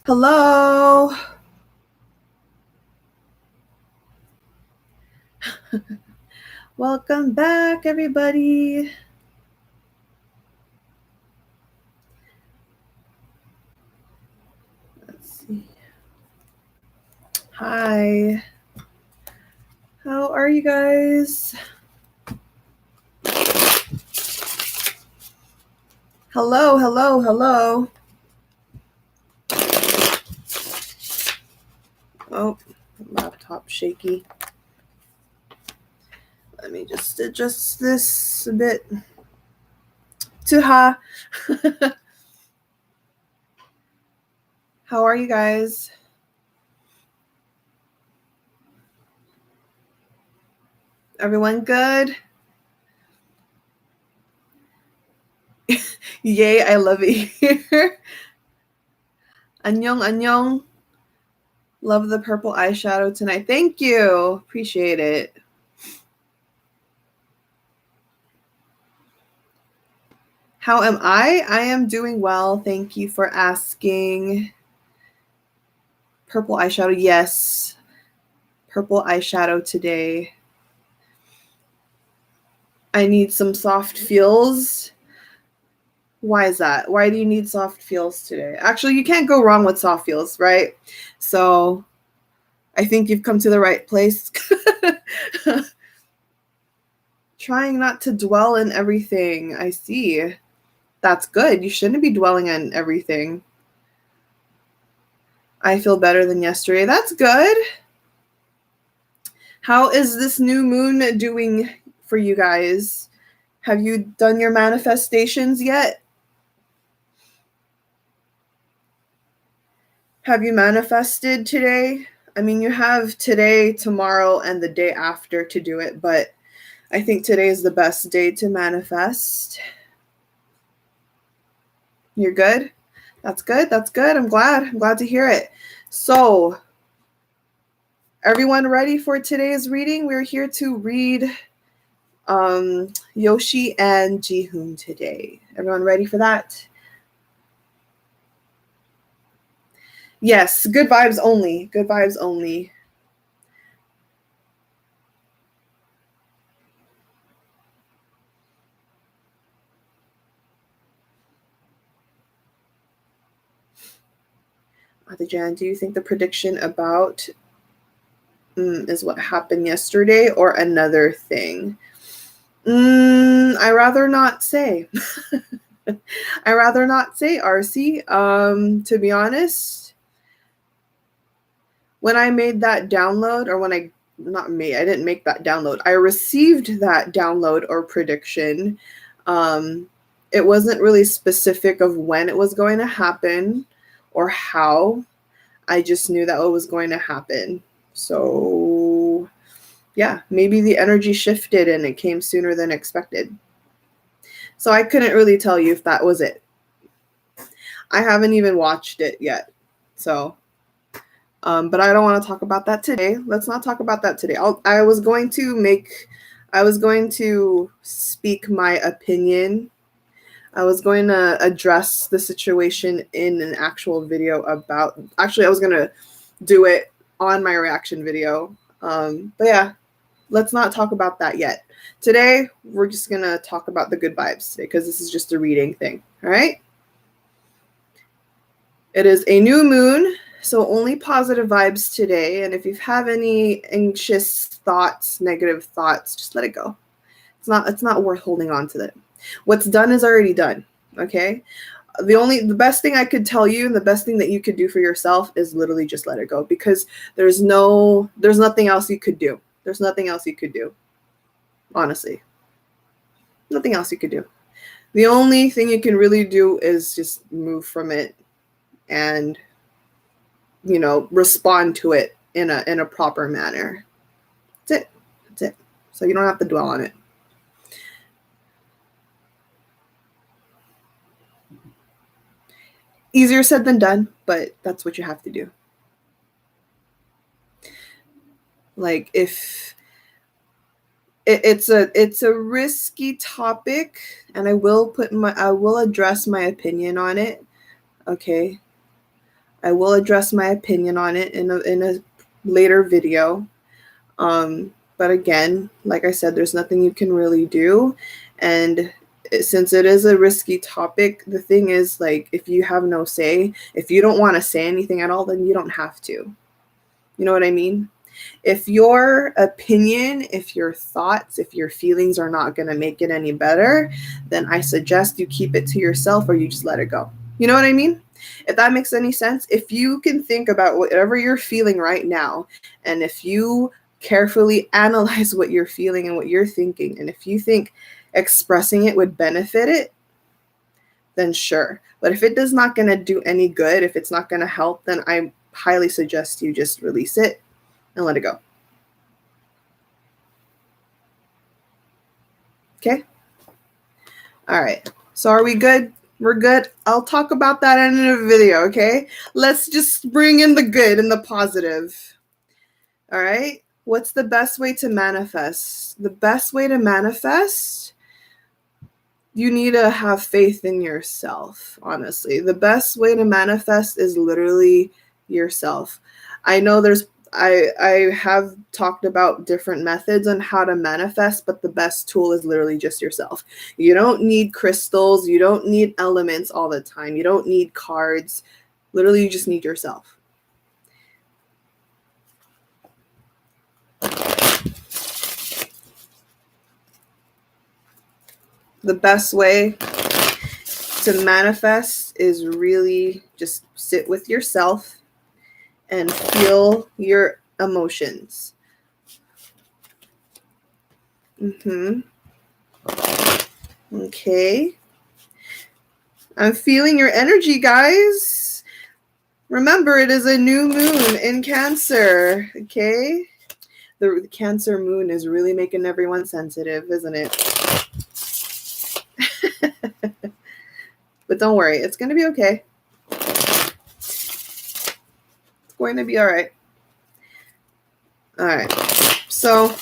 Hello. Welcome back, everybody. Let's see. Hi. How are you guys? Hello, hello, hello. Oh, laptop shaky. Let me just adjust this a bit. Tuha. How are you guys? Everyone good? Yay, I love it here. Annyeong, annyeong. Love the purple eyeshadow tonight. Thank you. Appreciate it. How am I? I am doing well. Thank you for asking. Purple eyeshadow. Yes. Purple eyeshadow today. I need some soft feels. Why is that? Why do you need soft feels today? Actually, you can't go wrong with soft feels, right? So I think you've come to the right place. Trying not to dwell in everything. I see. That's good. You shouldn't be dwelling on everything. I feel better than yesterday. That's good. How is this new moon doing for you guys? Have you done your manifestations yet? Have you manifested today? I mean, you have today, tomorrow, and the day after to do it, but I think today is the best day to manifest. You're good? That's good. That's good. I'm glad to hear it. So, everyone ready for today's reading? We're here to read Yoshi and JIHOON today. Everyone ready for that? Yes, good vibes only. Good vibes only. Jan, do you think the prediction about is what happened yesterday or another thing? I rather not say. I rather not say, RC. To be honest, when I made that download, or when I didn't make that download. I received that download or prediction. It wasn't really specific of when it was going to happen or how. I just knew that it was going to happen. So, yeah, maybe the energy shifted and it came sooner than expected. So I couldn't really tell you if that was it. I haven't even watched it yet. So, but I don't want to talk about that today. Let's not talk about that today. I was going to speak my opinion. I was going to address the situation in an actual video about, actually, I was going to do it on my reaction video. But yeah, let's not talk about that yet. Today, we're just going to talk about the good vibes today because this is just a reading thing. All right. It is a new moon, so only positive vibes today. And if you have any anxious thoughts, negative thoughts, just let it go. It's not worth holding on to that. What's done is already done. Okay. The best thing I could tell you, and the best thing that you could do for yourself is literally just let it go, because there's nothing else you could do. There's nothing else you could do. Honestly. Nothing else you could do. The only thing you can really do is just move from it and, respond to it in a proper manner. That's it. That's it. So you don't have to dwell on it. Easier said than done, but that's what you have to do. Like, if it's a risky topic, and I will address my opinion on it. Okay. I will address my opinion on it in a later video. But again, like I said, there's nothing you can really do. And since it is a risky topic, the thing is, like, if you have no say, if you don't want to say anything at all, then you don't have to. You know what I mean? If your opinion, if your thoughts, if your feelings are not going to make it any better, then I suggest you keep it to yourself or you just let it go. You know what I mean? If that makes any sense, if you can think about whatever you're feeling right now, and if you carefully analyze what you're feeling and what you're thinking, and if you think expressing it would benefit it, then sure. But if it is not going to do any good, if it's not going to help, then I highly suggest you just release it and let it go. Okay? All right. So are we good? We're good. I'll talk about that in a video, okay? Let's just bring in the good and the positive. All right? What's the best way to manifest? The best way to manifest, you need to have faith in yourself, honestly. The best way to manifest is literally yourself. I know I have talked about different methods on how to manifest, but the best tool is literally just yourself. You don't need crystals. You don't need elements all the time. You don't need cards. Literally, you just need yourself. The best way to manifest is really just sit with yourself and feel your emotions. Okay. I'm feeling your energy, guys. Remember, it is a new moon in Cancer, okay? The Cancer moon is really making everyone sensitive, isn't it? But don't worry, it's going to be okay. It's going to be all right. All right. So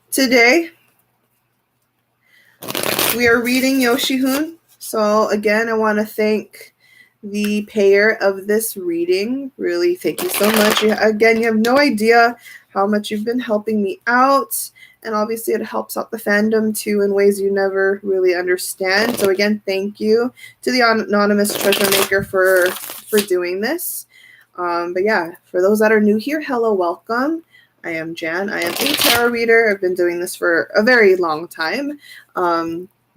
today we are reading YOSHIHOON. So again, I want to thank the payer of this reading. Really, thank you so much. Again, you have no idea how much you've been helping me out. And obviously it helps out the fandom too in ways you never really understand. So again, thank you to the anonymous treasure maker for doing this. But yeah, for those that are new here, hello, welcome. I am Jan. I am a tarot reader. I've been doing this for a very long time.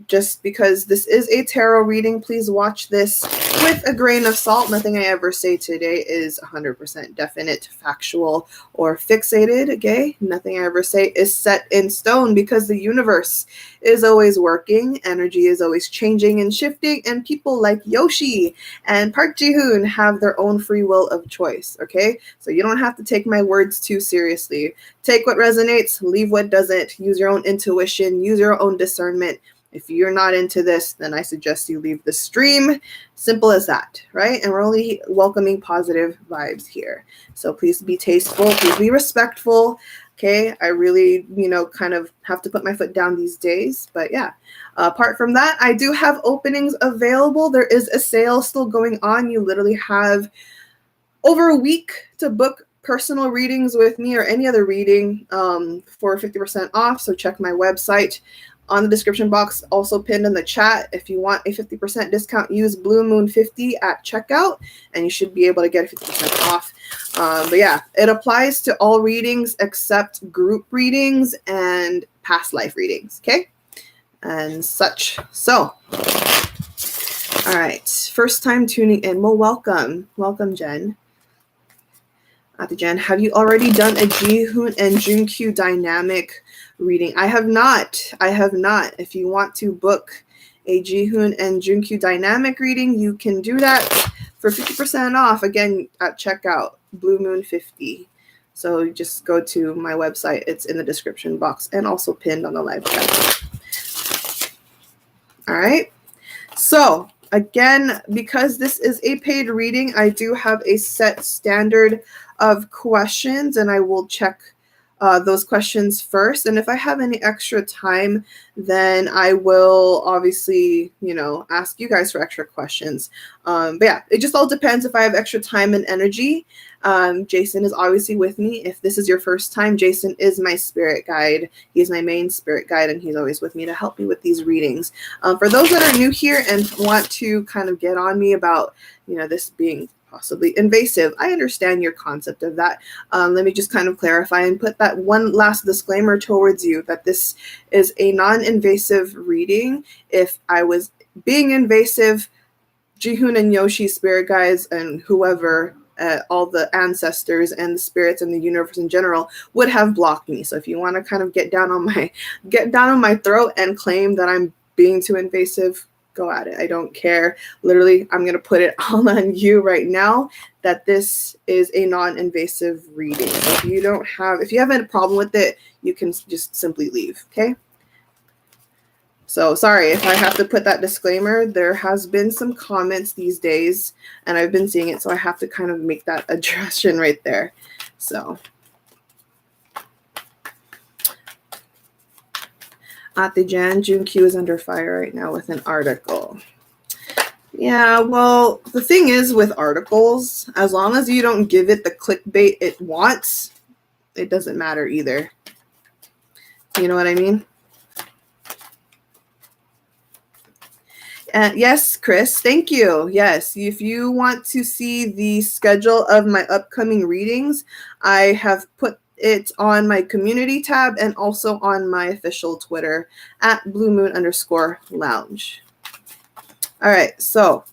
Just because this is a tarot reading, please watch this with a grain of salt. Nothing I ever say today is 100% definite, factual, or fixated, okay? Nothing I ever say is set in stone because the universe is always working, energy is always changing and shifting, and people like Yoshi and Park Ji-hoon have their own free will of choice, okay? So you don't have to take my words too seriously. Take what resonates, leave what doesn't. Use your own intuition, use your own discernment. If you're not into this, then I suggest you leave the stream. Simple as that, right? And we're only welcoming positive vibes here. So please be tasteful, please be respectful, okay? I really, kind of have to put my foot down these days. But yeah, apart from that, I do have openings available. There is a sale still going on. You literally have over a week to book personal readings with me or any other reading for 50% off. So check my website on the description box, also pinned in the chat. If you want a 50% discount, use Blue Moon 50 at checkout, and you should be able to get a 50% off. But yeah, it applies to all readings except group readings and past life readings, okay? And such. So, all right, first time tuning in. Well, welcome. Welcome, Jen. Jen, have you already done a JIHOON and Junkyu dynamic reading? I have not. If you want to book a JIHOON and Junkyu dynamic reading, you can do that for 50% off. Again, at checkout, Blue Moon 50. So just go to my website. It's in the description box and also pinned on the live chat. All right. So again, because this is a paid reading, I do have a set standard of questions, and I will check those questions first. And if I have any extra time, then I will obviously, ask you guys for extra questions. But yeah, it just all depends if I have extra time and energy. Jason is obviously with me. If this is your first time, Jason is my spirit guide. He's my main spirit guide, and he's always with me to help me with these readings. For those that are new here and want to kind of get on me about, this being possibly invasive, I understand your concept of that. Let me just kind of clarify and put that one last disclaimer towards you that this is a non-invasive reading. If I was being invasive, Jihoon and Yoshi, spirit guides, and whoever, all the ancestors and the spirits and the universe in general would have blocked me. So if you want to kind of get down on my throat and claim that I'm being too invasive, go at it. I don't care. Literally, I'm going to put it all on you right now that this is a non-invasive reading. If you have a problem with it, you can just simply leave, okay? So sorry if I have to put that disclaimer. There has been some comments these days, and I've been seeing it, so I have to kind of make that adjustment right there. So Atijan, Junkyu is under fire right now with an article. Yeah, well, the thing is with articles, as long as you don't give it the clickbait it wants, it doesn't matter either. You know what I mean? Yes, Chris, thank you. Yes, if you want to see the schedule of my upcoming readings, I have put it on my community tab and also on my official Twitter at bluemoon_lounge. All right, so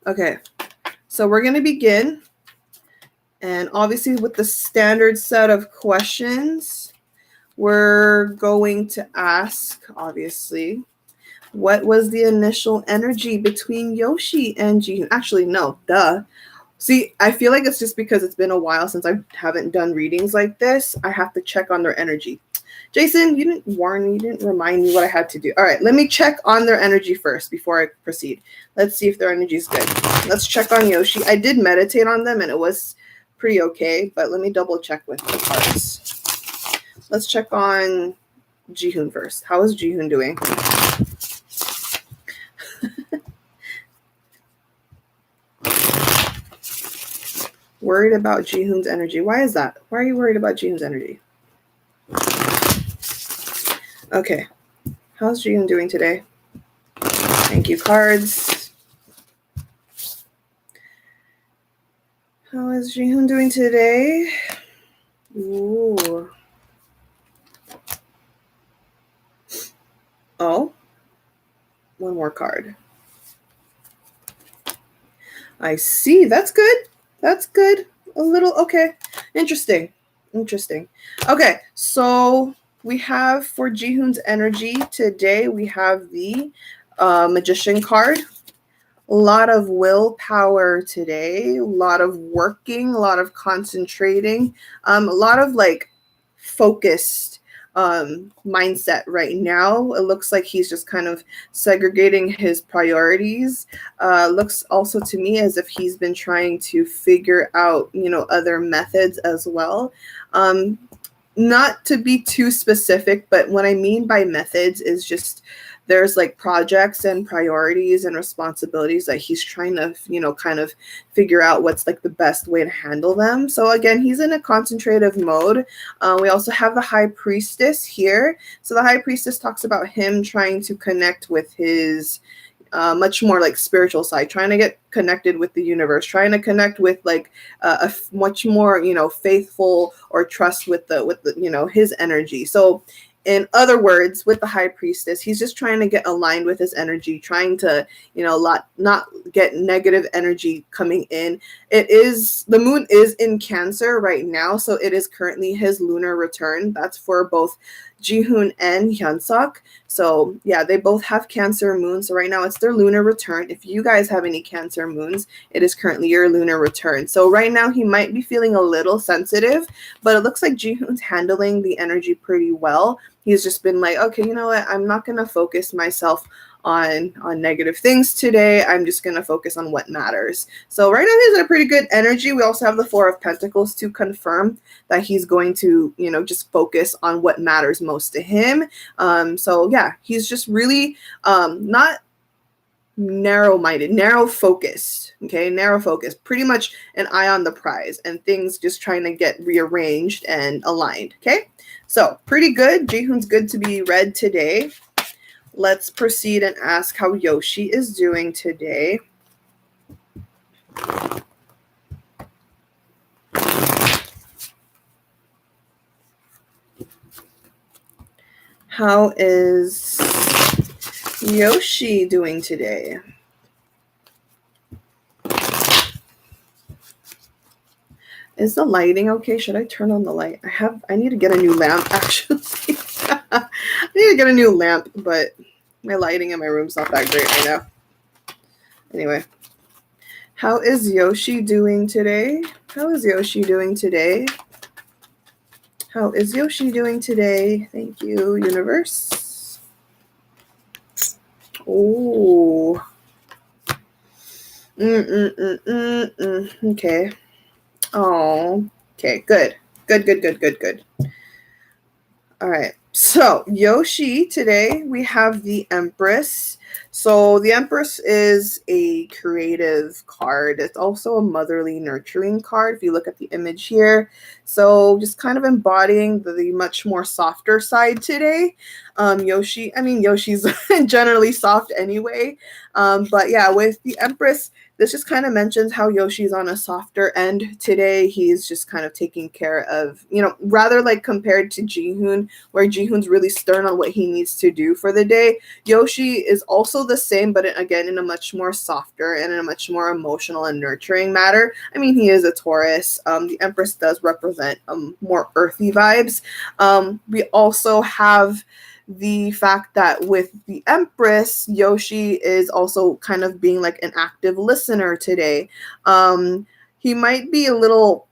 okay, so we're going to begin, and obviously with the standard set of questions, we're going to ask, obviously, what was the initial energy between Yoshi and Jihoon? Actually, no, duh. See, I feel like it's just because it's been a while since I haven't done readings like this. I have to check on their energy. Jason, you didn't warn me, you didn't remind me what I had to do. All right, let me check on their energy first before I proceed. Let's see if their energy is good. Let's check on Yoshi. I did meditate on them, and it was pretty okay, but let me double check with the cards. Let's check on Jihoon first. How is Jihoon doing? Worried about Jihoon's energy. Why is that? Why are you worried about Jihoon's energy? Okay. How's Jihoon doing today? Thank you, cards. How is Jihoon doing today? Ooh. Oh. One more card. I see. That's good. That's good. A little, okay. Interesting. Okay, so we have for Jihoon's energy today, we have the Magician card. A lot of willpower today, a lot of working, a lot of concentrating, a lot of like focused mindset right now. It looks like he's just kind of segregating his priorities. Looks also to me as if he's been trying to figure out, other methods as well. Not to be too specific, but what I mean by methods is just there's like projects and priorities and responsibilities that he's trying to, kind of figure out what's like the best way to handle them. So again, he's in a concentrative mode. We also have the High Priestess here. So the High Priestess talks about him trying to connect with his much more like spiritual side, trying to get connected with the universe, trying to connect with like a much more, faithful or trust with the his energy. So in other words, with the High Priestess, he's just trying to get aligned with his energy, trying to, not get negative energy coming in. The moon is in Cancer right now, so it is currently his lunar return. That's for both Jihoon and Hyunsuk. So yeah, they both have Cancer moons. So right now it's their lunar return. If you guys have any Cancer moons, it is currently your lunar return. So right now he might be feeling a little sensitive, but it looks like Jihoon's handling the energy pretty well. He's just been like, okay, you know what? I'm not going to focus myself on negative things today. I'm just going to focus on what matters. So right now he's in a pretty good energy. We also have the Four of Pentacles to confirm that he's going to, you know, just focus on what matters most to him. So yeah, he's just really not narrow-minded, narrow-focused, okay? Narrow-focused, pretty much an eye on the prize and things just trying to get rearranged and aligned, okay? So pretty good. Jihoon's good to be read today. Let's proceed and ask how Yoshi is doing today. How is Yoshi doing today? Is the lighting okay? Should I turn on the light? I need to get a new lamp, actually. I need to get a new lamp, but my lighting in my room's not that great right now. Anyway, how is Yoshi doing today? How is Yoshi doing today? How is Yoshi doing today? Thank you, universe. Oh. Okay. Oh. Okay, good. Good. All right. So, Yoshi, today we have the Empress. So, the Empress is a creative card. It's also a motherly, nurturing card if you look at the image here. So, just kind of embodying the much more softer side today. Yoshi's generally soft anyway. But yeah, with the Empress, this just kind of mentions how Yoshi's on a softer end today. He's just kind of taking care of, you know, rather like compared to Jihoon, where Jihoon's really stern on what he needs to do for the day. Yoshi is also the same, but again, in a much more softer and in a much more emotional and nurturing matter. I mean, he is a Taurus. The Empress does represent more earthy vibes. We also have the fact that with the Empress, Yoshi is also kind of being like an active listener today. He might be a little,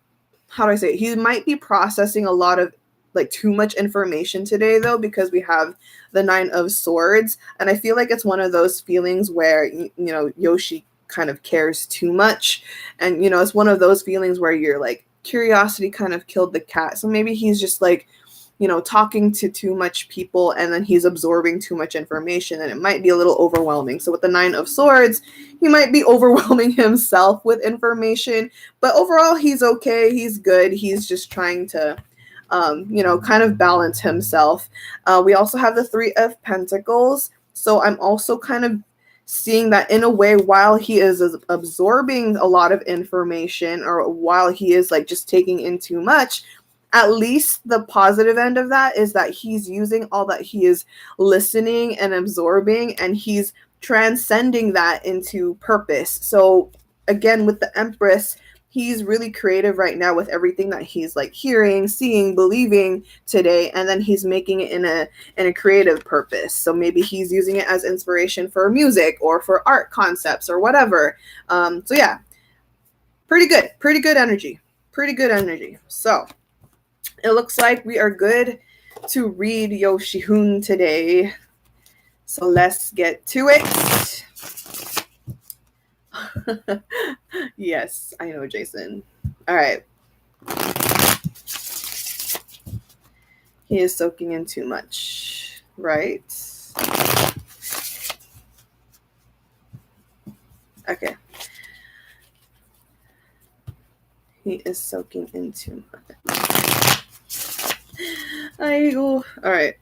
how do I say it? He might be processing a lot of like too much information today though, because we have the Nine of Swords. And I feel like it's one of those feelings where, you know, Yoshi kind of cares too much. And, you know, it's one of those feelings where you're like, curiosity kind of killed the cat. So maybe he's just like, you know, talking to too much people and then he's absorbing too much information and it might be a little overwhelming. So with the Nine of Swords, he might be overwhelming himself with information, but overall he's okay. He's good. He's just trying to, you know, kind of balance himself. We also have the Three of Pentacles. So I'm also kind of seeing that in a way, while he is absorbing a lot of information or while he is like just taking in too much, at least the positive end of that is that he's using all that he is listening and absorbing and he's transcending that into purpose. So again, with the Empress, he's really creative right now with everything that he's like hearing, seeing, believing today, and then he's making it in a creative purpose. So maybe he's using it as inspiration for music or for art concepts or whatever. So yeah, pretty good energy. So it looks like we are good to read YOSHIHOON today. So let's get to it. Yes, I know, Jason. All right. He is soaking in too much, right? Okay. He is soaking in too much. All right.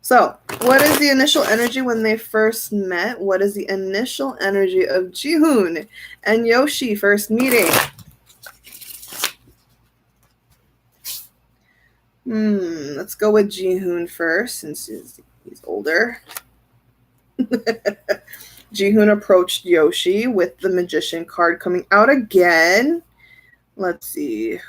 So, what is the initial energy when they first met? What is the initial energy of Jihoon and Yoshi first meeting? Let's go with Jihoon first since he's older. Jihoon approached Yoshi with the Magician card coming out again. Let's see.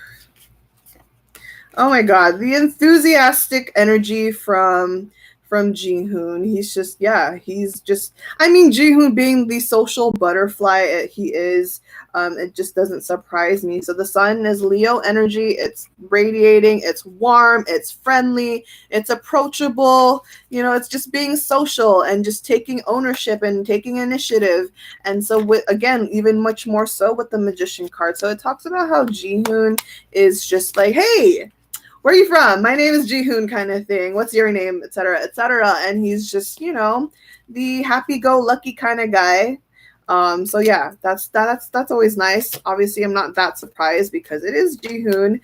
Oh my god, the enthusiastic energy from from JIHOON. He's just, yeah, he's just, I mean, JIHOON being the social butterfly he is, it just doesn't surprise me. So the sun is Leo energy. It's radiating, it's warm, it's friendly, it's approachable. You know, it's just being social and just taking ownership and taking initiative. And so, with, again, even much more so with the Magician card. So it talks about how JIHOON is just like, hey, where are you from? My name is JIHOON, kind of thing. What's your name? Etc. etc. And he's just, you know, the happy-go-lucky kind of guy. So yeah, that's always nice. Obviously, I'm not that surprised because it is JIHOON.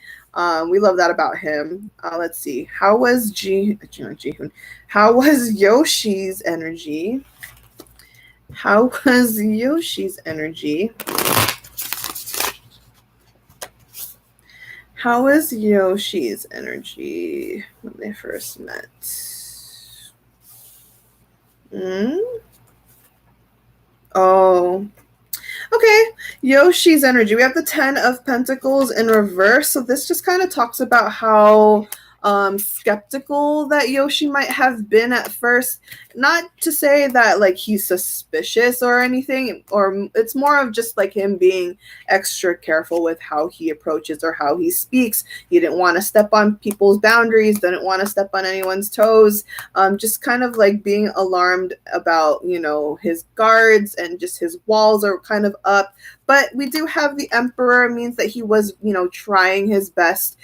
We love that about him. Let's see. How was JIHOON? How was Yoshi's energy? How was Yoshi's energy? How was Yoshi's energy when they first met? Oh, okay. Yoshi's energy. We have the 10 of Pentacles in reverse. So this just kind of talks about how skeptical that Yoshi might have been at first. Not to say that like he's suspicious or anything, or it's more of just like him being extra careful with how he approaches or how he speaks. He didn't want to step on people's boundaries, didn't want to step on anyone's toes. Just kind of like being alarmed about, you know, his guards and just his walls are kind of up. But we do have the Emperor, means that he was, you know, trying his best.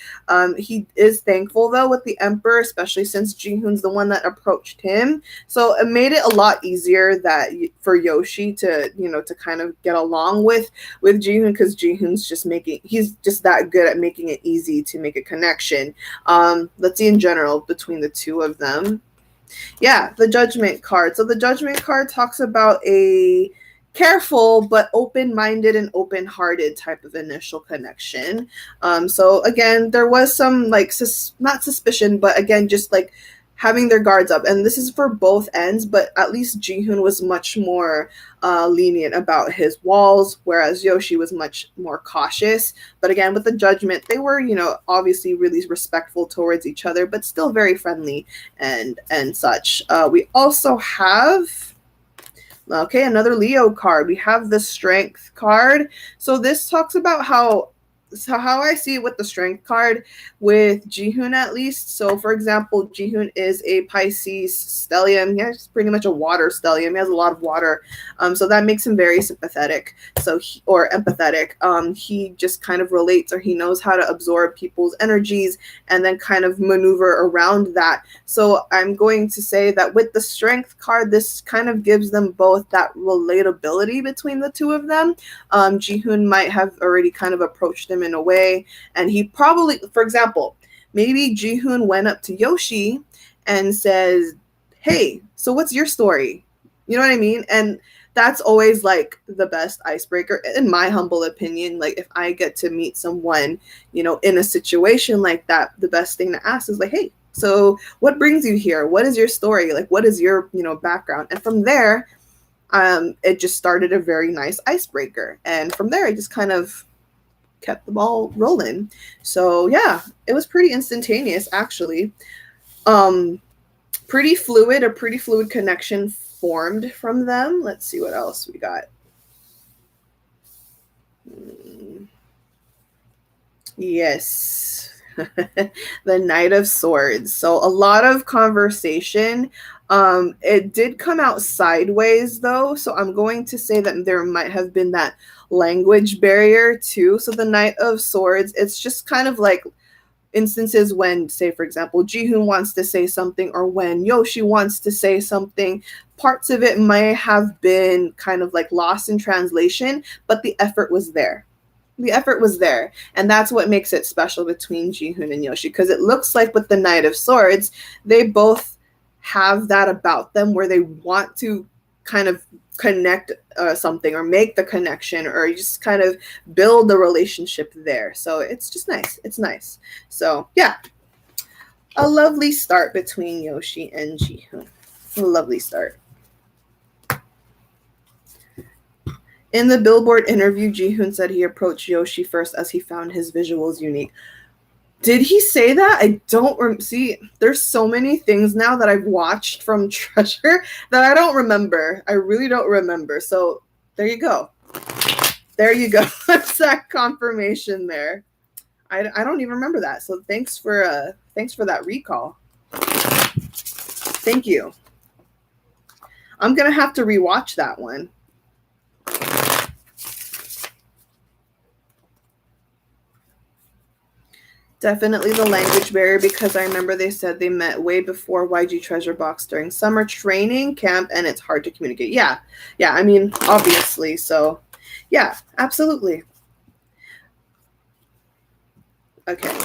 He is thankful, though, with the Emperor, especially since JIHOON's the one that approached him. So it made it a lot easier that for Yoshi to, you know, to kind of get along with JIHOON, because JIHOON's just he's just that good at making it easy to make a connection. Let's see in general between the two of them. Yeah, the Judgment card. So the Judgment card talks about a careful but open-minded and open-hearted type of initial connection. So again, there was some like not suspicion, but again, just like having their guards up. And this is for both ends, but at least JIHOON was much more lenient about his walls, whereas Yoshi was much more cautious. But again, with the Judgment, they were, you know, obviously really respectful towards each other, but still very friendly and such. We also have, okay, another Leo card. We have the Strength card. So this talks about how I see it with the Strength card with JIHOON, at least. So for example, JIHOON is a Pisces stellium. Yeah, he's pretty much a water stellium. He has a lot of water. So that makes him very sympathetic. So or empathetic. He just kind of relates, or he knows how to absorb people's energies and then kind of maneuver around that. So I'm going to say that with the Strength card, this kind of gives them both that relatability between the two of them. JIHOON might have already kind of approached him in a way, and he probably, for example, maybe JIHOON went up to Yoshi and says, hey, so what's your story? You know what I mean? And that's always like the best icebreaker, in my humble opinion. Like if I get to meet someone, you know, in a situation like that, the best thing to ask is like, hey, so what brings you here? What is your story? Like, what is your, you know, background? And from there, it just started a very nice icebreaker. And from there, I just kind of kept the ball rolling. So yeah, it was pretty instantaneous, actually. A pretty fluid connection formed from them. Let's see what else we got. Yes. The Knight of Swords. So a lot of conversation. It did come out sideways, though, so I'm going to say that there might have been that language barrier too. So the Knight of Swords, it's just kind of like instances when, say, for example, JIHOON wants to say something, or when Yoshi wants to say something, parts of it may have been kind of like lost in translation, but the effort was there. The effort was there, and that's what makes it special between JIHOON and Yoshi, because it looks like with the Knight of Swords, they both have that about them where they want to kind of connect something, or make the connection, or just kind of build the relationship there. So it's just nice. It's nice. So yeah, a lovely start between Yoshi and JIHOON. A lovely start. In the Billboard interview, JIHOON said he approached Yoshi first as he found his visuals unique. Did he say that? I don't see. There's so many things now that I've watched from Treasure that I don't remember. I really don't remember. So there you go. There you go. That's that confirmation there. I don't even remember that. So thanks for that recall. Thank you. I'm gonna have to rewatch that one. Definitely the language barrier, because I remember they said they met way before YG Treasure Box during summer training camp, and it's hard to communicate. Yeah, I mean, obviously. So, yeah, absolutely. Okay.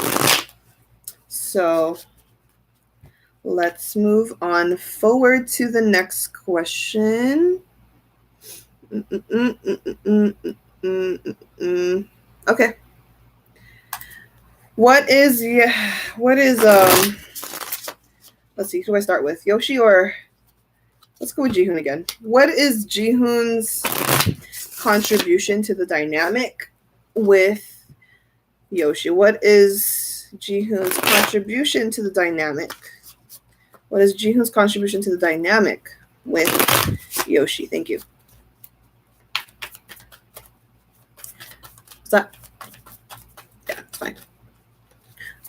So, let's move on forward to the next question. Okay. What is let's see, who do I start with? Yoshi or let's go with Jihoon again. What is Jihoon's contribution to the dynamic with Yoshi? What is Jihoon's contribution to the dynamic? What is Jihoon's contribution to the dynamic with Yoshi? Thank you. Is that? Yeah, it's fine.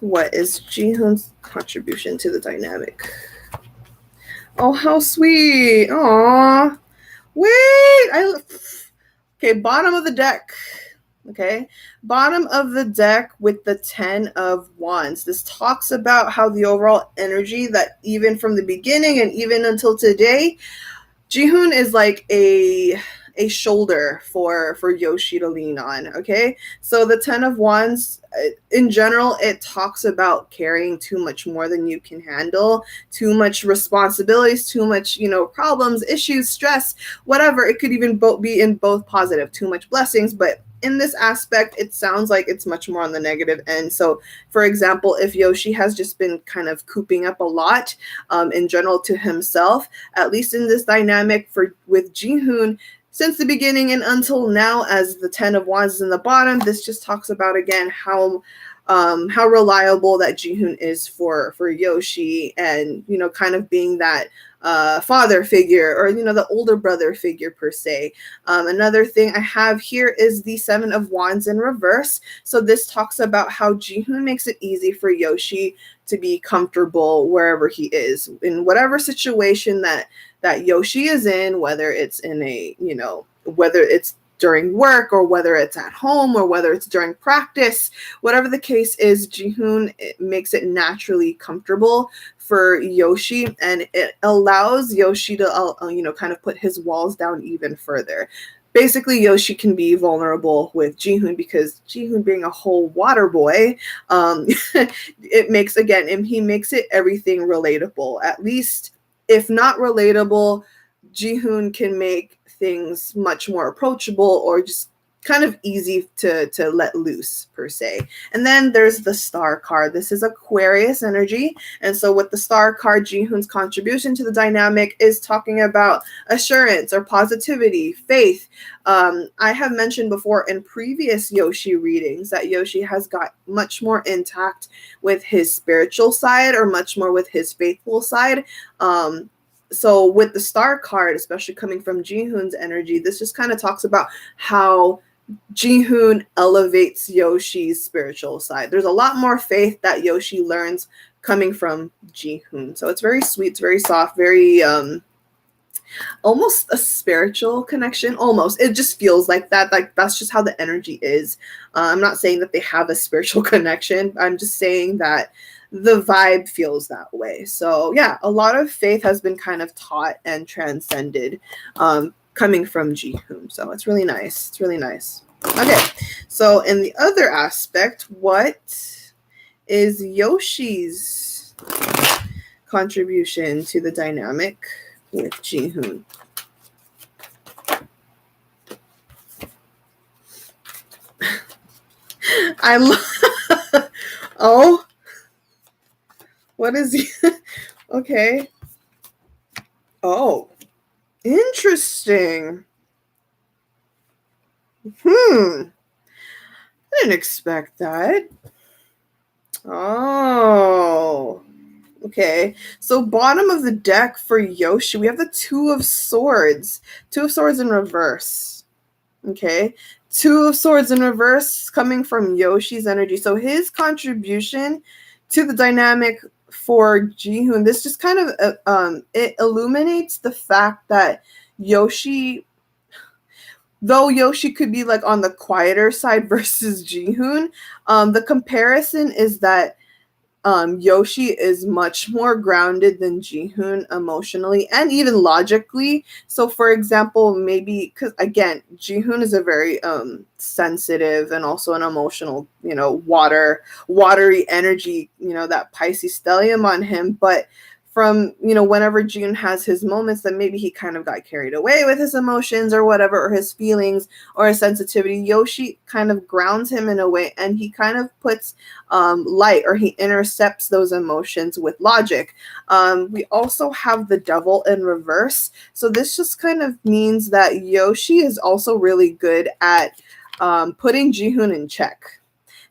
What is Jihoon's contribution to the dynamic? Oh, how sweet. Aww. Wait. Okay, bottom of the deck. Okay, bottom of the deck with the 10 of Wands. This talks about how the overall energy that even from the beginning and even until today, Jihoon is like a shoulder for Yoshi to lean on. Okay, so the 10 of Wands in general, it talks about carrying too much more than you can handle, too much responsibilities, too much, problems, issues, stress, whatever. It could even be in both positive, too much blessings, but in this aspect, it sounds like it's much more on the negative end. So, for example, if Yoshi has just been kind of cooping up a lot in general to himself, at least in this dynamic with Jihoon, since the beginning and until now, as the 10 of Wands is in the bottom, this just talks about, again, how reliable that Jihoon is for Yoshi, and, kind of being that father figure, or, the older brother figure per se. Another thing I have here is the 7 of Wands in reverse. So this talks about how Jihoon makes it easy for Yoshi to be comfortable wherever he is, in whatever situation that Yoshi is in, whether it's whether it's during work, or whether it's at home, or whether it's during practice, whatever the case is, Jihoon makes it naturally comfortable for Yoshi, and it allows Yoshi to, kind of put his walls down even further. Basically, Yoshi can be vulnerable with Jihoon, because Jihoon being a whole water boy, it makes, again, he makes it everything relatable. At least, if not relatable, Jihoon can make things much more approachable, or just kind of easy to let loose per se. And then there's the Star card. This is Aquarius energy, and so with the Star card, Jihoon's contribution to the dynamic is talking about assurance or positivity, faith. I have mentioned before in previous Yoshi readings that Yoshi has got much more intact with his spiritual side, or much more with his faithful side. So with the Star card, especially coming from Jihoon's energy, this just kind of talks about how Jihoon elevates Yoshi's spiritual side. There's a lot more faith that Yoshi learns coming from Jihoon. So it's very sweet, it's very soft, very almost a spiritual connection. Almost. It just feels like that. Like that's just how the energy is. I'm not saying that they have a spiritual connection. I'm just saying that the vibe feels that way. So yeah, a lot of faith has been kind of taught and transcended coming from Jihoon. So it's really nice. It's really nice. Okay, so in the other aspect, what is Yoshi's contribution to the dynamic with Jihoon? I love. Oh, what is he? Okay. Oh, interesting. I didn't expect that. Oh. Okay. So bottom of the deck for Yoshi, we have the Two of Swords. Two of Swords in reverse. Okay. Two of Swords in reverse coming from Yoshi's energy. So his contribution to the dynamic for Jihoon, this just kind of it illuminates the fact that Yoshi, though Yoshi could be like on the quieter side versus Jihoon, the comparison is that Yoshi is much more grounded than Jihoon emotionally and even logically. So, for example, maybe because again, Jihoon is a very sensitive and also an emotional, watery energy, that Pisces stellium on him. But from whenever Jihoon has his moments, that maybe he kind of got carried away with his emotions or whatever, or his feelings or his sensitivity. Yoshi kind of grounds him in a way, and he kind of puts light, or he intercepts those emotions with logic. We also have the Devil in reverse. So this just kind of means that Yoshi is also really good at putting Jihoon in check.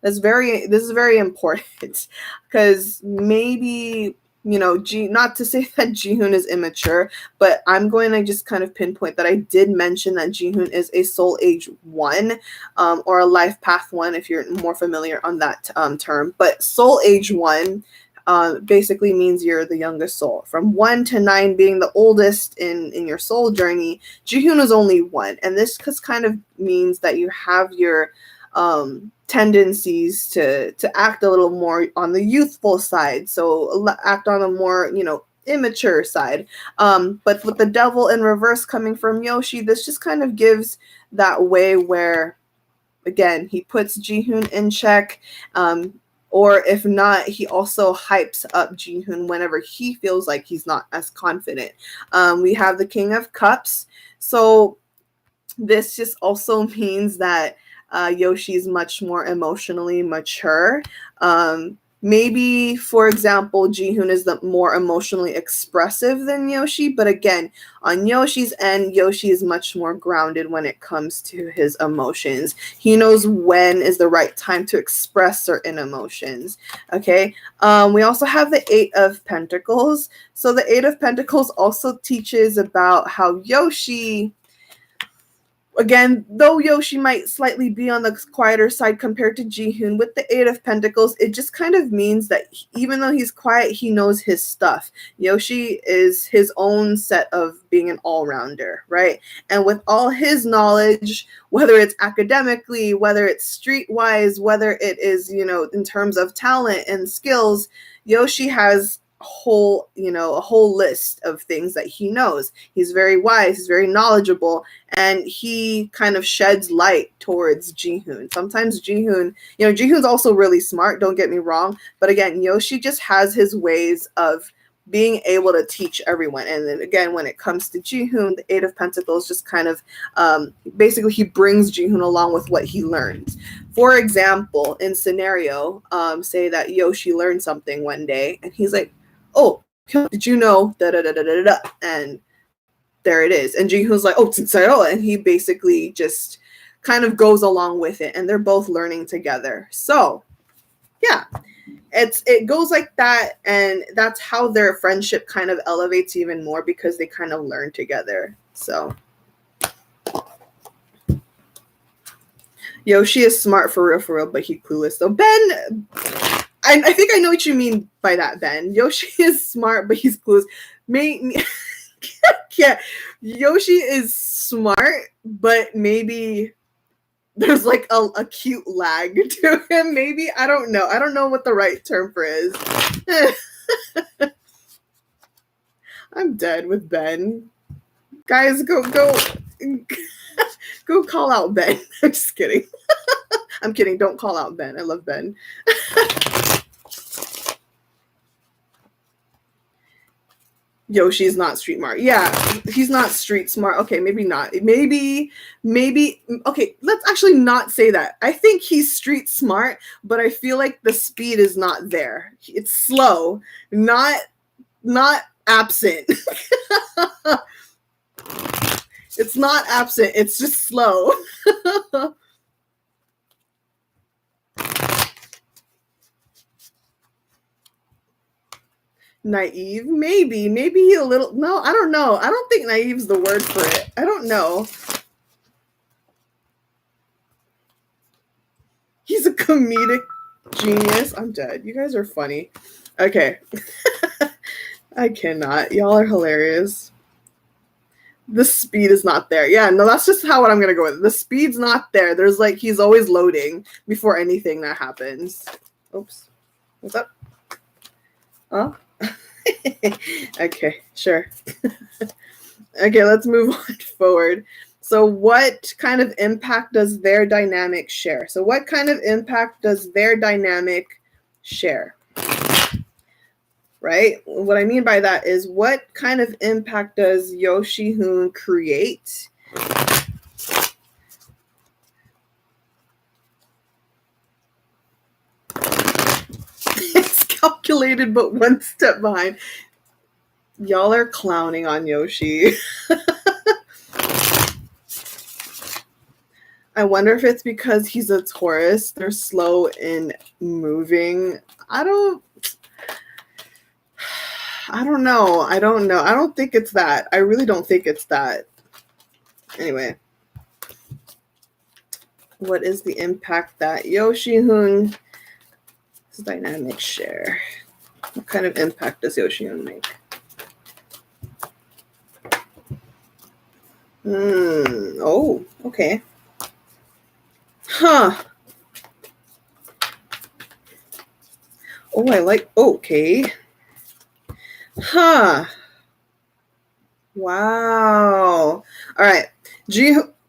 This is very important because maybe, not to say that Jihoon is immature, but I'm going to just kind of pinpoint that I did mention that Jihoon is a soul age 1, or a life path 1, if you're more familiar on that term. But soul age 1 basically means you're the youngest soul. From 1 to 9 being the oldest in your soul journey, Jihoon is only 1. And this kind of means that you have your tendencies to act a little more on the youthful side, so act on a more immature side. But with the Devil in reverse coming from Yoshi, this just kind of gives that way where, again, he puts Jihoon in check, or if not, he also hypes up Jihoon whenever he feels like he's not as confident. We have the King of Cups, so this just also means that Yoshi's much more emotionally mature. Maybe, for example, Jihoon is the more emotionally expressive than Yoshi, but again, on Yoshi's end, Yoshi is much more grounded when it comes to his emotions. He knows when is the right time to express certain emotions. Okay. We also have the Eight of Pentacles. So the Eight of Pentacles also teaches about how Yoshi, again, though Yoshi might slightly be on the quieter side compared to Jihoon, with the Eight of Pentacles, it just kind of means that even though he's quiet, he knows his stuff. Yoshi is his own set of being an all-rounder, right? And with all his knowledge, whether it's academically, whether it's streetwise, whether it is, in terms of talent and skills, Yoshi has a whole list of things that he knows. He's very wise, he's very knowledgeable, and he kind of sheds light towards Jihoon. Sometimes Jihoon's also really smart, don't get me wrong, but again, Yoshi just has his ways of being able to teach everyone. And then again, when it comes to Jihoon, the Eight of Pentacles just kind of basically he brings Jihoon along with what he learns. For example, in scenario, say that Yoshi learned something one day and he's like, "Oh, did you know da da da da da da?" And there it is. And Jihoon's like, "Oh, 진짜요?" And he basically just kind of goes along with it, and they're both learning together. So yeah, it goes like that, and that's how their friendship kind of elevates even more, because they kind of learn together. So Yoshi is smart for real, but he clueless. So Ben, I think I know what you mean by that, Ben. Yoshi is smart, but he's clueless. Yeah, Yoshi is smart, but maybe there's like a cute lag to him. Maybe, I don't know. I don't know what the right term for is. I'm dead with Ben. Guys, go call out Ben. I'm just kidding. I'm kidding. Don't call out Ben. I love Ben. Yoshi's not street smart. Yeah, he's not street smart. Okay, maybe not. Maybe. Okay, let's actually not say that. I think he's street smart, but I feel like the speed is not there. It's slow, not absent. It's not absent. It's just slow. Naive, maybe he a little. No, I don't know. I don't think naive's the word for it. I don't know. He's a comedic genius. I'm dead. You guys are funny. Okay. I cannot. Y'all are hilarious. The speed is not there. Yeah, no, that's just what I'm gonna go with. The speed's not there. There's like, he's always loading before anything that happens. Oops. What's up? Oh. Okay, sure. Okay, let's move on forward. So what kind of impact does their dynamic share? So what kind of impact does their dynamic share? Right? What I mean by that is, what kind of impact does YOSHIHOON create? It's calculated, but one step behind. Y'all are clowning on Yoshi. I wonder if it's because he's a Taurus. They're slow in moving. I don't know. I don't think it's that. I really don't think it's that. Anyway. What is the impact that YOSHIHOON's dynamic share? What kind of impact does YOSHIHOON make? Oh, okay. Huh. Oh, I like, okay. Huh. Wow. All right.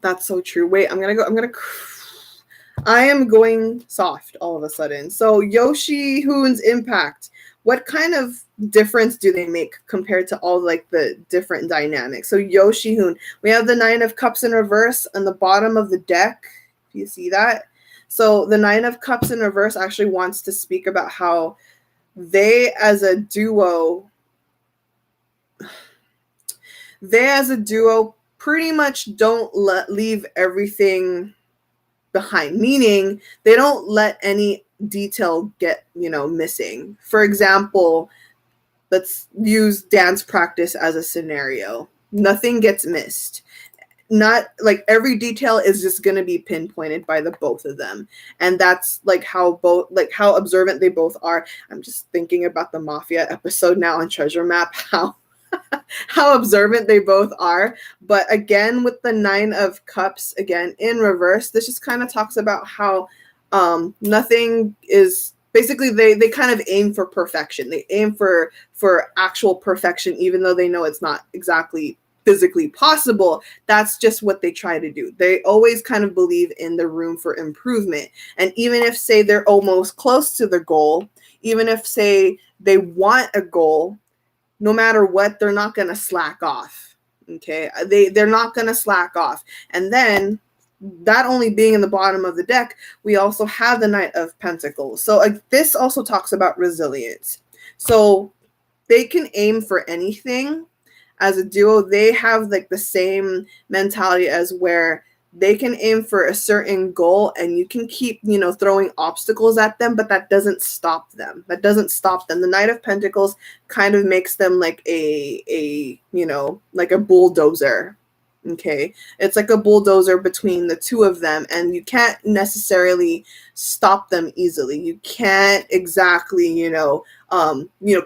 That's so true. Wait, I am going soft all of a sudden. So YOSHIHOON's impact. What kind of difference do they make compared to all like the different dynamics? So YOSHIHOON, we have the 9 of Cups in reverse on the bottom of the deck. Do you see that? So the 9 of Cups in reverse actually wants to speak about how they as a duo pretty much don't leave everything behind, meaning they don't let any detail get, missing. For example, let's use dance practice as a scenario. Nothing gets missed. Not like every detail is just going to be pinpointed by the both of them. And that's like how observant they both are. I'm just thinking about the Mafia episode now on Treasure Map, how observant they both are. But again, with the 9 of Cups, again, in reverse, this just kind of talks about how nothing is, basically they kind of aim for perfection. They aim for actual perfection, even though they know it's not exactly physically possible. That's just what they try to do. They always kind of believe in the room for improvement. And even if, say, they're almost close to the goal, even if, say, they want a goal, no matter what, they're not going to slack off. Okay, they're not going to slack off. And then, that only being in the bottom of the deck, we also have the Knight of Pentacles. So this also talks about resilience. So they can aim for anything. As a duo, they have like the same mentality as where they can aim for a certain goal and you can keep, throwing obstacles at them, but that doesn't stop them. The Knight of Pentacles kind of makes them like a bulldozer. Okay, it's like a bulldozer between the two of them, and you can't necessarily stop them easily. You can't exactly,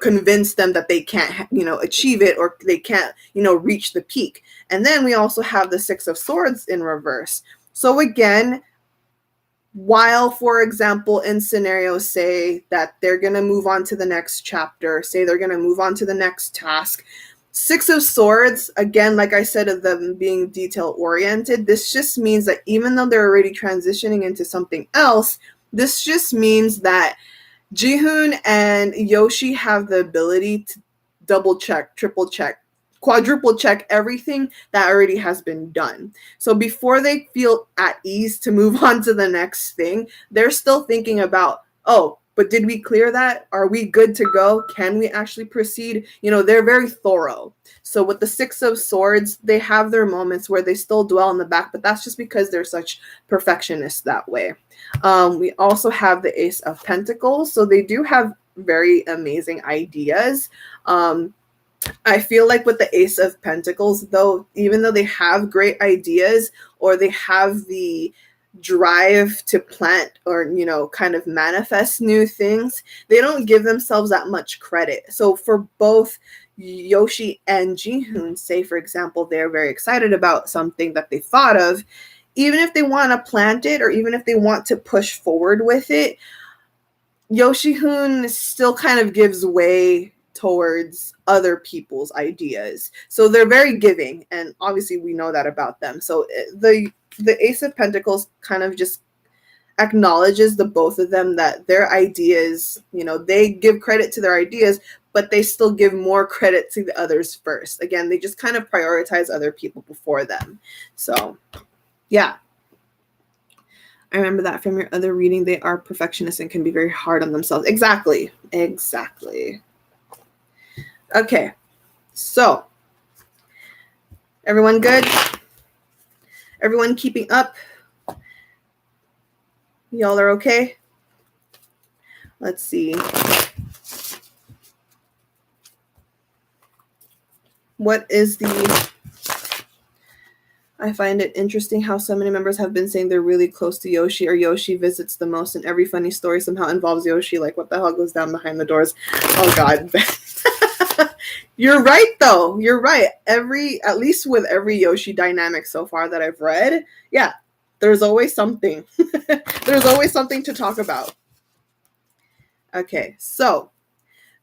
convince them that they can't, achieve it, or they can't, reach the peak. And then we also have the 6 of Swords in reverse. So again, while, for example, in scenarios, say that they're going to move on to the next chapter, say they're going to move on to the next task, 6 of Swords, again, like I said, of them being detail-oriented, this just means that even though they're already transitioning into something else, this just means that JIHOON and Yoshi have the ability to double-check, triple-check, quadruple-check everything that already has been done. So before they feel at ease to move on to the next thing, they're still thinking about, oh, but did we clear that? Are we good to go? Can we actually proceed? They're very thorough. So with the 6 of Swords, they have their moments where they still dwell in the back, but that's just because they're such perfectionists that way. We also have the Ace of Pentacles. So they do have very amazing ideas. I feel like with the Ace of Pentacles, though, even though they have great ideas or they have the drive to plant or, you know, kind of manifest new things, they don't give themselves that much credit. So for both Yoshi and Jihoon, say, for example, they're very excited about something that they thought of, even if they want to plant it or even if they want to push forward with it, YOSHIHOON still kind of gives way towards other people's ideas. So they're very giving, and obviously we know that about them. So the Ace of Pentacles kind of just acknowledges the both of them, that their ideas, you know, they give credit to their ideas, but they still give more credit to the others first. Again, they just kind of prioritize other people before them. So yeah, I remember that from your other reading. They are perfectionists and can be very hard on themselves. Exactly. Okay, so everyone good? Everyone keeping up? Y'all are okay? Let's see. What is the... I find it interesting how so many members have been saying they're really close to Yoshi, or Yoshi visits the most, and every funny story somehow involves Yoshi. Like, what the hell goes down behind the doors? Oh, God. You're right, though. You're right. At least with every Yoshi dynamic so far that I've read, yeah, there's always something. There's always something to talk about. Okay, so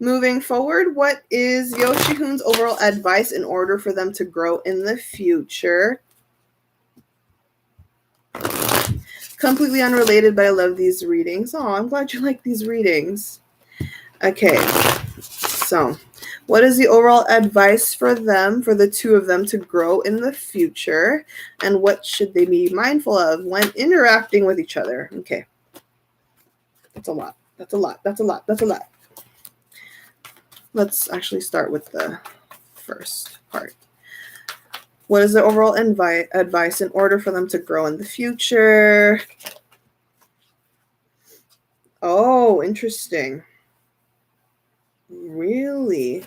moving forward, what is YOSHIHOON's overall advice in order for them to grow in the future? Completely unrelated, but I love these readings. Oh, I'm glad you like these readings. Okay, so what is the overall advice for them, for the two of them to grow in the future? And what should they be mindful of when interacting with each other? Okay, that's a lot. That's a lot. That's a lot. That's a lot. Let's actually start with the first part. What is the overall advice in order for them to grow in the future? Oh, interesting. Really?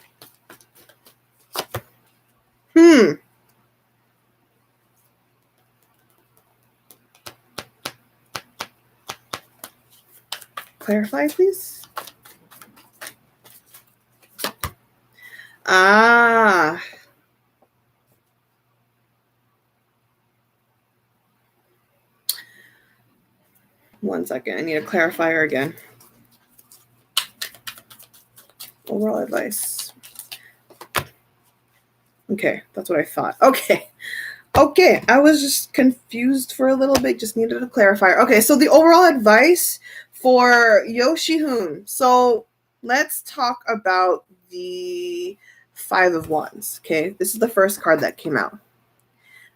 Clarify, please. Ah. One second. I need a clarifier again. Overall advice. Okay, that's what I thought. Okay, I was just confused for a little bit. Just needed a clarifier. Okay, so the overall advice for YOSHIHOON. So let's talk about the Five of Wands. Okay, this is the first card that came out.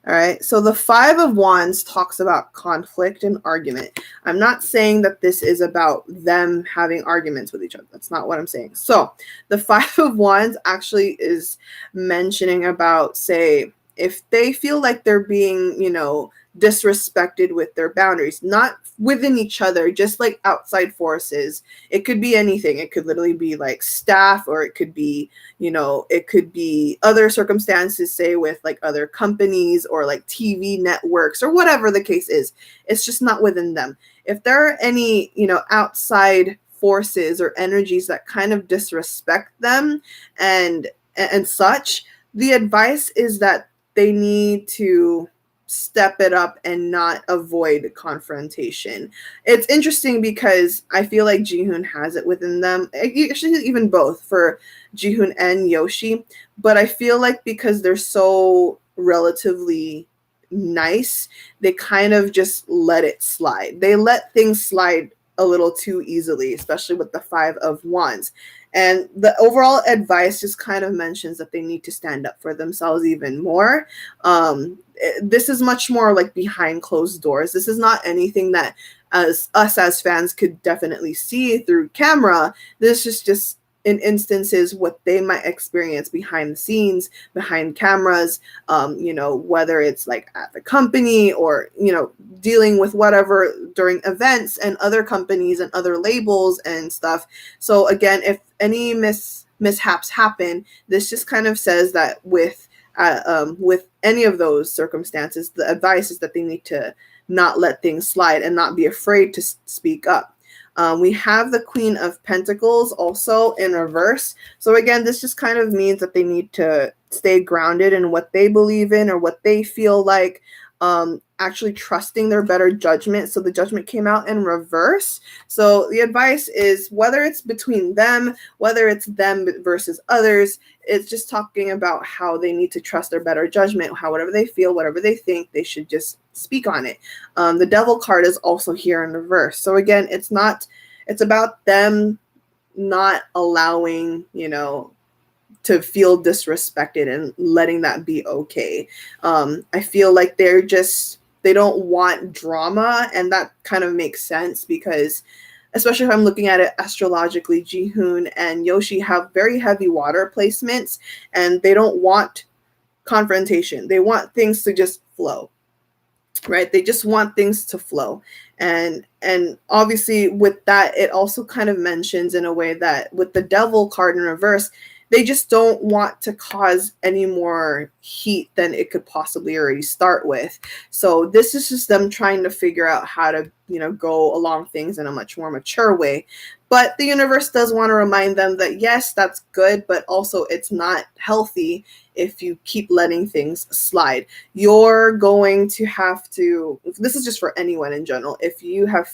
All right, so the Five of Wands talks about conflict and argument. I'm not saying that this is about them having arguments with each other. That's not what I'm saying. So the Five of Wands actually is mentioning about, say, if they feel like they're being, you know, disrespected with their boundaries, not within each other, just like outside forces. It could be anything. It could literally be like staff, or it could be, you know, it could be other circumstances, say with like other companies or like TV networks or whatever the case is. It's just not within them. If there are any, you know, outside forces or energies that kind of disrespect them and such, the advice is that they need to step it up and not avoid confrontation. It's interesting because I feel like Jihoon has it within them. Actually, even both for Jihoon and Yoshi. But I feel like because they're so relatively nice, they kind of just let it slide. They let things slide a little too easily, especially with the Five of Wands. And the overall advice just kind of mentions that they need to stand up for themselves even more. This is much more like behind closed doors. This is not anything that us as fans could definitely see through camera. This is just in instances what they might experience behind the scenes, behind cameras, whether it's like at the company or, dealing with whatever during events and other companies and other labels and stuff. So again, if any mishaps happen, this just kind of says that with any of those circumstances, the advice is that they need to not let things slide and not be afraid to speak up. We have the Queen of Pentacles also in reverse. So again, this just kind of means that they need to stay grounded in what they believe in or what they feel like, actually trusting their better judgment. So the Judgment came out in reverse. So the advice is, whether it's between them, whether it's them versus others, it's just talking about how they need to trust their better judgment, how whatever they feel, whatever they think, they should just speak on it. The Devil card is also here in reverse. So again, it's about them not allowing, to feel disrespected and letting that be okay. I feel like they don't want drama, and that kind of makes sense because, especially if I'm looking at it astrologically, Jihoon and Yoshi have very heavy water placements, and they don't want confrontation. They want things to just flow, right? They just want things to flow. And obviously with that, it also kind of mentions in a way that with the Devil card in reverse, they just don't want to cause any more heat than it could possibly already start with. So this is just them trying to figure out how to, go along things in a much more mature way. But the universe does want to remind them that, yes, that's good, but also it's not healthy if you keep letting things slide. You're going to have to, this is just for anyone in general, if you have,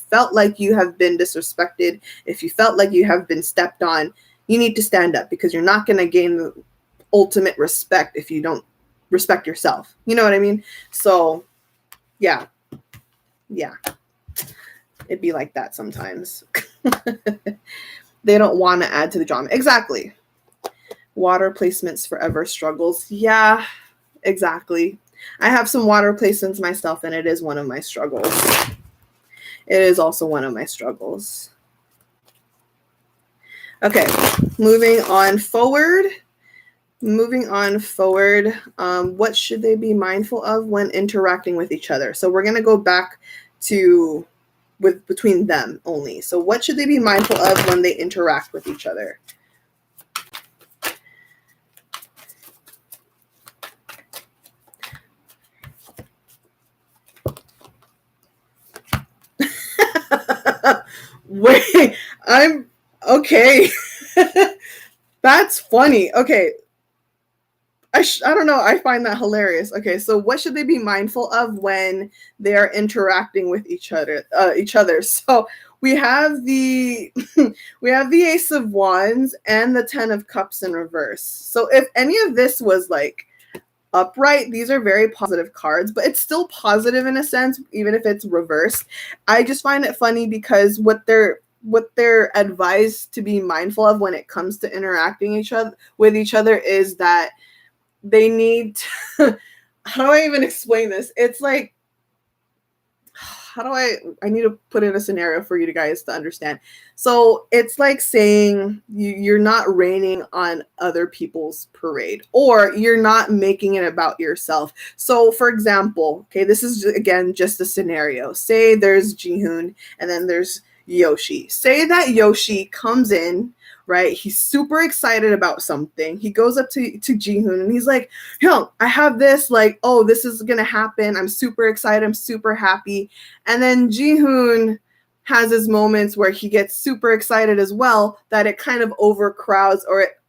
felt like you have been disrespected, if you felt like you have been stepped on, you need to stand up, because you're not going to gain the ultimate respect if you don't respect yourself. You know what I mean? So, yeah. It'd be like that sometimes. They don't want to add to the drama. Exactly. Water placements forever struggles. Yeah, exactly. I have some water placements myself, and it is one of my struggles. It is also one of my struggles. Okay, moving on forward. What should they be mindful of when interacting with each other? So we're going to go back to between them only. So what should they be mindful of when they interact with each other? Wait, I'm okay. That's funny. Okay. I don't know. I find that hilarious. Okay, so what should they be mindful of when they're interacting with each other? So we have the Ace of Wands and the Ten of Cups in reverse. So if any of this was like upright, these are very positive cards, but it's still positive in a sense, even if it's reversed. I just find it funny because what they're advised to be mindful of when it comes to interacting with each other is that they need to, how do I even explain this? It's like, I need to put in a scenario for you guys to understand. So it's like saying you're not raining on other people's parade, or you're not making it about yourself. So for example, okay, this is again just a scenario. Say there's Jihoon and then there's Yoshi. Say that Yoshi comes in, right? He's super excited about something. He goes up to Jihoon and he's like, yo, I have this, like, oh, this is going to happen. I'm super excited. I'm super happy. And then Jihoon has his moments where he gets super excited as well, that it kind of overcrowds or it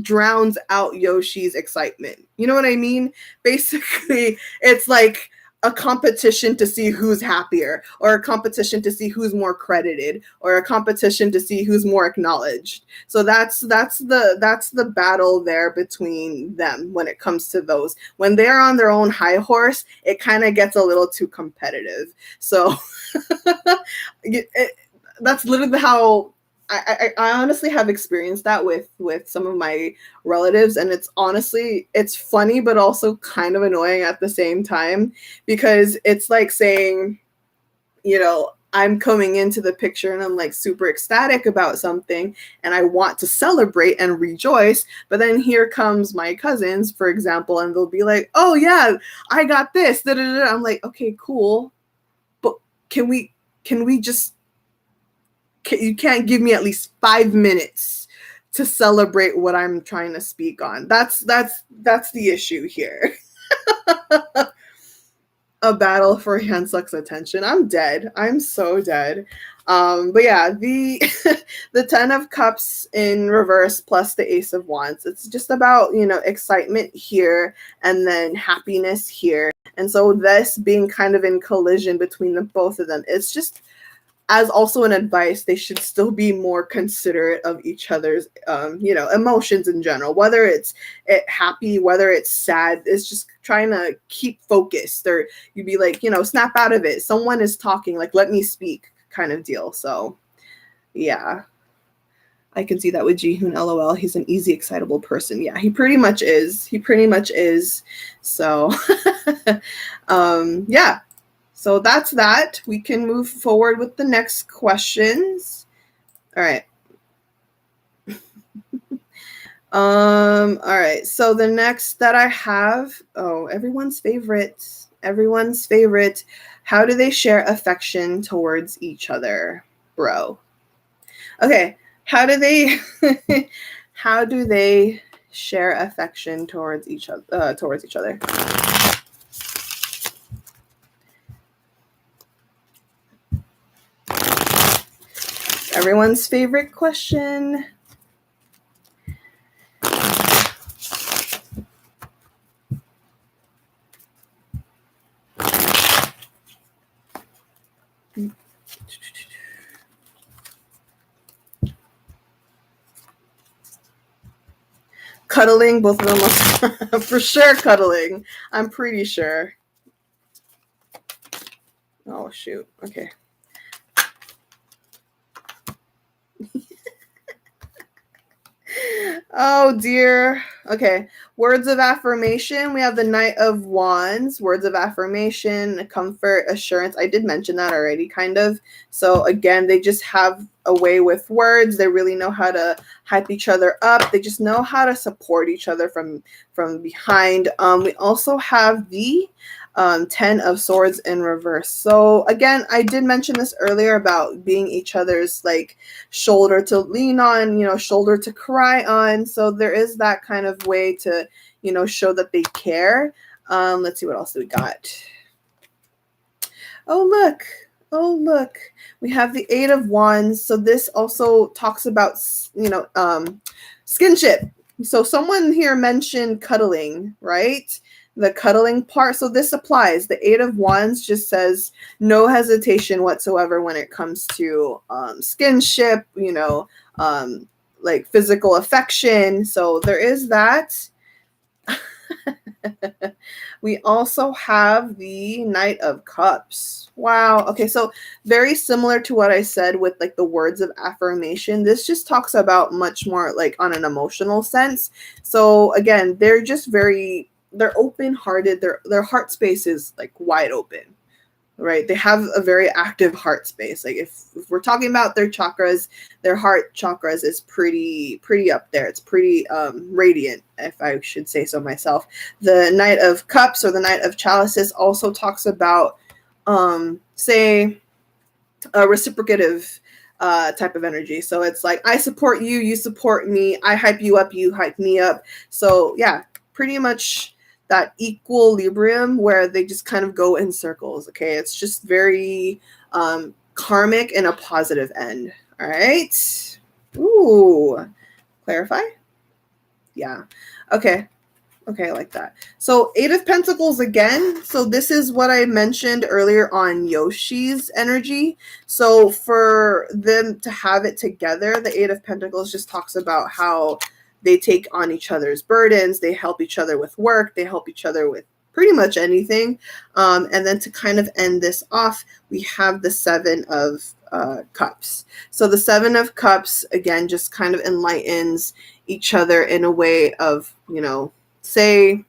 drowns out Yoshi's excitement. You know what I mean? Basically, it's like a competition to see who's happier, or a competition to see who's more credited, or a competition to see who's more acknowledged. So that's the battle there between them when it comes to those. When they're on their own high horse, it kind of gets a little too competitive. So that's literally how I honestly have experienced that with some of my relatives, and it's funny but also kind of annoying at the same time, because it's like saying, I'm coming into the picture and I'm like super ecstatic about something and I want to celebrate and rejoice. But then here comes my cousins, for example, and they'll be like, oh yeah, I got this. Da, da, da. I'm like, okay, cool. But can we just, you can't give me at least 5 minutes to celebrate what I'm trying to speak on. That's the issue here. A battle for Hansek's attention. I'm dead. I'm so dead. But yeah, the the 10 of Cups in reverse plus the Ace of Wands. It's just about, you know, excitement here and then happiness here. And so this being kind of in collision between the both of them, it's just, as also an advice, they should still be more considerate of each other's, you know, emotions in general, whether it's happy, whether it's sad. It's just trying to keep focused, or you'd be like, you know, snap out of it. Someone is talking, like, let me speak kind of deal. So yeah, I can see that with Jihoon, LOL. He's an easy, excitable person. Yeah, he pretty much is. He pretty much is. So yeah. So that's that. We can move forward with the next questions. All right. All right. So the next that I have, oh, everyone's favorite. Everyone's favorite. How do they share affection towards each other, bro? Okay. How do they share affection towards each other? Everyone's favorite question. Cuddling, both of them are for sure cuddling. I'm pretty sure. Oh, shoot. Okay. Oh, dear. Okay. Words of affirmation. We have the Knight of Wands. Words of affirmation, comfort, assurance. I did mention that already, kind of. So, again, they just have a way with words. They really know how to hype each other up. They just know how to support each other from behind. We also have the 10 of Swords in reverse. So again, I did mention this earlier about being each other's like shoulder to lean on, you know, shoulder to cry on. So there is that kind of way to, you know, show that they care. Let's see, what else do we got? Oh, look. Oh, look. We have the 8 of Wands. So this also talks about, you know, skinship. So someone here mentioned cuddling, right? The cuddling part. So this applies. The 8 of Wands just says no hesitation whatsoever when it comes to skinship, you know, like physical affection. So there is that. We also have the Knight of Cups. Wow. Okay, so very similar to what I said with like the words of affirmation. This just talks about much more like on an emotional sense. So again, they're just they're open-hearted. Their heart space is like wide open, right? They have a very active heart space. Like if we're talking about their chakras, their heart chakras is pretty up there. It's pretty radiant, if I should say so myself. The Knight of Cups or the Knight of Chalices also talks about, say, a reciprocative type of energy. So it's like, I support you, you support me, I hype you up, you hype me up. So yeah, pretty much that equilibrium where they just kind of go in circles. Okay, it's just very karmic in a positive end. All right. Ooh, clarify. Yeah. Okay. Okay, I like that. So 8 of Pentacles again. So this is what I mentioned earlier on Yoshi's energy. So for them to have it together, the 8 of Pentacles just talks about how they take on each other's burdens. They help each other with work. They help each other with pretty much anything. And then to kind of end this off, we have the 7 of Cups. So the 7 of Cups, again, just kind of enlightens each other in a way of, you know, say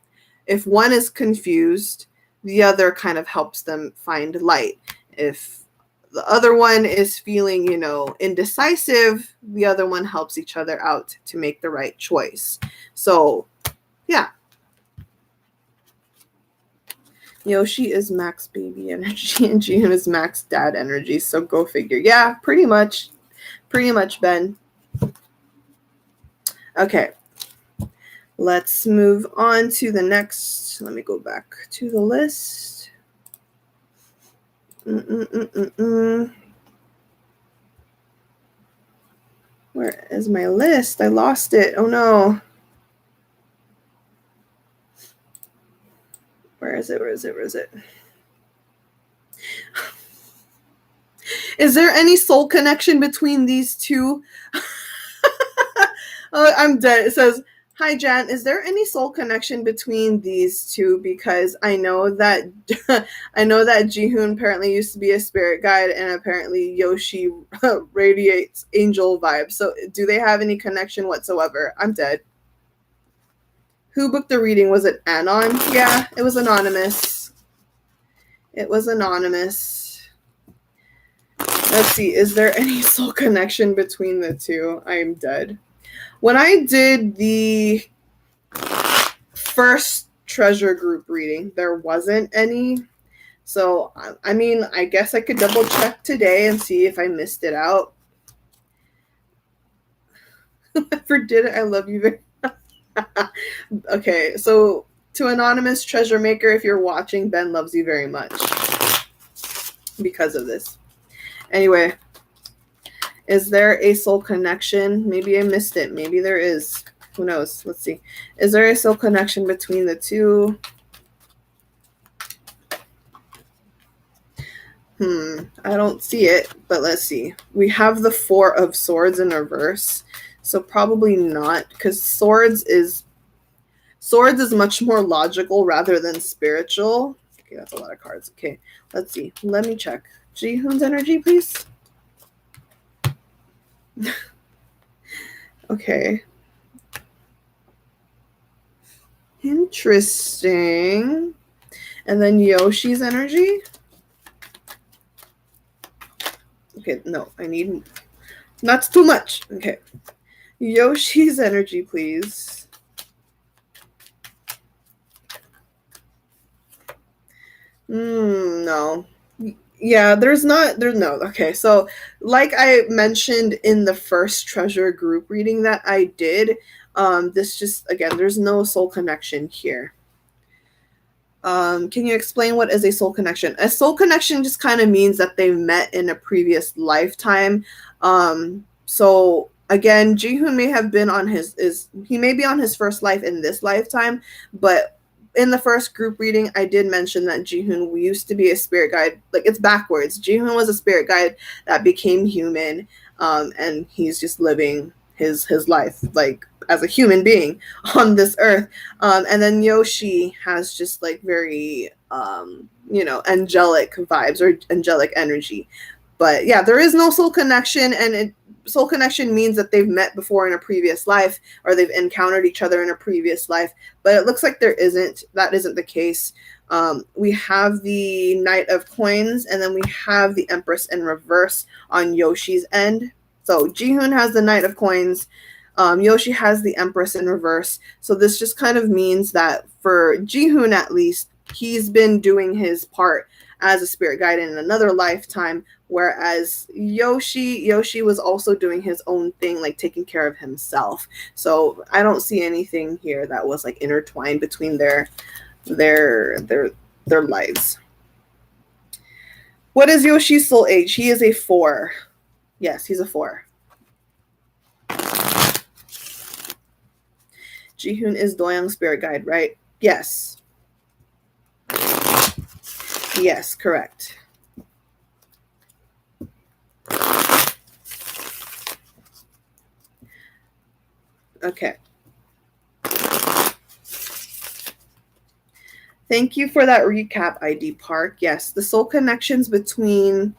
if one is confused, the other kind of helps them find light. If the other one is feeling, you know, indecisive, the other one helps each other out to make the right choice. So, yeah. Yoshi is max baby energy and Jihoon is max dad energy. So go figure. Yeah, pretty much. Pretty much, Ben. Okay. Let's move on to the next. Let me go back to the list. Where is my list? I lost it. Oh no. Where is it? Where is it? Where is it? Is there any soul connection between these two? Oh, I'm dead. It says, hi, Jan. Is there any soul connection between these two? Because I know that Jihoon apparently used to be a spirit guide, and apparently Yoshi radiates angel vibes. So, do they have any connection whatsoever? I'm dead. Who booked the reading? Was it Anon? Yeah, it was anonymous. It was anonymous. Let's see. Is there any soul connection between the two? I am dead. When I did the first treasure group reading, there wasn't any. So, I mean, I guess I could double check today and see if I missed it out. Whoever did it, I love you very much. Okay, so to Anonymous Treasure Maker, if you're watching, Ben loves you very much because of this. Anyway, is there a soul connection? Maybe I missed it. Maybe there is. Who knows? Let's see. Is there a soul connection between the two? I don't see it, but let's see. We have the Four of Swords in reverse, so probably not, because Swords is much more logical rather than spiritual. Okay, that's a lot of cards. Okay, let's see. Let me check. Jihoon's energy, please. Okay. Interesting. And then Yoshi's energy. Okay, no, I need... That's too much. Okay. Yoshi's energy, please. No. Yeah, there's no. Okay, so like I mentioned in the first treasure group reading that I did, this just, again, there's no soul connection here. Can you explain what is a soul connection? A soul connection just kind of means that they met in a previous lifetime. So again, Jihoon may have been on he may be on his first life in this lifetime, but in the first group reading, I did mention that Jihoon used to be a spirit guide. Like, it's backwards. Jihoon was a spirit guide that became human, and he's just living his life, like, as a human being on this earth. And then Yoshi has just, like, very, angelic vibes or angelic energy. But, yeah, there is no soul connection, and soul connection means that they've met before in a previous life, or they've encountered each other in a previous life, but it looks like that isn't the case. We have the Knight of Coins, and then we have the Empress in reverse on Yoshi's end. So Jihoon has the Knight of Coins, Yoshi has the Empress in reverse. So this just kind of means that for Jihoon, at least, he's been doing his part as a spirit guide in another lifetime, whereas Yoshi was also doing his own thing, like taking care of himself. So I don't see anything here that was like intertwined between their lives. What is Yoshi's soul age? He is a 4. Yes, he's a 4. Jihoon is Doyoung's spirit guide, right? Yes. Yes, correct. Okay. Thank you for that recap, ID Park. Yes, the soul connections between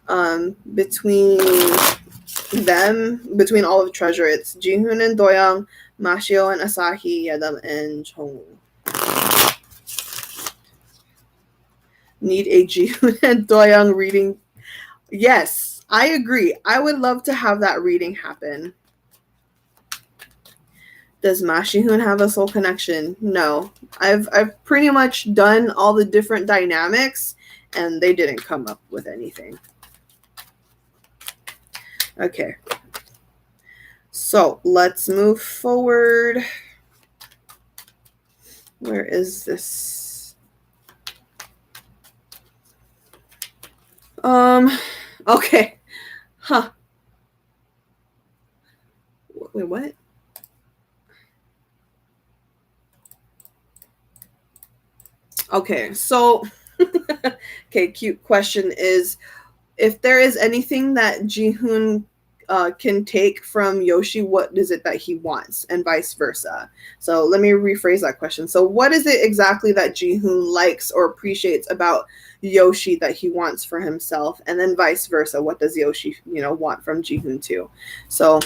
them, between all of Treasure, it's Jihoon and Doyoung, Mashio and Asahi, Yedam and Chongwoo. Need a Jihoon and Doyoung reading. Yes, I agree. I would love to have that reading happen. Does Mashihun have a soul connection? No. I've pretty much done all the different dynamics and they didn't come up with anything. Okay. So let's move forward. Where is this? Okay. Huh. Wait, what? Okay, so okay, cute question is if there is anything that Jihoon can take from Yoshi, what is it that he wants, and vice versa? So let me rephrase that question. So, what is it exactly that Jihoon likes or appreciates about Yoshi that he wants for himself, and then vice versa? What does Yoshi, want from Jihoon too? So.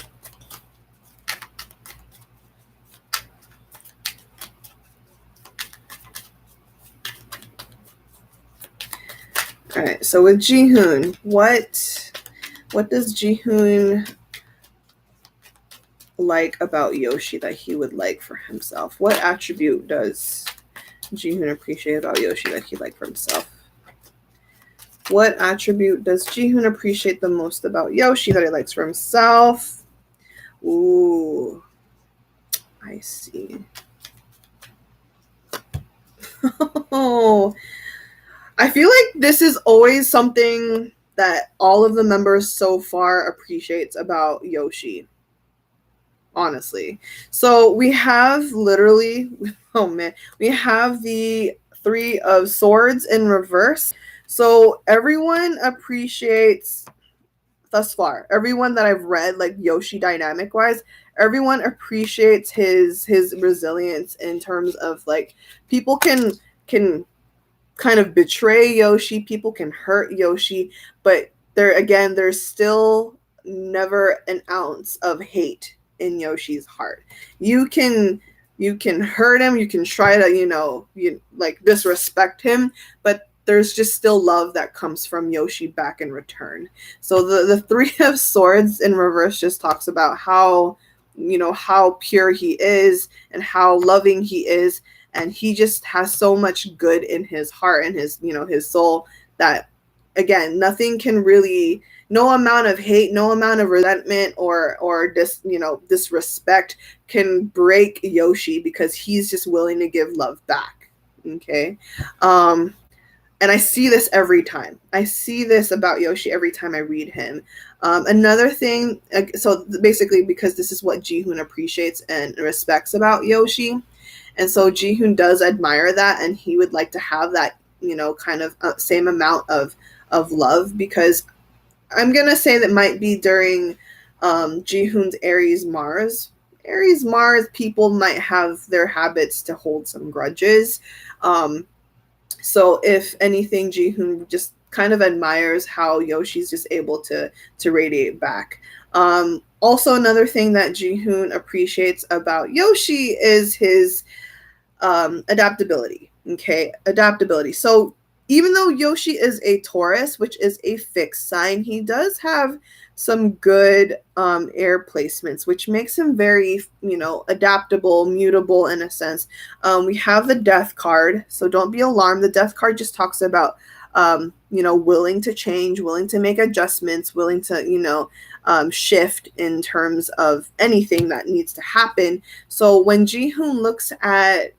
All right, so with Jihoon, what does Jihoon like about Yoshi that he would like for himself? What attribute does Jihoon appreciate about Yoshi that he'd like for himself? What attribute does Jihoon appreciate the most about Yoshi that he likes for himself? Ooh, I see. Oh, I feel like this is always something that all of the members so far appreciates about Yoshi. Honestly. So we have literally, oh man, we have the 3 of swords in reverse. So everyone appreciates thus far, everyone that I've read, like Yoshi dynamic wise, everyone appreciates his resilience in terms of like people can kind of betray Yoshi, people can hurt Yoshi, but there's still never an ounce of hate in Yoshi's heart. You can hurt him, you can try to, you like disrespect him, but there's just still love that comes from Yoshi back in return. So the 3 of swords in reverse just talks about how how pure he is and how loving he is, and he just has so much good in his heart and his his soul that again nothing can really, no amount of hate, no amount of resentment or disrespect can break Yoshi because he's just willing to give love back. Okay. And I see this every time. I see this about Yoshi every time I read him. Another thing, so basically because this is what Jihoon appreciates and respects about Yoshi, and so Jihoon does admire that, and he would like to have that, kind of same amount of love, because I'm gonna say that might be during Jihoon's Aries Mars. Aries Mars people might have their habits to hold some grudges. So if anything, Jihoon just kind of admires how Yoshi's just able to radiate back. Also, another thing that Jihoon appreciates about Yoshi is his adaptability. Okay, adaptability. So even though Yoshi is a Taurus, which is a fixed sign, he does have some good air placements, which makes him very, adaptable, mutable in a sense. We have the Death card, so don't be alarmed. The Death card just talks about, willing to change, willing to make adjustments, willing to, shift in terms of anything that needs to happen. So when Jihoon looks at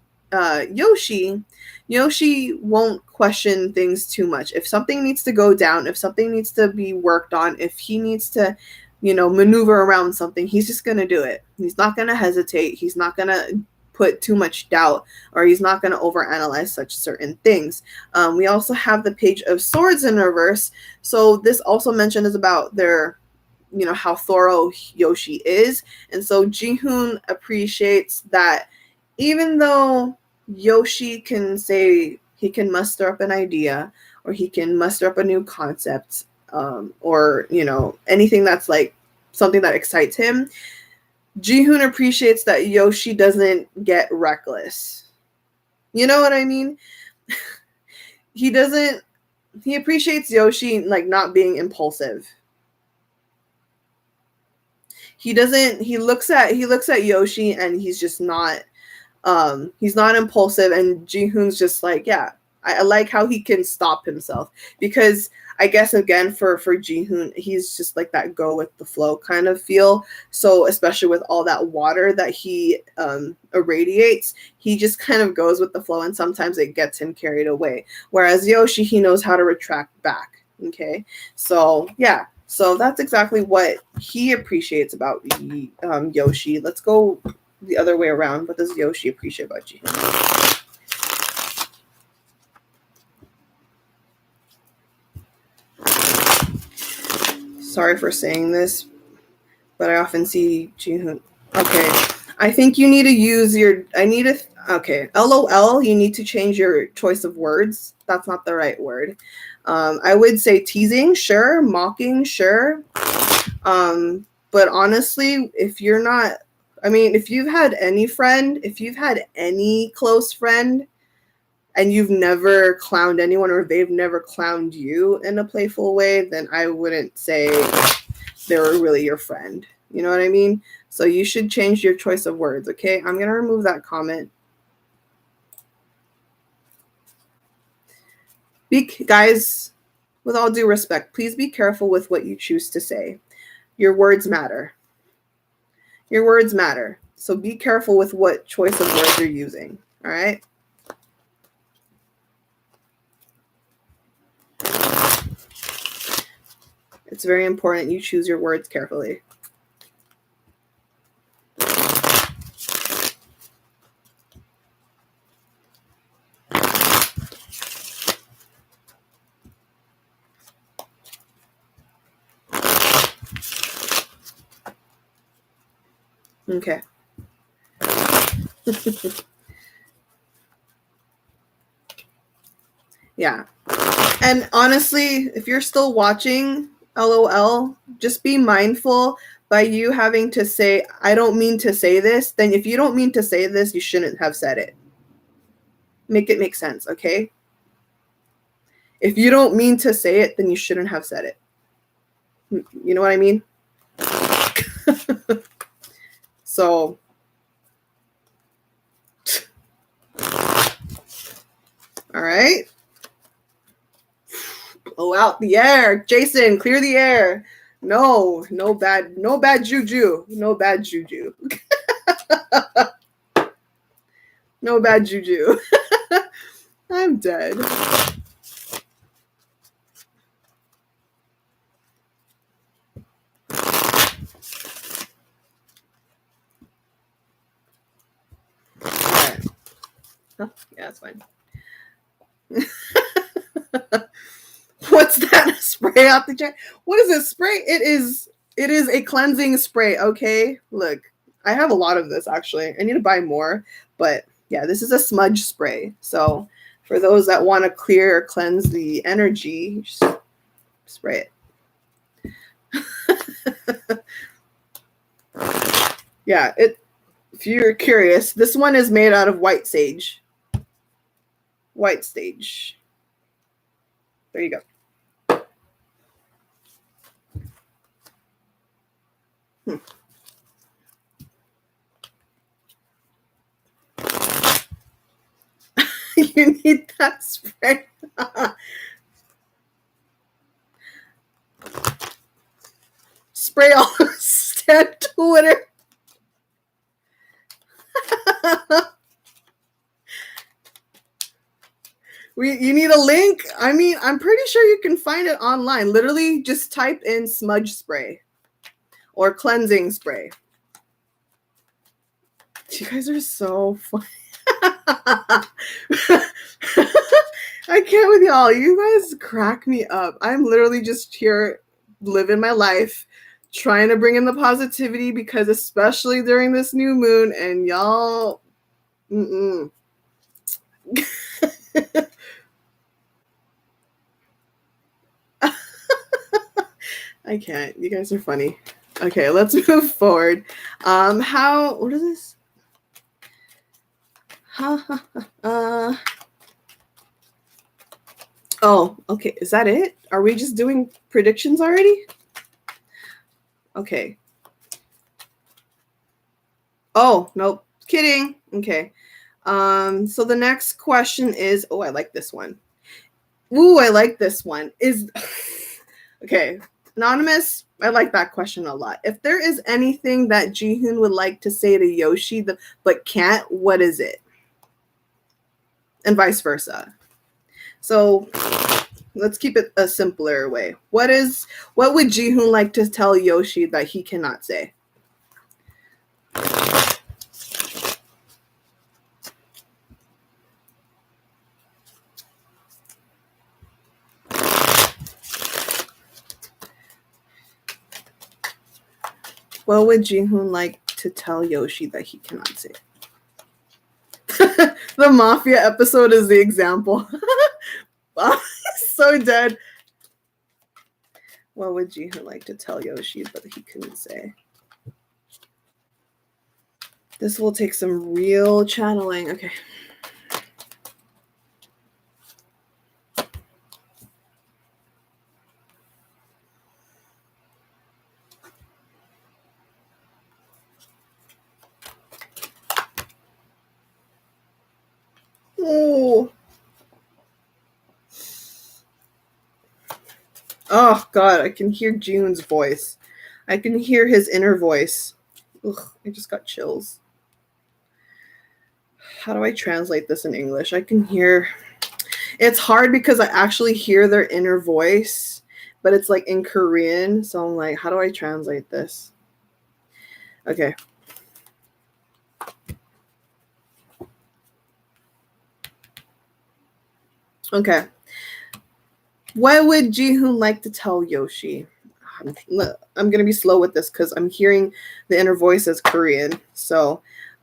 Yoshi won't question things too much. If something needs to go down, if something needs to be worked on, if he needs to, maneuver around something, he's just going to do it. He's not going to hesitate. He's not going to put too much doubt, or he's not going to overanalyze such certain things. We also have the Page of Swords in reverse. So this also mentioned is about their, how thorough Yoshi is. And so Jihoon appreciates that even though Yoshi can say he can muster up an idea, or he can muster up a new concept, or anything that's like something that excites him, Jihoon appreciates that Yoshi doesn't get reckless. You know what I mean? He doesn't He appreciates Yoshi like not being impulsive. He doesn't. He looks at Yoshi and he's not impulsive, and Jihoon's just like, yeah, I like how he can stop himself, because I guess again for Jihoon, he's just like that go with the flow kind of feel. So especially with all that water that he irradiates, he just kind of goes with the flow, and sometimes it gets him carried away. Whereas Yoshi, he knows how to retract back. Okay, so yeah. So that's exactly what he appreciates about Yoshi. Let's go the other way around. What does Yoshi appreciate about JIHOON? Sorry for saying this, but I often see JIHOON. Okay, I think you need to use your. Okay, LOL. You need to change your choice of words. That's not the right word. I would say teasing, sure. Mocking, sure. But honestly, if you're not, I mean, if you've had any close friend, and you've never clowned anyone, or they've never clowned you in a playful way, then I wouldn't say they were really your friend. You know what I mean? So you should change your choice of words, okay? I'm going to remove that comment. Guys, with all due respect, please be careful with what you choose to say. Your words matter. Your words matter. So be careful with what choice of words you're using, all right? It's very important you choose your words carefully. Okay. Yeah. And honestly, if you're still watching, LOL, just be mindful by you having to say, I don't mean to say this. Then if you don't mean to say this, you shouldn't have said it. Make it make sense, okay? If you don't mean to say it, then you shouldn't have said it. You know what I mean? So, all right. Blow out the air. Jason, clear the air. No bad juju. No bad juju. No bad juju. I'm dead. Right. Oh, yeah, that's fine. What's that? Spray out the jet? What is this spray? It is a cleansing spray, okay? Look, I have a lot of this actually. I need to buy more, but yeah, this is a smudge spray. So for those that want to clear or cleanse the energy, just spray it. Yeah, if you're curious, this one is made out of white sage. White sage. There you go. You need that spray. Spray all stand Twitter. You need a link? I mean, I'm pretty sure you can find it online. Literally, just type in smudge spray or cleansing spray. You guys are so funny. I can't with y'all. You guys crack me up. I'm literally just here living my life, trying to bring in the positivity, because especially during this new moon, and y'all, I can't. You guys are funny. Okay, let's move forward. What is this? Oh, okay. Is that it? Are we just doing predictions already? Okay. Oh, nope. Kidding. Okay. So the next question is, oh, I like this one. Ooh, I like this one. Is okay. Anonymous, I like that question a lot. If there is anything that Jihoon would like to say to Yoshi but can't, what is it? And vice versa. So let's keep it a simpler way. What would Jihoon like to tell Yoshi that he cannot say? What would Jihoon like to tell Yoshi that he cannot say? The Mafia episode is the example. So dead. What would Jihoon like to tell Yoshi but he couldn't say? This will take some real channeling. Okay. Oh God, I can hear June's voice. I can hear his inner voice. Ugh, I just got chills. How do I translate this in English? I can hear. It's hard because I actually hear their inner voice, but it's like in Korean. So I'm like, how do I translate this? Okay. Okay. What would Jihoon like to tell Yoshi? I'm gonna be slow with this because I'm hearing the inner voice as Korean. So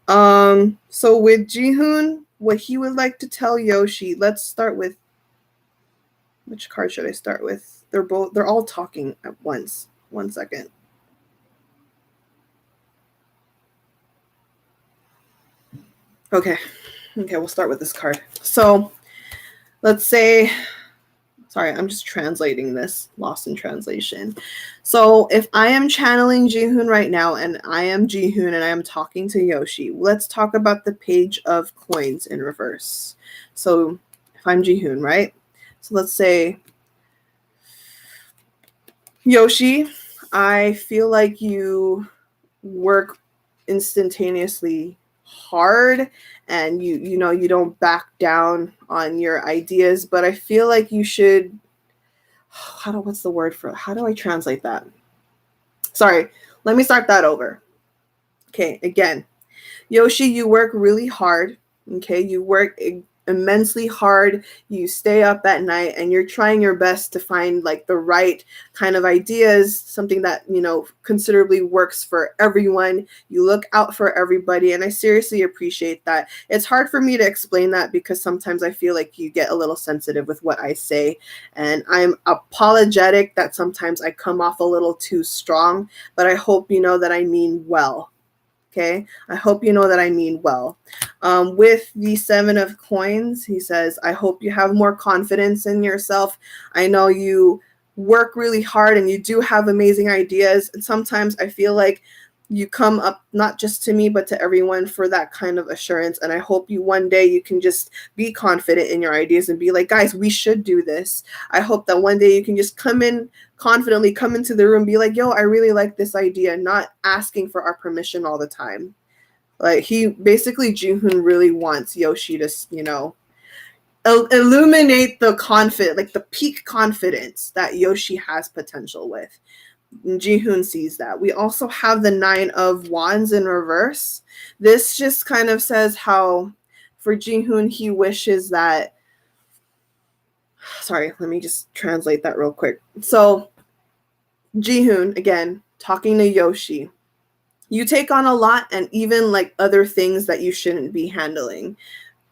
with Jihoon, what he would like to tell Yoshi. Let's start with which card should I start with? They're all talking at once. 1 second. Okay, we'll start with this card. So let's say. Sorry, I'm just translating this, lost in translation. So if I am channeling Jihoon right now and I am Jihoon and I am talking to Yoshi, let's talk about the page of coins in reverse. So if I'm Jihoon, right? So let's say, Yoshi, I feel like you work instantaneously hard and you don't back down on your ideas, but I feel like you should how do I translate that? Sorry, let me start that over. Okay, again, Yoshi, you work really hard. Okay, you work immensely hard. You stay up at night and you're trying your best to find like the right kind of ideas, something that, considerably works for everyone. You look out for everybody. And I seriously appreciate that. It's hard for me to explain that because sometimes I feel like you get a little sensitive with what I say. And I'm apologetic that sometimes I come off a little too strong, but I hope you know that I mean well. Okay, I hope you know that I mean well. With the 7 of coins, he says, I hope you have more confidence in yourself. I know you work really hard and you do have amazing ideas. And sometimes I feel like you come up not just to me, but to everyone for that kind of assurance. And I hope one day you can just be confident in your ideas and be like, guys, we should do this. I hope that one day you can just confidently come into the room, be like, yo, I really like this idea, not asking for our permission all the time. Like Jihoon really wants Yoshi to, illuminate the peak confidence that Yoshi has potential with. Jihoon sees that. We also have the 9 of Wands in reverse. This just kind of says how for Jihoon, he wishes that. Sorry, let me just translate that real quick. So Jihoon, again, talking to Yoshi. You take on a lot and even like other things that you shouldn't be handling.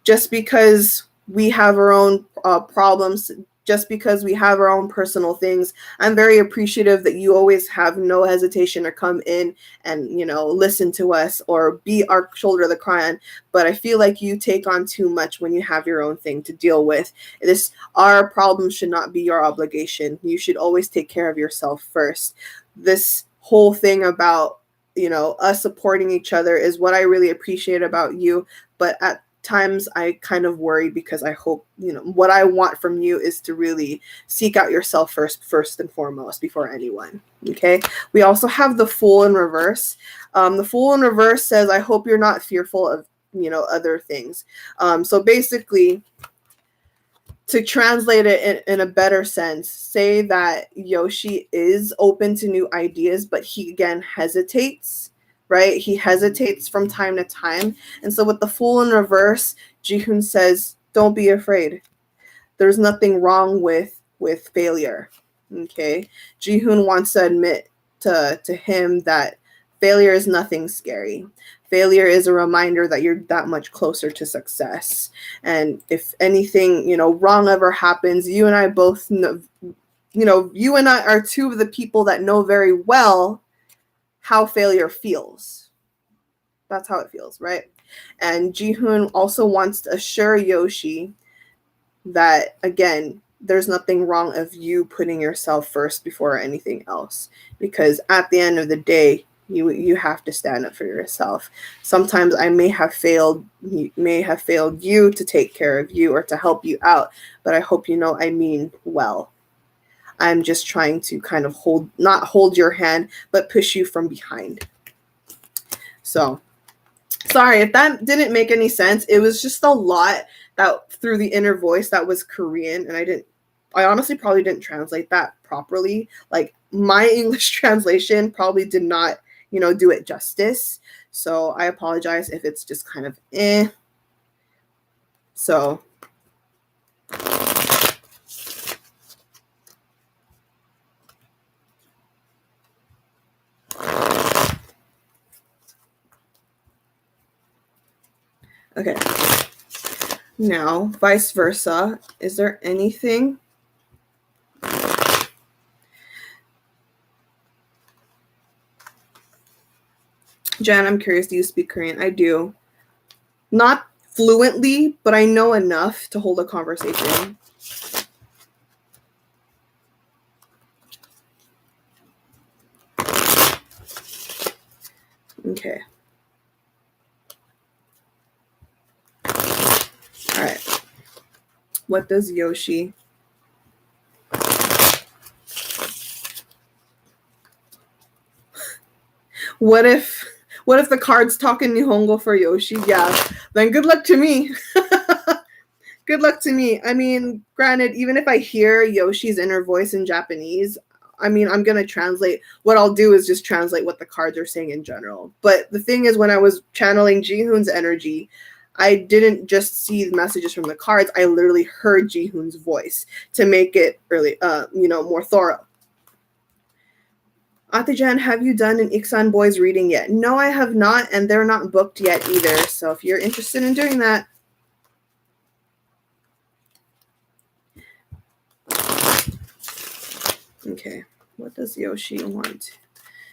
Just because we have our own problems just because we have our own personal things. I'm very appreciative that you always have no hesitation to come in and, listen to us or be our shoulder to cry on. But I feel like you take on too much when you have your own thing to deal with. Our problem should not be your obligation. You should always take care of yourself first. This whole thing about, us supporting each other is what I really appreciate about you. But at times I kind of worry because I hope, what I want from you is to really seek out yourself first and foremost before anyone. Okay. We also have the Fool in reverse. The Fool in reverse says, I hope you're not fearful of, other things. So basically, to translate it in a better sense, say that Yoshi is open to new ideas, but he again hesitates, right? He hesitates from time to time. And so with the Fool in reverse, JIHOON says, don't be afraid. There's nothing wrong with failure. Okay. JIHOON wants to admit to him that failure is nothing scary. Failure is a reminder that you're that much closer to success. And if anything, wrong ever happens, you and I both know, you and I are two of the people that know very well how failure feels. That's how it feels, right? And JIHOON also wants to assure Yoshi that, again, there's nothing wrong of you putting yourself first before anything else. Because at the end of the day, you have to stand up for yourself. Sometimes I may have failed you to take care of you or to help you out, but I hope you know I mean well. I'm just trying to kind of not hold your hand, but push you from behind. So, sorry if that didn't make any sense. It was just a lot that through the inner voice that was Korean, and I honestly probably didn't translate that properly. Like, my English translation probably did not do it justice. So I apologize if it's just kind of So okay. Now, vice versa. Is there anything? Jan, I'm curious, do you speak Korean? I do. Not fluently, but I know enough to hold a conversation. Okay. All right. What does Yoshi? What if the cards talk in Nihongo for Yoshi? Yeah, then good luck to me. Good luck to me. I mean, granted, even if I hear Yoshi's inner voice in Japanese, I mean, I'm going to translate. What I'll do is just translate what the cards are saying in general. But the thing is, when I was channeling JIHOON's energy, I didn't just see the messages from the cards. I literally heard JIHOON's voice to make it really, more thorough. Ate-jan, have you done an Iksan Boys reading yet? No, I have not, and they're not booked yet either. So if you're interested in doing that, okay, what does Yoshi want?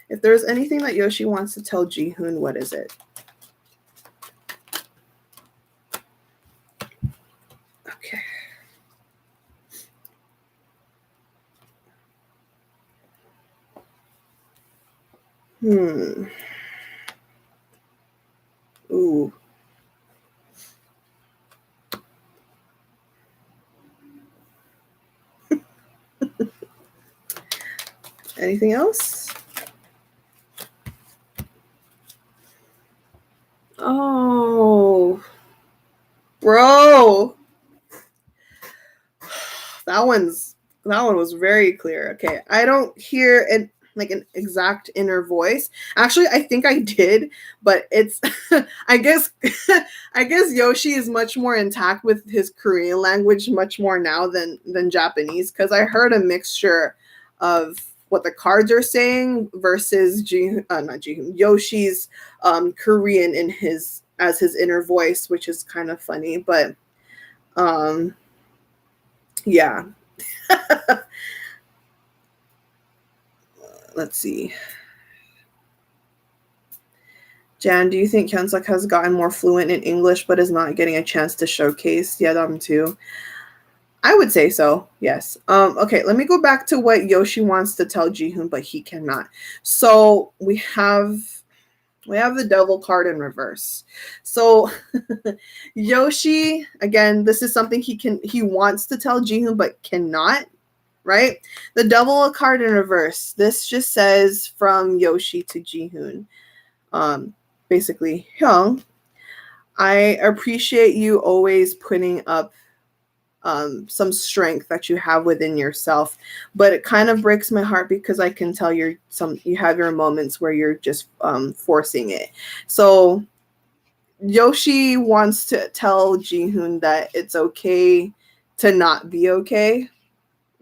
If there's anything that Yoshi wants to tell JIHOON, what is it? Okay. Ooh. Anything else? Oh, bro. That one was very clear. Okay, I don't hear an exact inner voice. Actually, I think I did, but it's I guess Yoshi is much more intact with his Korean language much more now than Japanese, because I heard a mixture of what the cards are saying versus Yoshi's Korean in his inner voice, which is kind of funny, but yeah, Let's see. Jan, do you think Hyunsuk has gotten more fluent in English but is not getting a chance to showcase? Yeah, them too. I would say so, yes. Okay, let me go back to what Yoshi wants to tell Jihoon, but he cannot. So we have the devil card in reverse. So Yoshi, again, this is something he wants to tell Jihoon but cannot, right? The devil card in reverse. This just says from Yoshi to Jihoon. Basically, Hyung, I appreciate you always putting up some strength that you have within yourself, but it kind of breaks my heart because I can tell you have your moments where you're just forcing it. So Yoshi wants to tell Jihoon that it's okay to not be okay.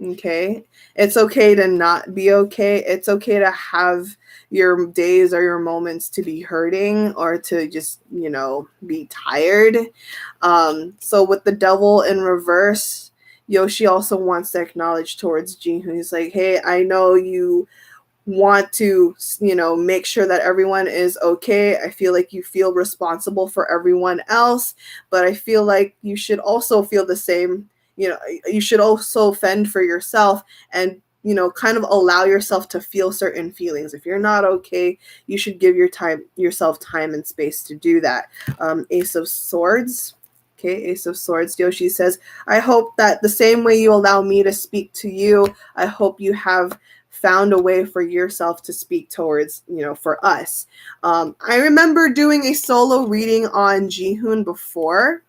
Okay. It's okay to not be okay. It's okay to have your days or your moments to be hurting or to just, be tired. So with the devil in reverse, Yoshi also wants to acknowledge towards Jihoon. He's like, hey, I know you want to, make sure that everyone is okay. I feel like you feel responsible for everyone else, but I feel like you should also feel the same. You should also fend for yourself and, kind of allow yourself to feel certain feelings. If you're not okay, you should give yourself time and space to do that. Ace of Swords. Okay, Ace of Swords. Yoshi says, I hope that the same way you allow me to speak to you, I hope you have found a way for yourself to speak towards, for us. I remember doing a solo reading on Jihoon before.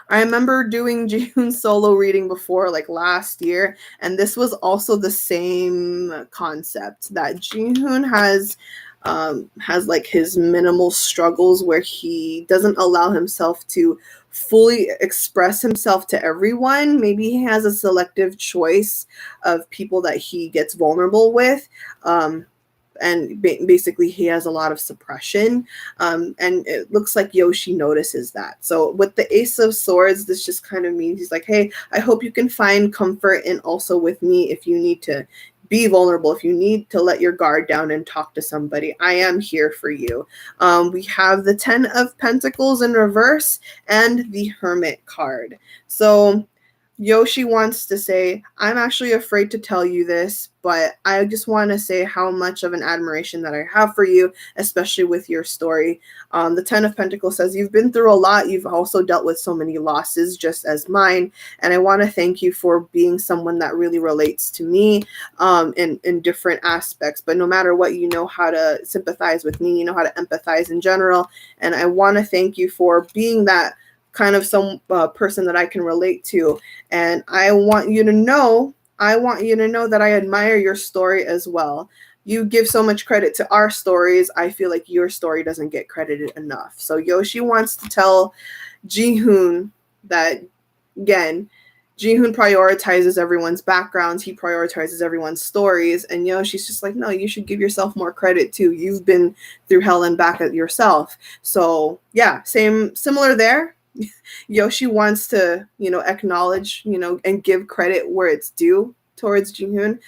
I remember doing Jihoon's solo reading before, like last year, and this was also the same concept that Jihoon has like his minimal struggles where he doesn't allow himself to fully express himself to everyone. Maybe he has a selective choice of people that he gets vulnerable with. And basically he has a lot of suppression, and it looks like Yoshi notices that. So with the Ace of Swords, this just kind of means he's like, hey, I hope you can find comfort and also with me if you need to be vulnerable, if you need to let your guard down and talk to somebody. I am here for you. We have the 10 of Pentacles in reverse and the Hermit card. So Yoshi wants to say, I'm actually afraid to tell you this, but I just want to say how much of an admiration that I have for you, especially with your story. The 10 of Pentacles says, you've been through a lot. You've also dealt with so many losses, just as mine. And I want to thank you for being someone that really relates to me in different aspects. But no matter what, you know how to sympathize with me. You know how to empathize in general. And I want to thank you for being that kind of some person that I can relate to. And I want you to know that I admire your story as well. You give so much credit to our stories. I feel like your story doesn't get credited enough. So Yoshi wants to tell Jihoon that, again, Jihoon prioritizes everyone's backgrounds. He prioritizes everyone's stories. And Yoshi's just like, no, you should give yourself more credit too. You've been through hell and back at yourself. So yeah, similar there. Yoshi wants to, acknowledge, and give credit where it's due towards Jihoon.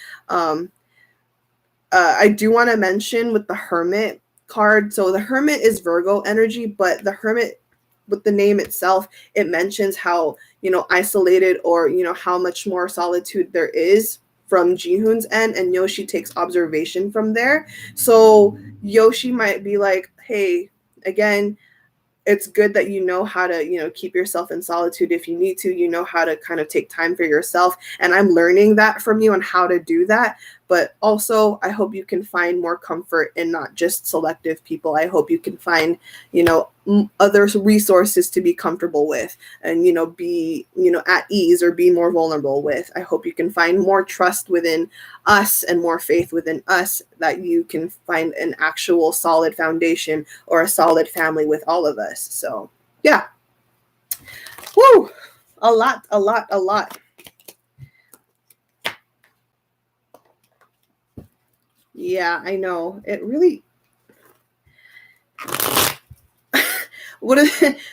I do want to mention with the Hermit card. So the Hermit is Virgo energy, but the Hermit, with the name itself, it mentions how, isolated or, how much more solitude there is from Jihoon's end, and Yoshi takes observation from there. So Yoshi might be like, hey, again, it's good that you know how to, keep yourself in solitude if you need to, how to kind of take time for yourself. And I'm learning that from you and how to do that. But also, I hope you can find more comfort in not just selective people. I hope you can find, other resources to be comfortable with and, be, at ease or be more vulnerable with. I hope you can find more trust within us and more faith within us, that you can find an actual solid foundation or a solid family with all of us. So, yeah. Woo! A lot. Yeah, I know. It really...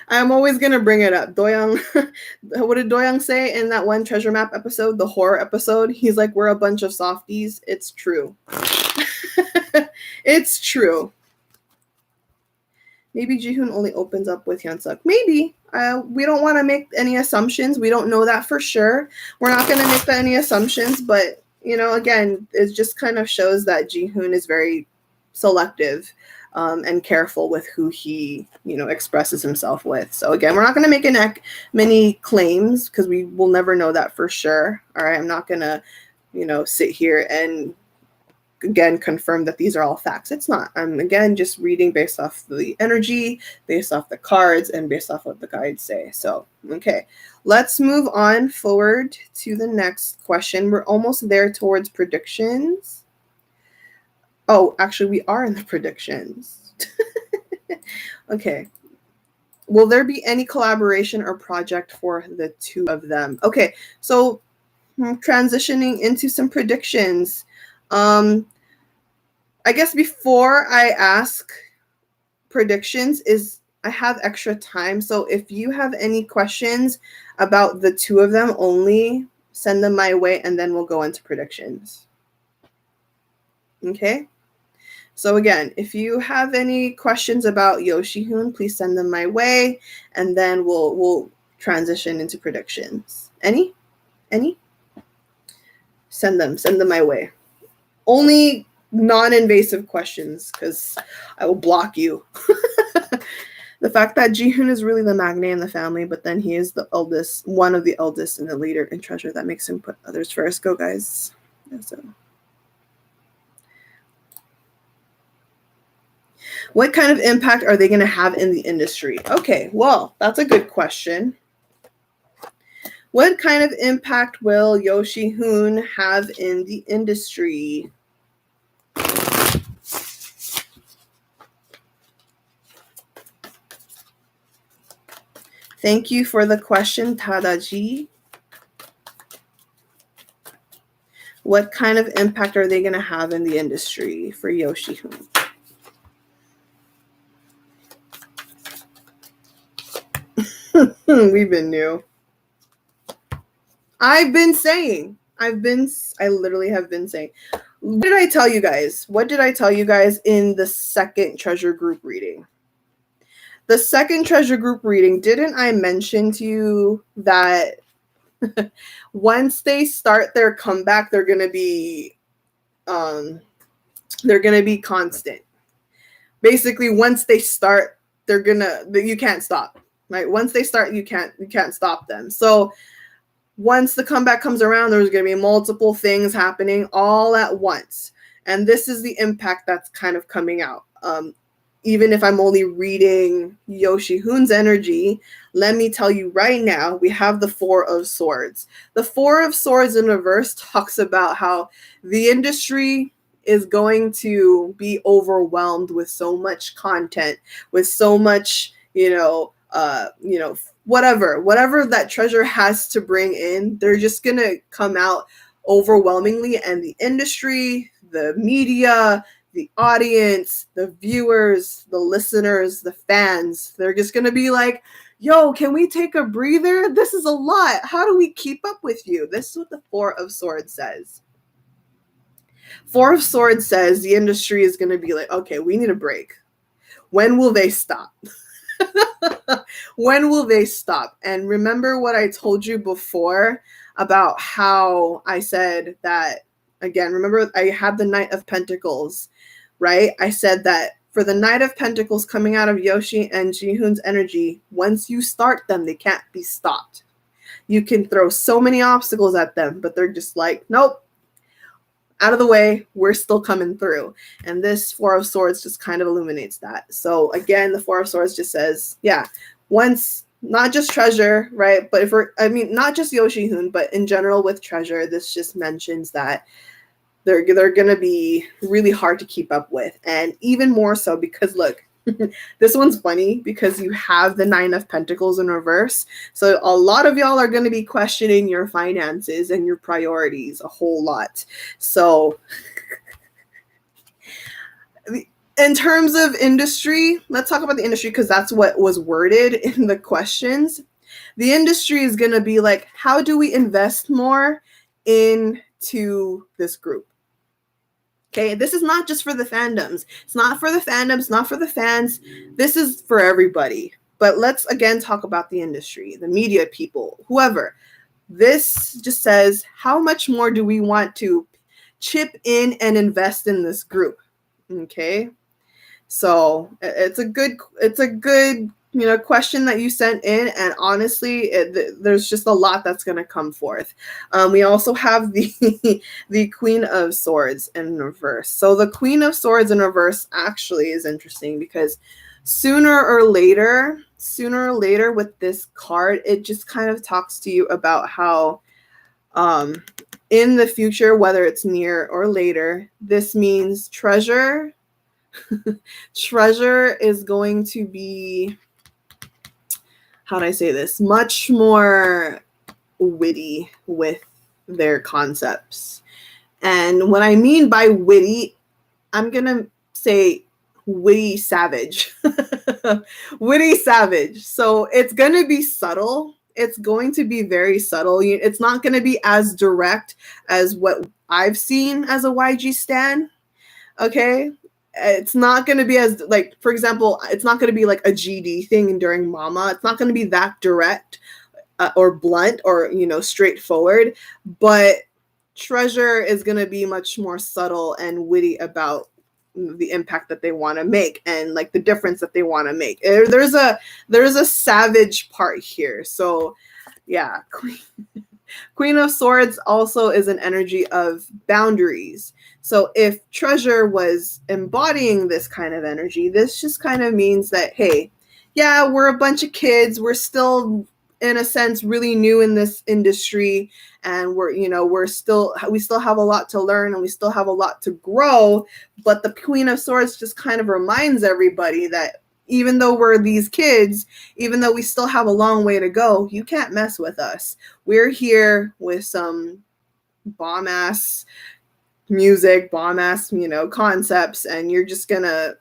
I'm always gonna bring it up. Doyoung, what did Doyoung say in that one treasure map episode, the horror episode? He's like, we're a bunch of softies. It's true. It's true. Maybe Jihoon only opens up with Hyunsuk. Maybe. We don't want to make any assumptions. We don't know that for sure. We're not going to make any assumptions, but, you know, again, it just kind of shows that Jihoon is very selective and careful with who he, you know, expresses himself with. So, again, we're not going to make many claims because we will never know that for sure. All right, I'm not going to, you know, sit here and again confirm that these are all facts. It's not. I'm again just reading based off the energy, based off the cards, and based off what the guides say. So okay, let's move on forward to the next question. We're almost there towards predictions. Oh, actually we are in the predictions. Okay, will there be any collaboration or project for the two of them? Okay, so transitioning into some predictions. I guess before I ask predictions is I have extra time. So if you have any questions about the two of them only, send them my way and then we'll go into predictions. Okay? So again, if you have any questions about YOSHIHOON, please send them my way and then we'll transition into predictions. Any? Send them my way. Only non-invasive questions because I will block you. The fact that Jihoon is really the magnate in the family, but then he is the eldest, one of the eldest and the leader in treasure, that makes him put others first. Go guys. So, what kind of impact are they going to have in the industry? Okay, well, that's a good question. What kind of impact will YOSHIHOON have in the industry? Thank you for the question, Tadaji. What kind of impact are they going to have in the industry for YOSHIHOON? We've been new. I literally have been saying. What did I tell you guys? What did I tell you guys in the second treasure group reading? The second treasure group reading, didn't I mention to you that once they start their comeback, they're gonna be constant. Basically, once they start, you can't stop. Right? Once they start, you can't stop them. So once the comeback comes around, there's going to be multiple things happening all at once. And this is the impact that's kind of coming out. Even if I'm only reading YOSHIHOON's energy, let me tell you right now, we have the Four of Swords. The Four of Swords in reverse talks about how the industry is going to be overwhelmed with so much content, with so much, whatever that treasure has to bring in, they're just going to come out overwhelmingly. And the industry, the media, the audience, the viewers, the listeners, the fans, they're just going to be like, yo, can we take a breather? This is a lot. How do we keep up with you? This is what the Four of Swords says. Four of Swords says the industry is going to be like, okay, we need a break. When will they stop? When will they stop? And remember what I told you before about how I said that, again, remember I had the Knight of Pentacles, right? I said that for the Knight of Pentacles coming out of Yoshi and Jihoon's energy, once you start them, they can't be stopped. You can throw so many obstacles at them, but they're just like, nope, out of the way, we're still coming through. And this Four of Swords just kind of illuminates that. So again, the Four of Swords just says, yeah, once, not just treasure, right? But not just YOSHIHOON, but in general with treasure, this just mentions that they're going to be really hard to keep up with. And even more so because, look, this one's funny because you have the Nine of Pentacles in reverse. So a lot of y'all are going to be questioning your finances and your priorities a whole lot. So In terms of industry, let's talk about the industry because that's what was worded in the questions. The industry is going to be like, how do we invest more into this group? Okay, this is not just for the fandoms. It's not for the fandoms, not for the fans. This is for everybody. But let's again talk about the industry, the media people, whoever. This just says, how much more do we want to chip in and invest in this group? Okay. So it's a good question that you sent in, and honestly, there's just a lot that's going to come forth. We also have the the Queen of Swords in reverse. So the Queen of Swords in reverse actually is interesting because sooner or later with this card, it just kind of talks to you about how in the future, whether it's near or later, this means treasure is going to be, how do I say this, much more witty with their concepts. And what I mean by witty, I'm going to say witty savage. Witty savage. So it's going to be subtle. It's going to be very subtle. It's not going to be as direct as what I've seen as a YG stan. Okay? It's not going to be as, like, for example, it's not going to be like a GD thing during Mama. It's not going to be that direct or blunt or, straightforward. But Treasure is going to be much more subtle and witty about the impact that they want to make and like the difference that they want to make. There's a savage part here. So yeah, Queen of Swords also is an energy of boundaries. So if Treasure was embodying this kind of energy, this just kind of means that, hey, yeah, we're a bunch of kids. We're still, in a sense, really new in this industry. And we still have a lot to learn and we still have a lot to grow. But the Queen of Swords just kind of reminds everybody that even though we're these kids, even though we still have a long way to go, you can't mess with us. We're here with some bomb-ass music, bomb-ass, concepts, and you're just gonna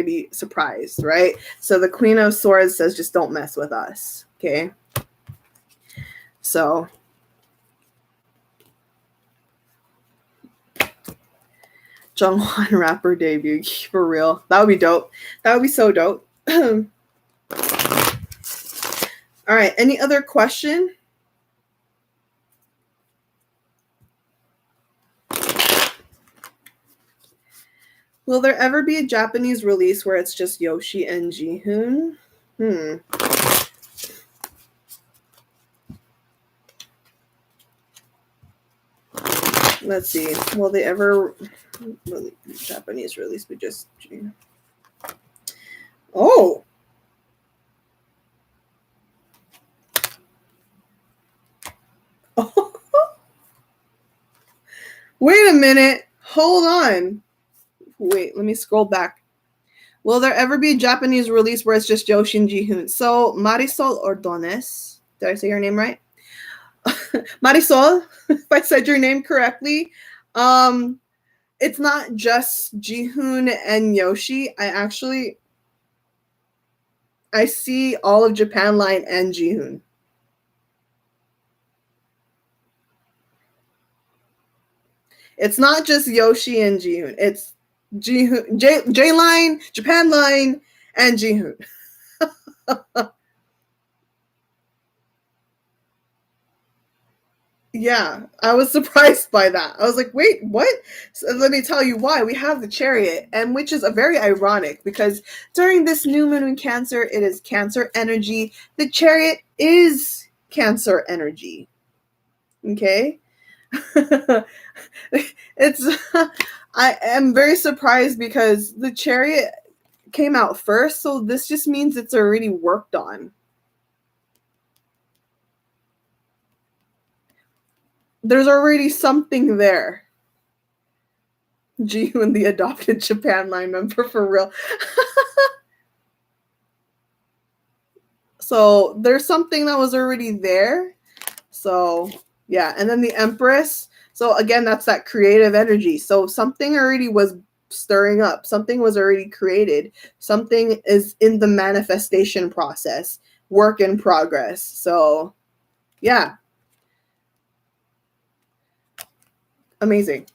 be surprised, right? So the Queen of Swords says, just don't mess with us, okay? So Jungwon rapper debut, for real. That would be dope. That would be so dope. All right, any other question? Will there ever be a Japanese release where it's just Yoshi and JIHOON? Let's see. Will they ever Japanese release with just JIHOON? Oh. Wait a minute. Hold on. Wait, let me scroll back. Will there ever be a Japanese release where it's just Yoshi and JIHOON? So Marisol Ordonez, did I say your name right? Marisol, if I said your name correctly, it's not just JIHOON and Yoshi. I see all of Japan Line and JIHOON. It's not just Yoshi and JIHOON. It's JIHOON, J Line, Japan Line, and JIHOON. Yeah, I was surprised by that. I was like, wait, what? So let me tell you why. We have the Chariot, and which is a very ironic because during this new moon in Cancer, it is Cancer energy. The Chariot is Cancer energy. Okay? I am very surprised because the Chariot came out first, so this just means it's already worked on. There's already something there. JIHOON, the adopted Japan Line member, for real. So there's something that was already there. So yeah, and then the Empress. So again, that's that creative energy. So something already was stirring up. Something was already created. Something is in the manifestation process, work in progress. So, yeah. Amazing.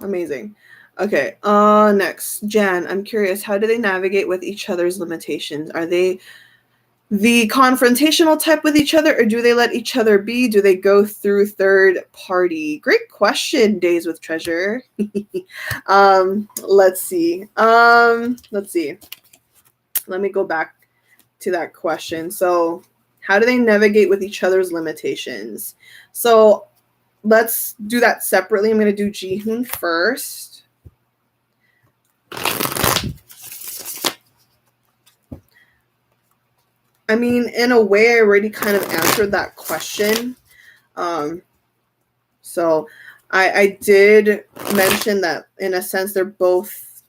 Amazing. Okay, next. Jan, I'm curious, how do they navigate with each other's limitations? Are they the confrontational type with each other, or do they let each other be? Do they go through third party? Great question, Days with Treasure. Let's see. Let's see. Let me go back to that question. So, how do they navigate with each other's limitations? So, let's do that separately. I'm going to do JIHOON first. I mean, in a way, I already kind of answered that question. So I did mention that, in a sense, they're both,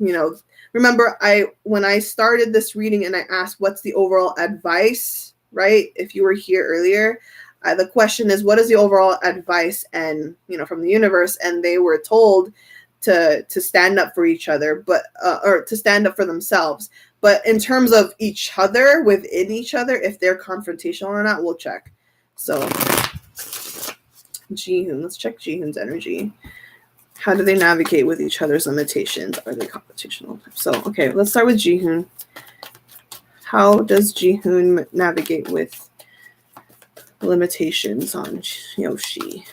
remember when I started this reading and I asked what's the overall advice, right? If you were here earlier, the question is, what is the overall advice and, from the universe? And they were told to stand up for each other, but or to stand up for themselves. But in terms of each other, within each other, if they're confrontational or not, we'll check. So JIHOON, let's check JIHOON's energy. How do they navigate with each other's limitations? Are they confrontational? So, okay, let's start with JIHOON. How does JIHOON navigate with limitations on Yoshi?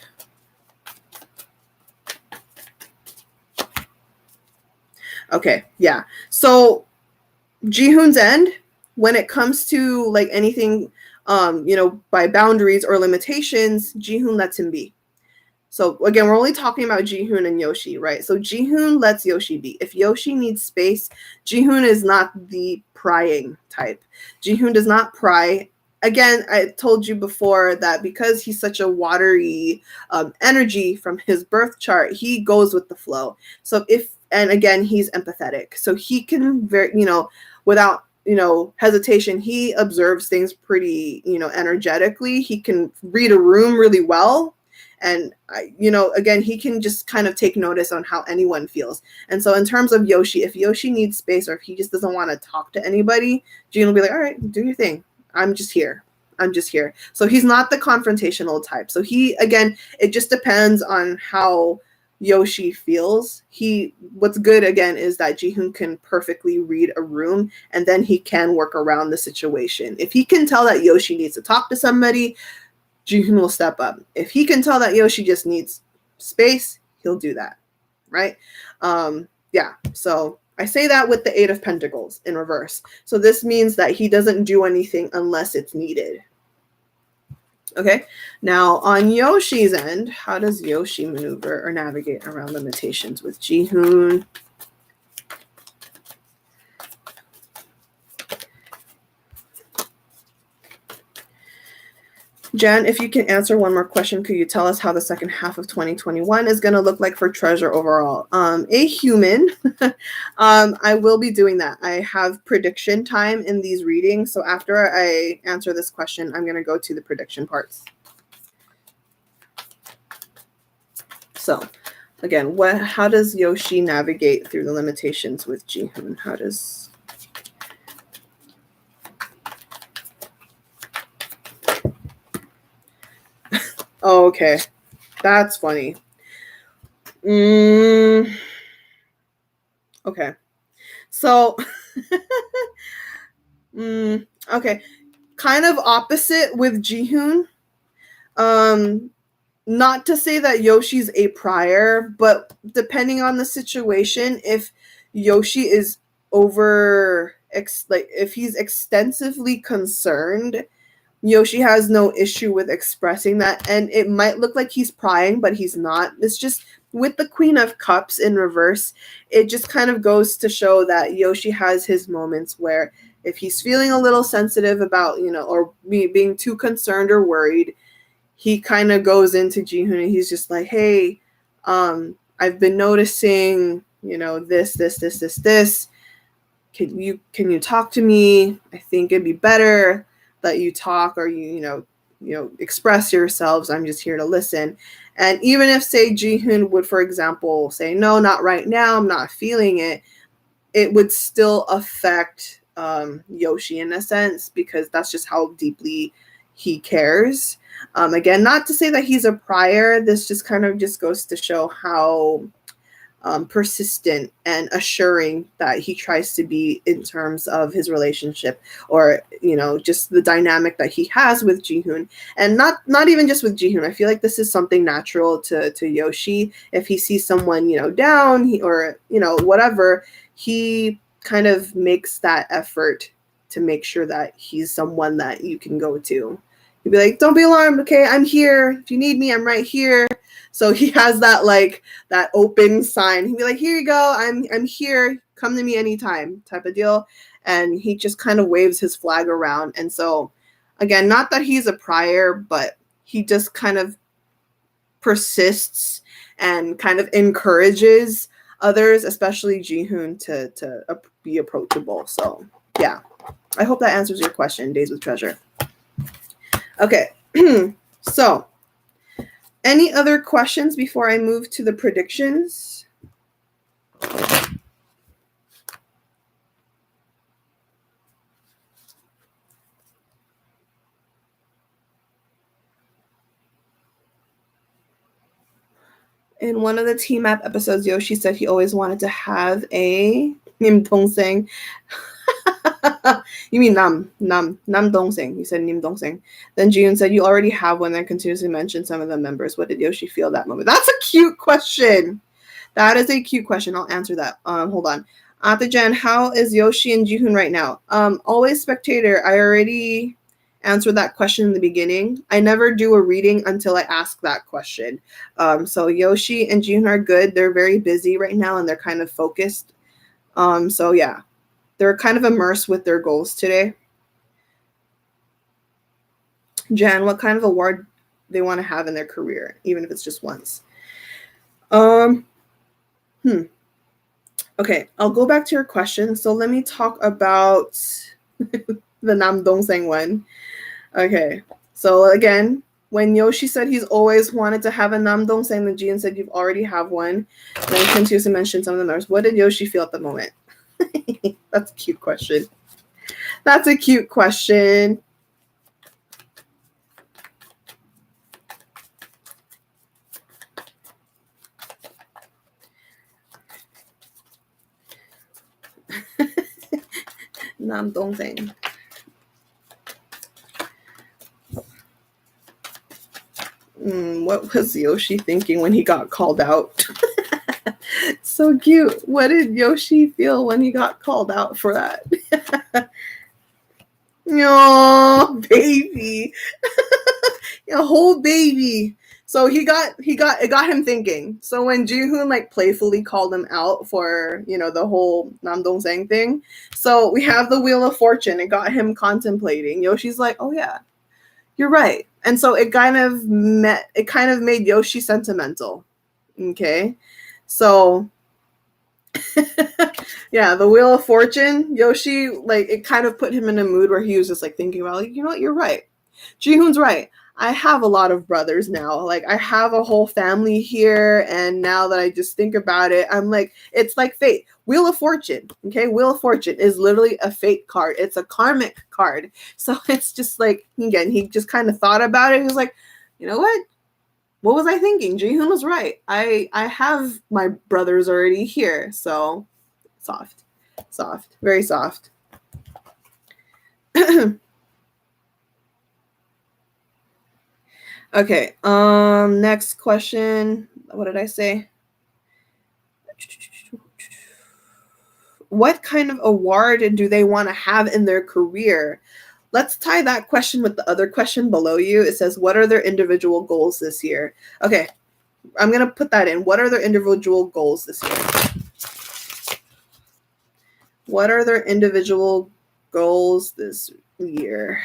Okay, yeah. So JIHOON's end, when it comes to like anything, by boundaries or limitations, JIHOON lets him be. So again, we're only talking about JIHOON and Yoshi, right? So JIHOON lets Yoshi be. If Yoshi needs space, JIHOON is not the prying type. JIHOON does not pry. Again, I told you before that because he's such a watery energy from his birth chart, he goes with the flow. So and again, he's empathetic. So he can without hesitation, he observes things pretty, energetically. He can read a room really well. And, again, he can just kind of take notice on how anyone feels. And so in terms of Yoshi, if Yoshi needs space or if he just doesn't want to talk to anybody, JIHOON will be like, all right, do your thing. I'm just here. So he's not the confrontational type. So again, it just depends on how Yoshi feels. What's good again is that JIHOON can perfectly read a room, and then he can work around the situation. If he can tell that Yoshi needs to talk to somebody, JIHOON will step up. If he can tell that Yoshi just needs space, he'll do that, right? Yeah, so I say that with the 8 of Pentacles in reverse. So this means that he doesn't do anything unless it's needed. Okay, now on Yoshi's end, how does Yoshi maneuver or navigate around limitations with JIHOON? Jen, if you can answer one more question, could you tell us how the second half of 2021 is going to look like for Treasure overall? A human, I will be doing that. I have prediction time in these readings. So after I answer this question, I'm going to go to the prediction parts. So again, how does Yoshi navigate through the limitations with JIHOON? How does... Oh, okay. That's funny. Okay. So, okay. Kind of opposite with JIHOON. Not to say that Yoshi's a prior, but depending on the situation, if Yoshi is if he's extensively concerned, Yoshi has no issue with expressing that, and it might look like he's prying, but he's not. It's just with the Queen of Cups in reverse, it just kind of goes to show that Yoshi has his moments where if he's feeling a little sensitive about, or being too concerned or worried, he kind of goes into JIHOON and he's just like, hey, I've been noticing, this. Can you talk to me? I think it'd be better that you talk or you express yourselves. I'm just here to listen. And even if, say, Jihoon would, for example, say, no, not right now, I'm not feeling it, it would still affect Yoshi in a sense, because that's just how deeply he cares. Again, not to say that he's a prior. This just kind of just goes to show how persistent and assuring that he tries to be in terms of his relationship, or just the dynamic that he has with Jihoon. And not even just with Jihoon. I feel like this is something natural to Yoshi. If he sees someone down, or whatever, he kind of makes that effort to make sure that he's someone that you can go to. He'd be like, don't be alarmed, okay, I'm here, if you need me, I'm right here. So he has that that open sign. He'd be like, here you go, I'm here, come to me anytime type of deal. And he just kind of waves his flag around. And so again, not that he's a prior, but he just kind of persists and kind of encourages others, especially Jihoon, to be approachable. So yeah, I hope that answers your question, Days with Treasure. Okay, so any other questions before I move to the predictions? In one of the Team Map episodes, Yoshi said he always wanted to have a Nim Dongseng. You mean Nam Dongseng. You said Nim Dongseng. Then Jihoon said you already have one, and continuously mentioned some of the members. What did Yoshi feel that moment? That's a cute question. That is a cute question. I'll answer that. Hold on. Ate Jen, how is Yoshi and Jihoon right now? Always spectator. I already answered that question in the beginning. I never do a reading until I ask that question. So Yoshi and Jihoon are good. They're very busy right now, and they're kind of focused. So yeah, they're kind of immersed with their goals today. Jan, what kind of award they want to have in their career, even if it's just once? Okay, I'll go back to your question. So let me talk about the Nam Dongseng one. Okay, so again, when Yoshi said he's always wanted to have a Nam Dongseng, then Jihoon said you've already have one. Then continuously mentioned some of the members. What did Yoshi feel at the moment? That's a cute question. That's a cute question. Nam Dongseng. What was Yoshi thinking when he got called out? So cute. What did Yoshi feel when he got called out for that? Oh, baby. A whole baby. So it got him thinking. So when Jihoon playfully called him out for, the whole Nam Dongseng thing, so we have the Wheel of Fortune. It got him contemplating. Yoshi's like, oh yeah, you're right. And so it kind of made Yoshi sentimental. Okay. So yeah, the Wheel of Fortune, Yoshi, it kind of put him in a mood where he was just thinking about, you know what, you're right. Jihoon's right. I have a lot of brothers now. I have a whole family here, and now that I just think about it, I'm like, it's like fate. Wheel of Fortune, okay? Wheel of Fortune is literally a fate card. It's a karmic card. So it's just again, he just kind of thought about it. He was like, you know what? What was I thinking? Jihoon was right. I have my brothers already here. So soft, very soft. Okay, next question. What did I say? What kind of award do they want to have in their career? Let's tie that question with the other question below you. It says, what are their individual goals this year? Okay, I'm going to put that in. What are their individual goals this year? What are their individual goals this year?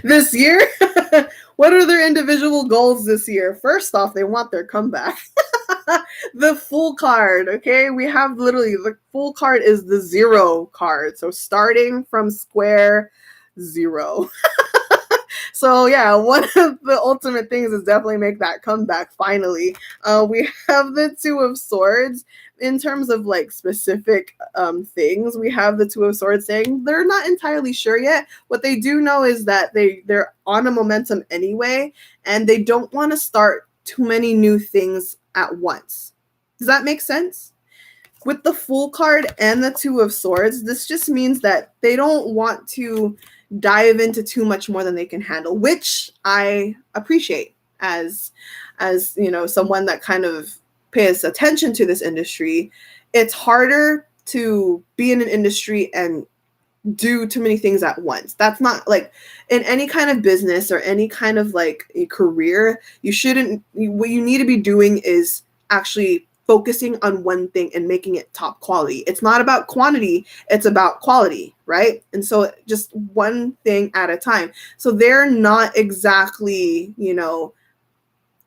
This year? What are their individual goals this year? First off, they want their comeback. The full card, okay? We have literally the full card is the 0 card. So starting from square 0. So yeah, one of the ultimate things is definitely make that comeback finally. We have the 2 of Swords. In terms of like specific things, we have the 2 of Swords saying they're not entirely sure yet. What they do know is that they're on a momentum anyway, and they don't want to start too many new things at once. Does that make sense? With the Fool card and the 2 of Swords, this just means that they don't want to dive into too much more than they can handle, which I appreciate as someone that kind of pays attention to this industry. It's harder to be in an industry and do too many things at once. That's not like in any kind of business or any kind of like a career. What you need to be doing is actually focusing on one thing and making it top quality. It's not about quantity, it's about quality, right? And so just one thing at a time. So they're not exactly,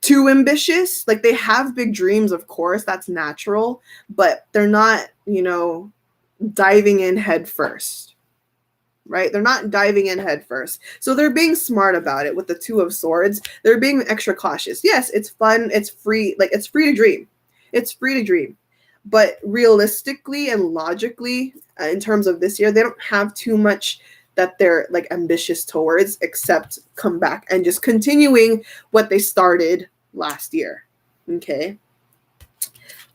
too ambitious. Like they have big dreams, of course, that's natural, but they're not, diving in head first. Right? They're not diving in head first. So they're being smart about it with the 2 of Swords. They're being extra cautious. Yes, it's fun. It's free. Like it's free to dream. It's free to dream. But realistically and logically, in terms of this year, they don't have too much that they're like ambitious towards, except come back and just continuing what they started last year. Okay.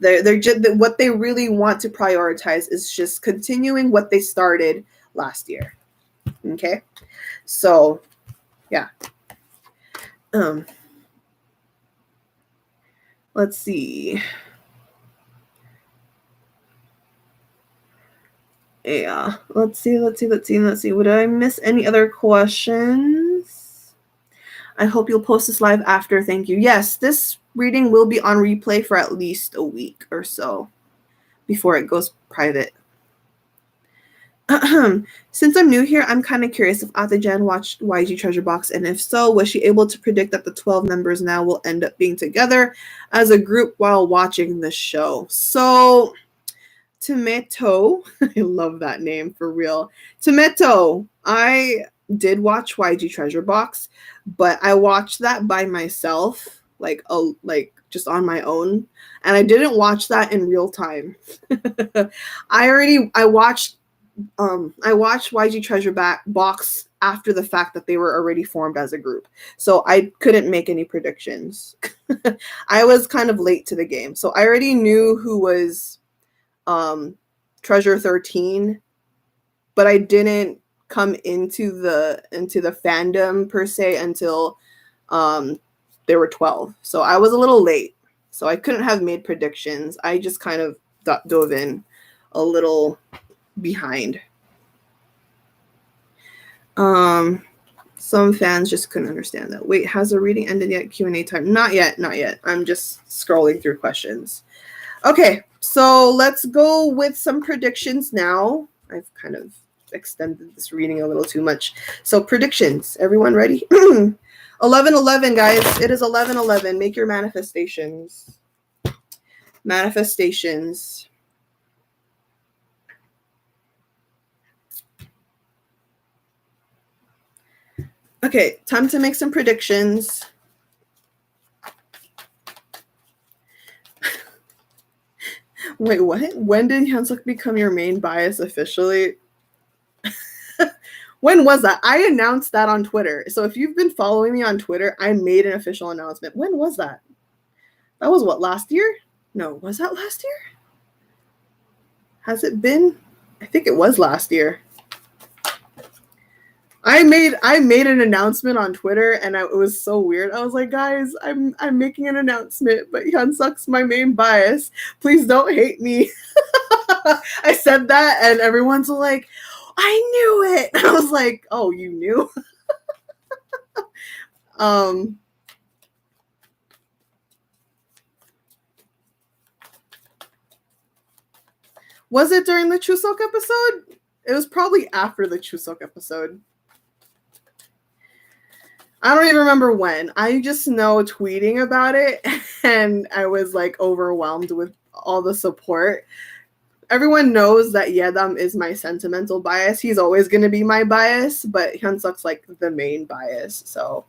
They're just what they really want to prioritize is just continuing what they started last year. Okay, so yeah. Let's see. Yeah, let's see. Would I miss any other questions? I hope you'll post this live after. Thank you. Yes, this reading will be on replay for at least a week or so before it goes private. Since I'm new here, I'm kind of curious if Ate-jan watched YG Treasure Box, and if so, was she able to predict that the 12 members now will end up being together as a group while watching the show? So, Tomato, I love that name for real. Tomato, I did watch YG Treasure Box, but I watched that by myself, like just on my own, and I didn't watch that in real time. I watched YG Treasure Box after the fact that they were already formed as a group. So I couldn't make any predictions. I was kind of late to the game. So I already knew who was Treasure 13, but I didn't come into the fandom per se until they were 12. So I was a little late. So I couldn't have made predictions. I just kind of dove in a little behind. Some fans just couldn't understand that. Wait, has the reading ended yet? Q&A time. Not yet. I'm just scrolling through questions. Okay, so let's go with some predictions now. I've kind of extended this reading a little too much. So predictions. Everyone ready? 11/11, guys. It is 11/11. Make your manifestations. Manifestations. Okay, time to make some predictions. Wait, what? When did Hyunsuk become your main bias officially? When was that? I announced that on Twitter. So if you've been following me on Twitter, I made an official announcement. When was that? That was what, last year? No, was that last year? Has it been? I think it was last year. I made an announcement on Twitter, and it was so weird. I was like, guys, I'm making an announcement, but Hyunsuk's my main bias. Please don't hate me. I said that, and everyone's like, I knew it. I was like, oh, you knew? Was it during the Chuseok episode? It was probably after the Chuseok episode. I don't even remember when. I just know tweeting about it, and I was like overwhelmed with all the support. Everyone knows that Yedam is my sentimental bias. He's always going to be my bias, but Hyunsuk's like the main bias. So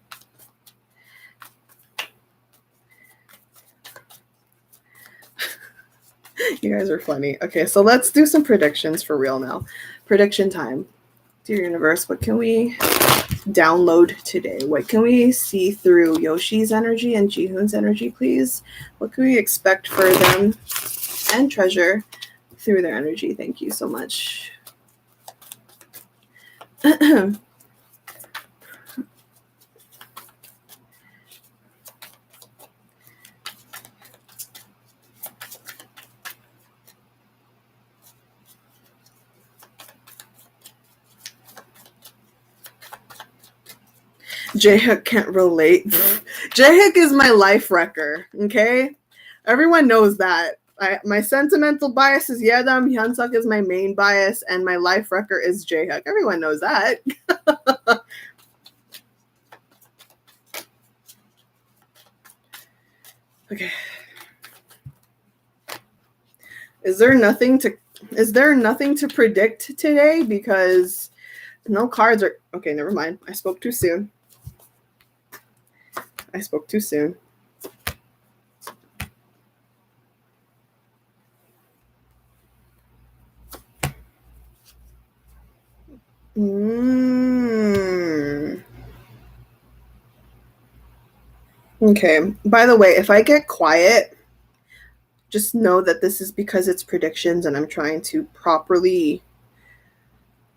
you guys are funny. Okay, so let's do some predictions for real now. Prediction time. Dear Universe, what can we download today? What can we see through Yoshi's energy and Jihoon's energy, please? What can we expect for them and Treasure through their energy? Thank you so much. J-Hook can't relate. J-Hook is my life wrecker, okay? Everyone knows that. My sentimental bias is Yedam, Hyunsuk is my main bias, and my life wrecker is J-Hook. Everyone knows that. Okay. Is there nothing to predict today? Because no cards are... Okay, never mind. I spoke too soon. Okay. By the way, if I get quiet, just know that this is because it's predictions and I'm trying to properly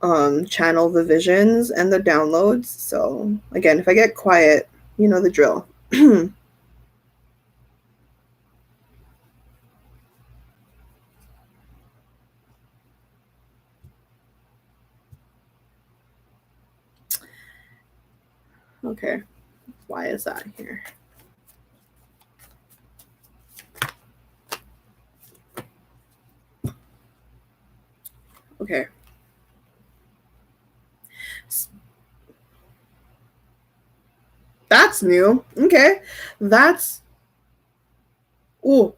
channel the visions and the downloads. So again, if I get quiet, you know the drill. Okay. Why is that here? Okay. That's new. Okay. That's... Ooh.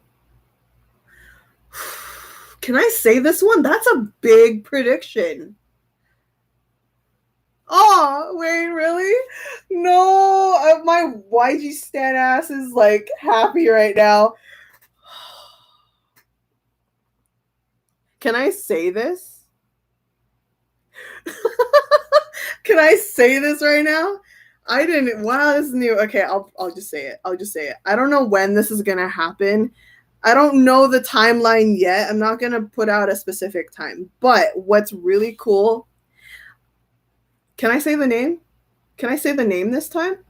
Can I say this one? That's a big prediction. Oh, wait, really? No, my YG stan ass is like happy right now. Can I say this? Can I say this right now? I didn't. Wow, this is new. Okay, I'll just say it. I don't know when this is gonna happen. I don't know the timeline yet. I'm not gonna put out a specific time. But what's really cool... Can I say the name? Can I say the name this time?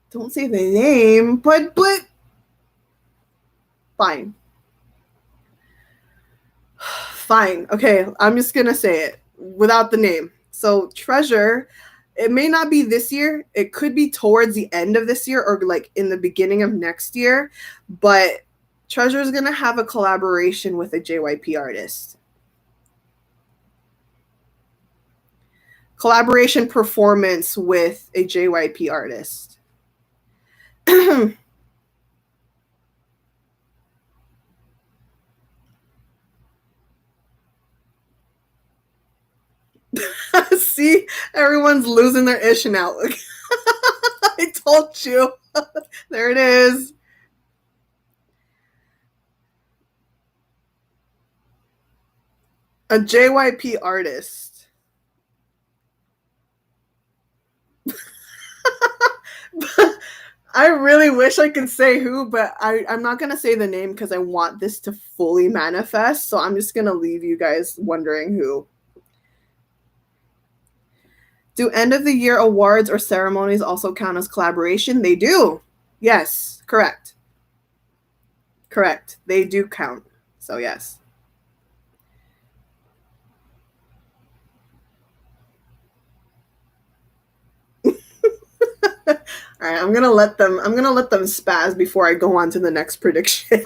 Don't say the name, but fine. Fine. Okay, I'm just gonna say it without the name. So Treasure, it may not be this year. It could be towards the end of this year or like in the beginning of next year. But Treasure is gonna have a collaboration with a JYP artist. Collaboration performance with a JYP artist. See, everyone's losing their ish now. I told you. There it is. A JYP artist. I really wish I could say who, but I'm not going to say the name because I want this to fully manifest. So I'm just going to leave you guys wondering who. Do end of the year awards or ceremonies also count as collaboration? They do. Yes, correct. Correct. They do count. So yes. All right, I'm gonna let them spaz before I go on to the next prediction.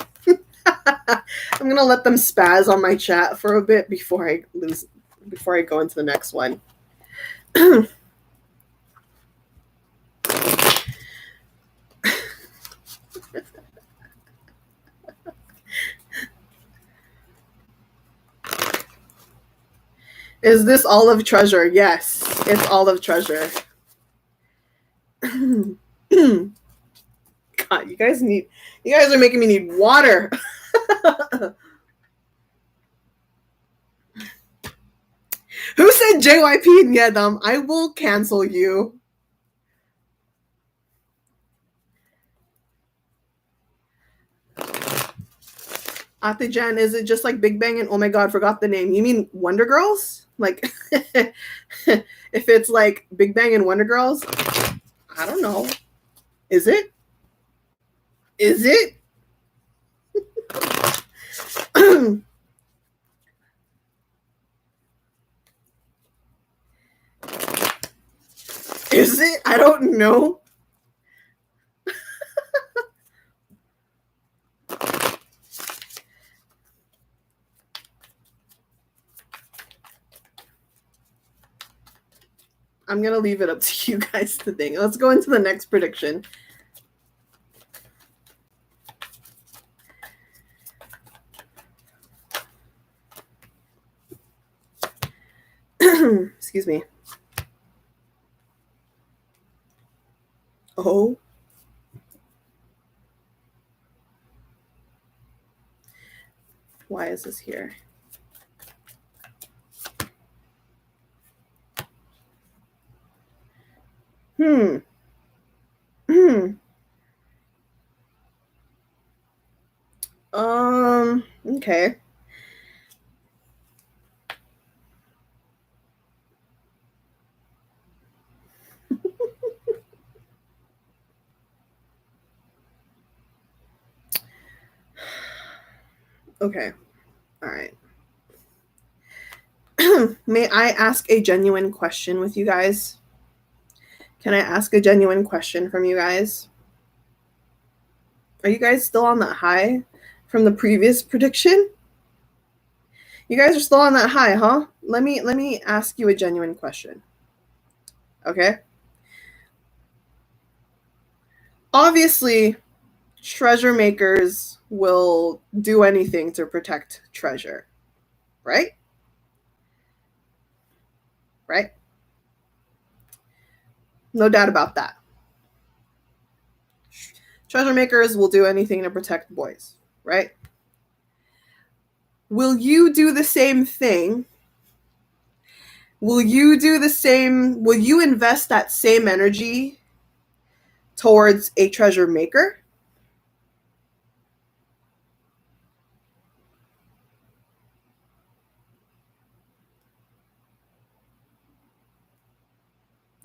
I'm gonna let them spaz on my chat for a bit before I go into the next one. Is this olive treasure? Yes, it's olive treasure. God, you guys are making me need water. Who said JYP and Yedam? I will cancel you. Ate-jan, is it just like Big Bang and oh my god, forgot the name? You mean Wonder Girls? Like, if it's like Big Bang and Wonder Girls, I don't know. Is it? Is it? Is it? I don't know. I'm going to leave it up to you guys to think. Let's go into the next prediction. Excuse me. Oh. Why is this here? Okay. Okay. All right. May I ask a genuine question with you guys? Can I ask a genuine question from you guys? Are you guys still on that high from the previous prediction? You guys are still on that high, huh? Let me ask you a genuine question. Okay? Obviously, treasure makers will do anything to protect treasure, right? Right? No doubt about that. Treasure makers will do anything to protect boys, right? Will you do the same thing? Will you do the same? Will you invest that same energy towards a treasure maker?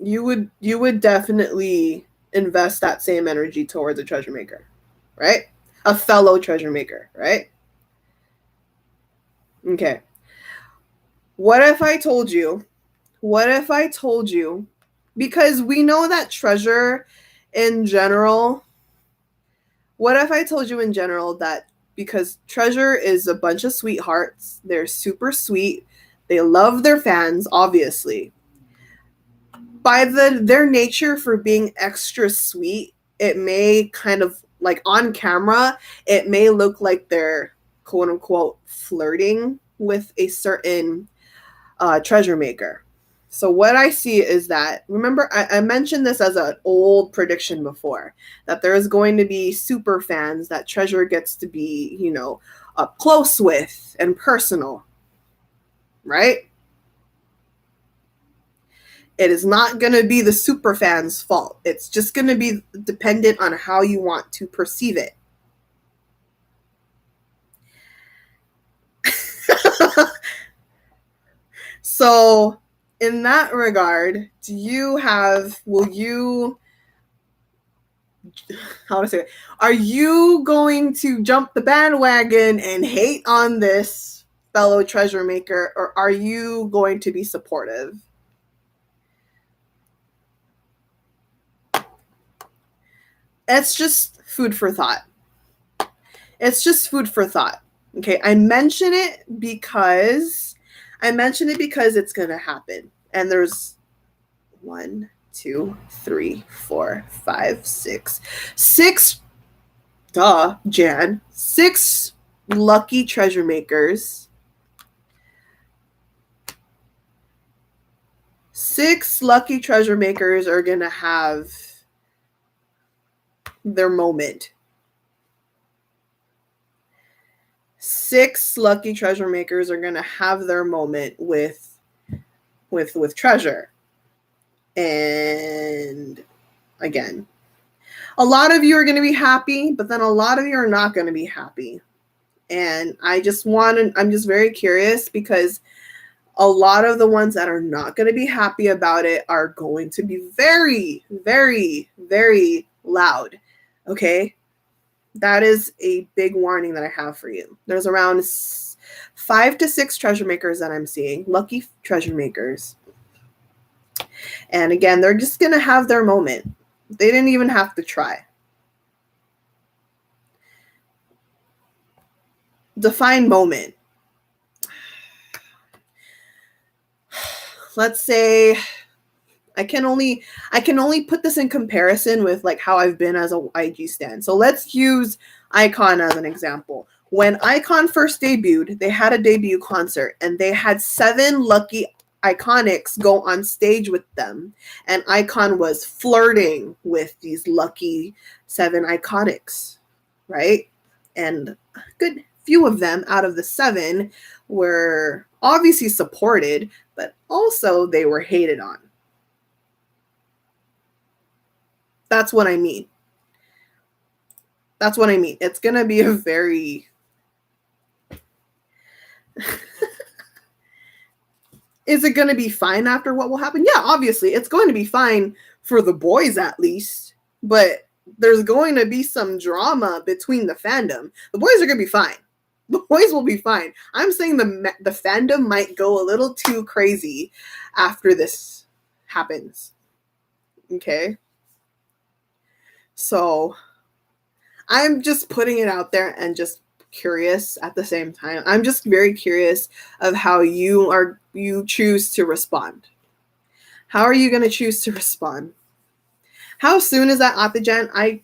You would definitely invest that same energy towards a treasure maker, right? A fellow treasure maker, right? Okay. What if I told you? Because we know that treasure in general, what if I told you in general that because treasure is a bunch of sweethearts, they're super sweet, they love their fans, obviously. By their nature for being extra sweet, it may kind of like on camera, it may look like they're quote unquote flirting with a certain treasure maker. So what I see is that, remember, I mentioned this as an old prediction before, that there is going to be super fans that treasure gets to be, up close with and personal, right? It is not going to be the super fan's fault. It's just going to be dependent on how you want to perceive it. So, in that regard, how to say it? Are you going to jump the bandwagon and hate on this fellow treasure maker, or are you going to be supportive? It's just food for thought. Okay, I mention it because it's gonna happen. And there's 1, 2, 3, 4, 5, 6 duh, Jan, 6 lucky treasure makers. 6 lucky treasure makers are going to have their moment. 6 lucky treasure makers are going to have their moment with treasure. And again, a lot of you are going to be happy, but then a lot of you are not going to be happy. And I'm just very curious, because a lot of the ones that are not going to be happy about it are going to be very, very, very loud. Okay? That is a big warning that I have for you. There's around 5 to 6 treasure makers that I'm seeing, lucky treasure makers. And again, they're just going to have their moment. They didn't even have to try. Define moment. Let's say I can only put this in comparison with like how I've been as a IG stan. So let's use iKON as an example. When iKON first debuted, they had a debut concert and they had 7 lucky iconics go on stage with them, and iKON was flirting with these lucky 7 iconics, right? And a good few of them out of the 7 were obviously supported, but also they were hated on. That's what I mean. That's what I mean. It's going to be a very... Is it going to be fine after what will happen? Yeah, obviously. It's going to be fine for the boys at least. But there's going to be some drama between the fandom. The boys are going to be fine. The boys will be fine. I'm saying the fandom might go a little too crazy after this happens. Okay? So I'm just putting it out there and just curious at the same time. I'm just very curious of how you choose to respond. How are you going to choose to respond? How soon is that Apijan?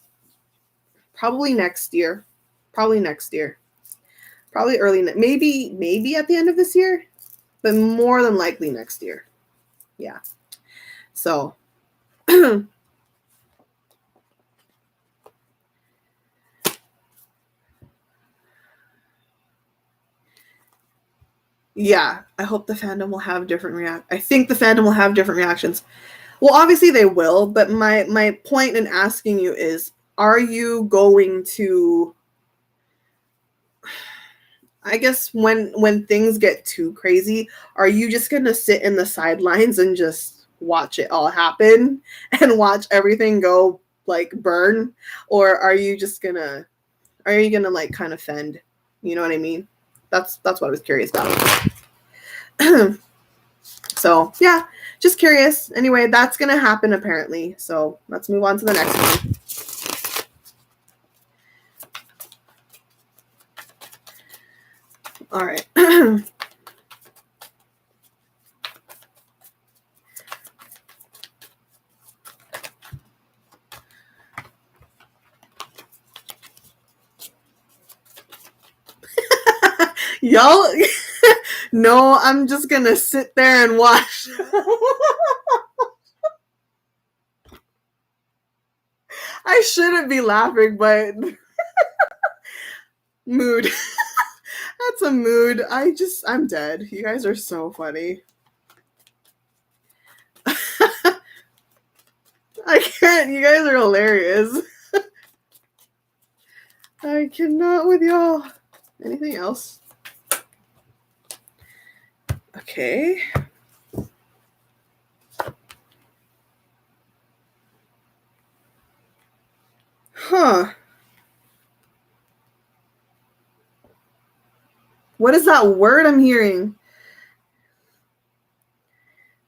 Probably next year. Probably early, maybe at the end of this year, but more than likely next year. Yeah. So yeah, I hope the fandom will have different I think the fandom will have different reactions. Well, obviously they will, but my point in asking you is, are you going to, I guess when things get too crazy, are you just going to sit in the sidelines and just watch it all happen and watch everything go like burn? Or are you going to like kind of fend? You know what I mean? That's what I was curious about. So yeah, just curious. Anyway, that's going to happen apparently. So let's move on to the next one. All right. Y'all, no, I'm just going to sit there and watch. I shouldn't be laughing, but mood. That's a mood. I'm dead. You guys are so funny. I can't. You guys are hilarious. I cannot with y'all. Anything else? Okay. Huh. What is that word I'm hearing?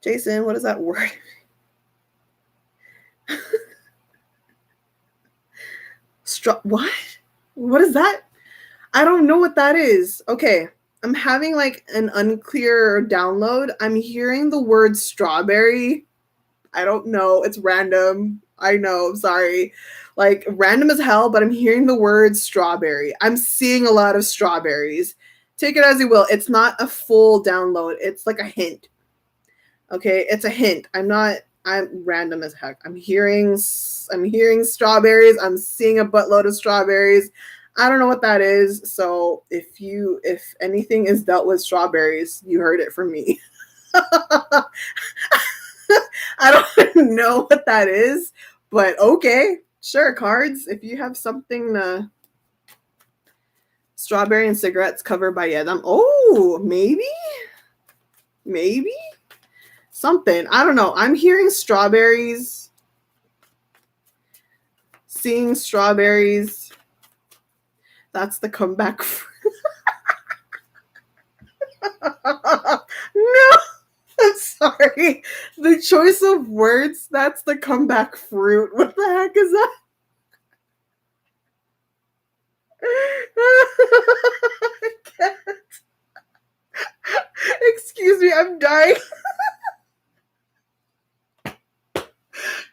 Jason, what is that word? What? What is that? I don't know what that is. Okay. I'm having like an unclear download. I'm hearing the word strawberry. I don't know. It's random. I know. I'm sorry. Like random as hell, but I'm hearing the word strawberry. I'm seeing a lot of strawberries. Take it as you will. It's not a full download. It's like a hint. Okay, it's a hint. I'm random as heck. I'm hearing strawberries. I'm seeing a buttload of strawberries. I don't know what that is. So if anything is dealt with strawberries, you heard it from me. I don't know what that is, but okay. Sure, cards. If you have something to strawberry and cigarettes covered by Yedam. Oh, maybe something. I don't know. I'm hearing strawberries, seeing strawberries. That's the comeback. No, I'm sorry. The choice of words, that's the comeback fruit. What the heck is that? I can't. Excuse me, I'm dying.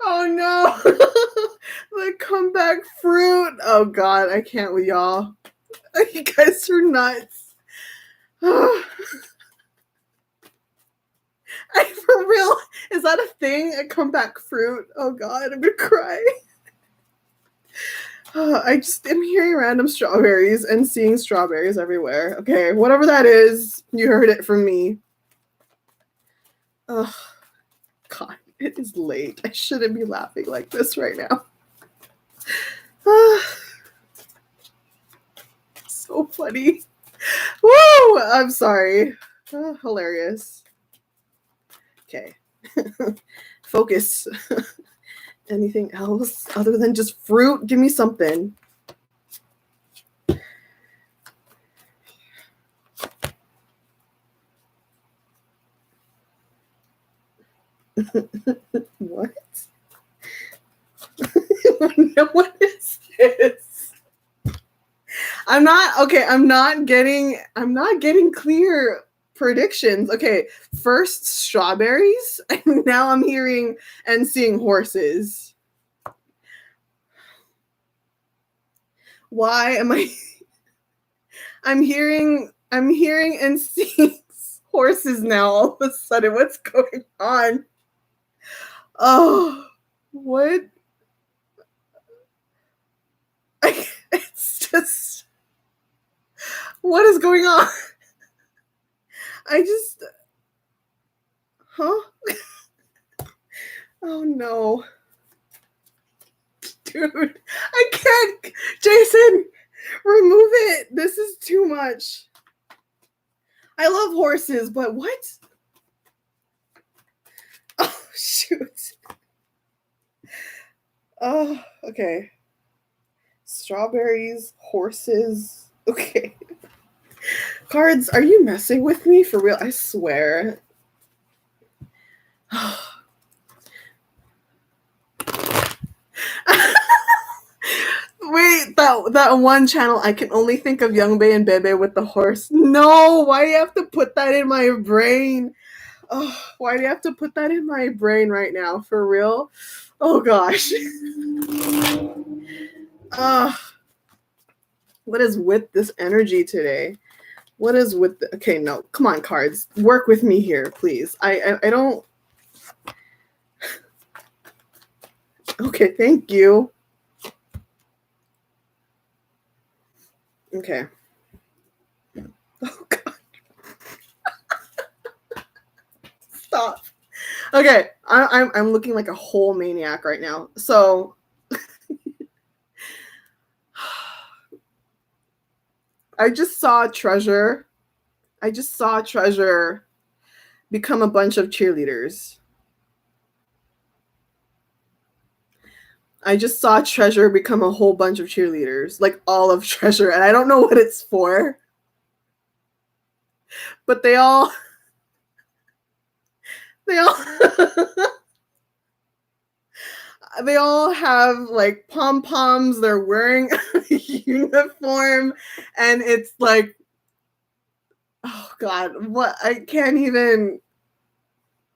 Oh no. The comeback fruit. Oh god, I can't with y'all. You guys are nuts. For real, is that a thing? A comeback fruit? Oh god, I'm gonna cry. I just am hearing random strawberries and seeing strawberries everywhere. Okay, whatever that is, you heard it from me. Oh god, it is late. I shouldn't be laughing like this right now. So funny. Woo! I'm sorry. Hilarious. Okay. Focus. Anything else other than just fruit? Give me something. What? What is this? I'm not getting clear predictions. Okay, first strawberries, and now I'm hearing and seeing horses. Why am I'm hearing and seeing horses now all of a sudden. What's going on? Oh, what? It's just, what is going on? Huh? Oh no. Dude, I can't. Jason, remove it. This is too much. I love horses, but what? Oh, shoot. Oh, okay. Strawberries, horses. Okay. Cards, are you messing with me? For real? I swear. Wait, that one channel, I can only think of Youngbei and Bebe with the horse. No, why do you have to put that in my brain? Oh, why do you have to put that in my brain right now? For real? Oh gosh. What is with this energy today? What is with the, okay, no, come on, cards. Work with me here, please. I don't. Okay, thank you. Okay. Oh god. Stop. Okay, I'm looking like a whole maniac right now. So I just saw Treasure become a bunch of cheerleaders. I just saw Treasure become a whole bunch of cheerleaders, like all of Treasure, and I don't know what it's for. But they all they all have like pom-poms. They're wearing a uniform, and it's like, oh god, what? I can't even.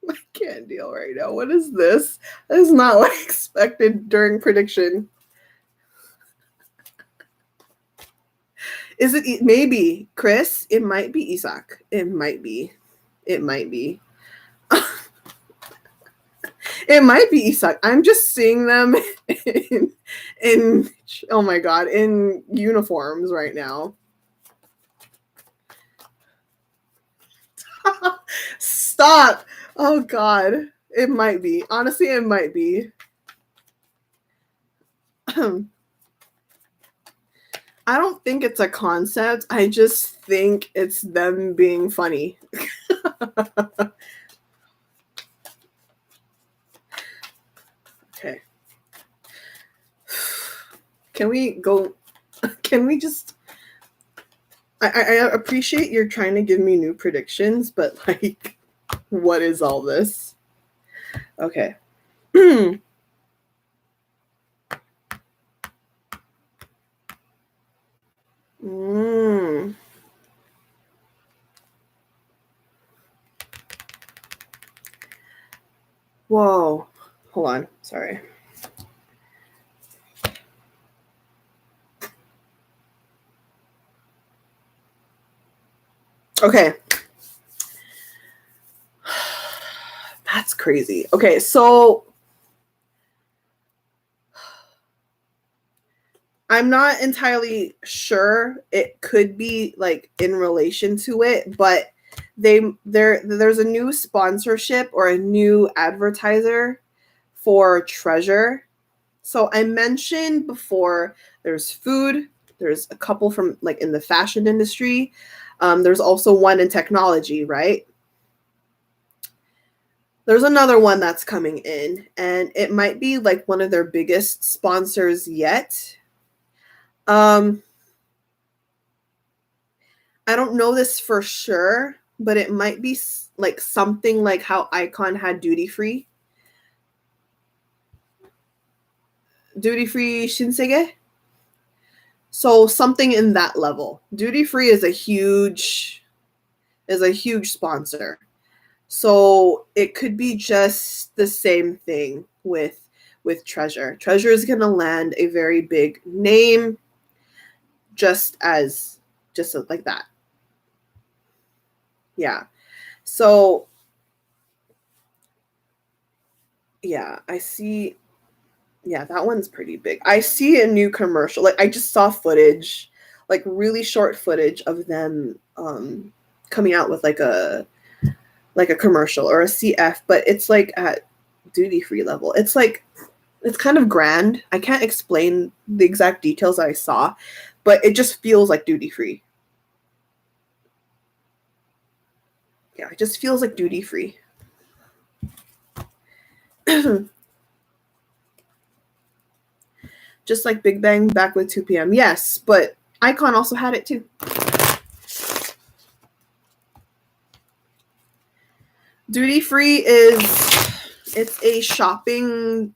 I can't deal right now. What is this? That is not what I expected during prediction. Is it maybe Chris? It might be Isaac. It might be. It might be. It might be Isaac. I'm just seeing them in oh my god, in uniforms right now. Stop. Oh god. It might be. Honestly, it might be. I don't think it's a concept. I just think it's them being funny. Okay. Can we go? Can we just? I appreciate you're trying to give me new predictions, but like, what is all this? Okay. Whoa. Hold on. Sorry. Okay. That's crazy. Okay, so I'm not entirely sure. It could be like in relation to it, but there's a new sponsorship or a new advertiser for Treasure. So I mentioned before there's food, there's a couple from like in the fashion industry. There's also one in technology, right? There's another one that's coming in, and it might be like one of their biggest sponsors yet. I don't know this for sure, but it might be like something like how Icon had duty free. Duty free Shinsege? So something in that level. Duty free is a huge sponsor. So it could be just the same thing with Treasure. Treasure is going to land a very big name just like that. Yeah. So yeah, I see. Yeah, that one's pretty big. I see a new commercial. Like I just saw footage, like really short footage of them coming out with like a commercial or a CF, but it's like at duty free level. It's like it's kind of grand. I can't explain the exact details I saw, but it just feels like duty free. Yeah, it just feels like duty free. Just like Big Bang back with 2 p.m. Yes, but Icon also had it too. Duty free it's a shopping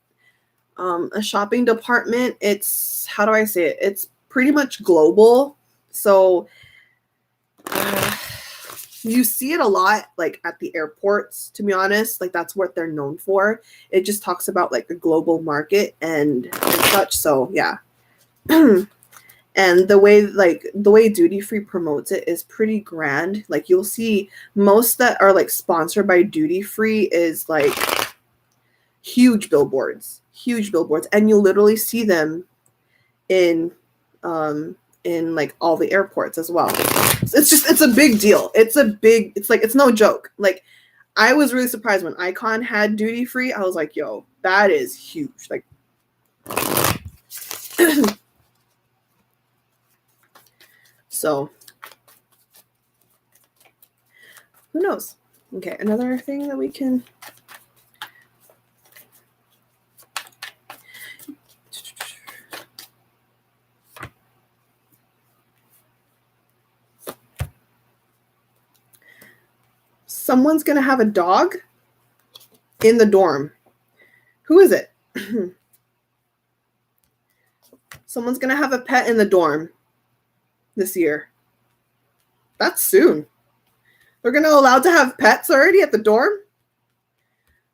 department. It's, how do I say it? It's pretty much global. So you see it a lot like at the airports, to be honest. Like that's what they're known for. It just talks about like the global market and such. So yeah. And the way duty free promotes it is pretty grand. Like you'll see most that are like sponsored by duty free is like huge billboards, and you'll literally see them in like all the airports as well. It's a big deal. It's like it's no joke. Like I was really surprised when Icon had duty free. I was like, yo, that is huge. Like so who knows? Okay, another thing that we can someone's gonna have a dog in the dorm. Who is it? Someone's gonna have a pet in the dorm this year. That's soon. They're gonna allowed to have pets already at the dorm?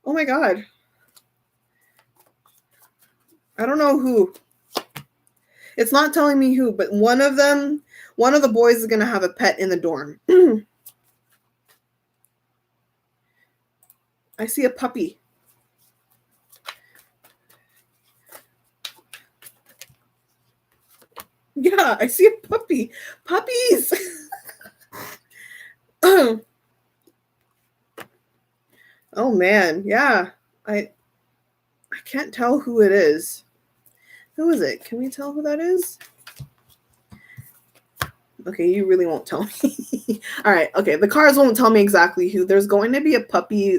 Oh my god. I don't know who. It's not telling me who, but one of the boys is going to have a pet in the dorm. I see a puppy. Yeah, I see a puppy. Puppies. Oh man, yeah. I can't tell who it is. Who is it? Can we tell who that is? Okay, you really won't tell me. All right, okay. The cards won't tell me exactly who. There's going to be a puppy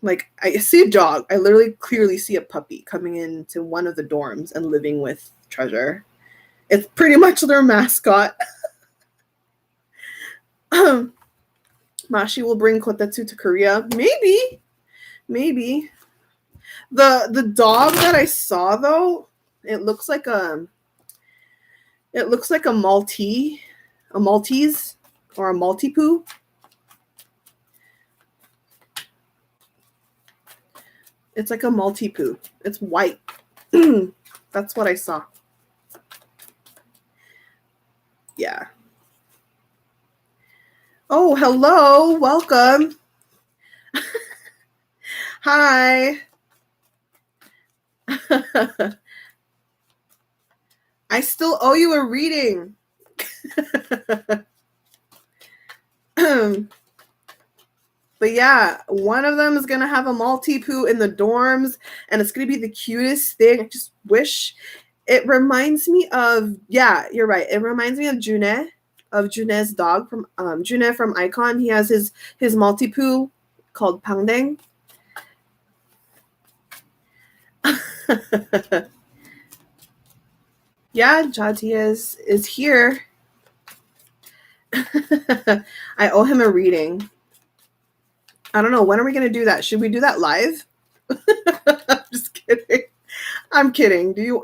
like I see a dog. I literally clearly see a puppy coming into one of the dorms and living with Treasure. It's pretty much their mascot. Mashi will bring Kotetsu to Korea. Maybe. The dog that I saw though, it looks like a Maltese or a Maltipoo. It's like a Maltipoo. It's white. That's what I saw. Yeah. Oh, hello. Welcome. Hi. I still owe you a reading. But yeah, one of them is going to have a Maltipoo in the dorms, and it's going to be the cutest thing. I just wish it reminds me of, yeah, you're right. It reminds me of June's dog from June from Icon. He has his Maltipoo called Pangdeng. Yeah, Jati is here. I owe him a reading. I don't know. When are we going to do that? Should we do that live? I'm just kidding. I'm kidding. Do you?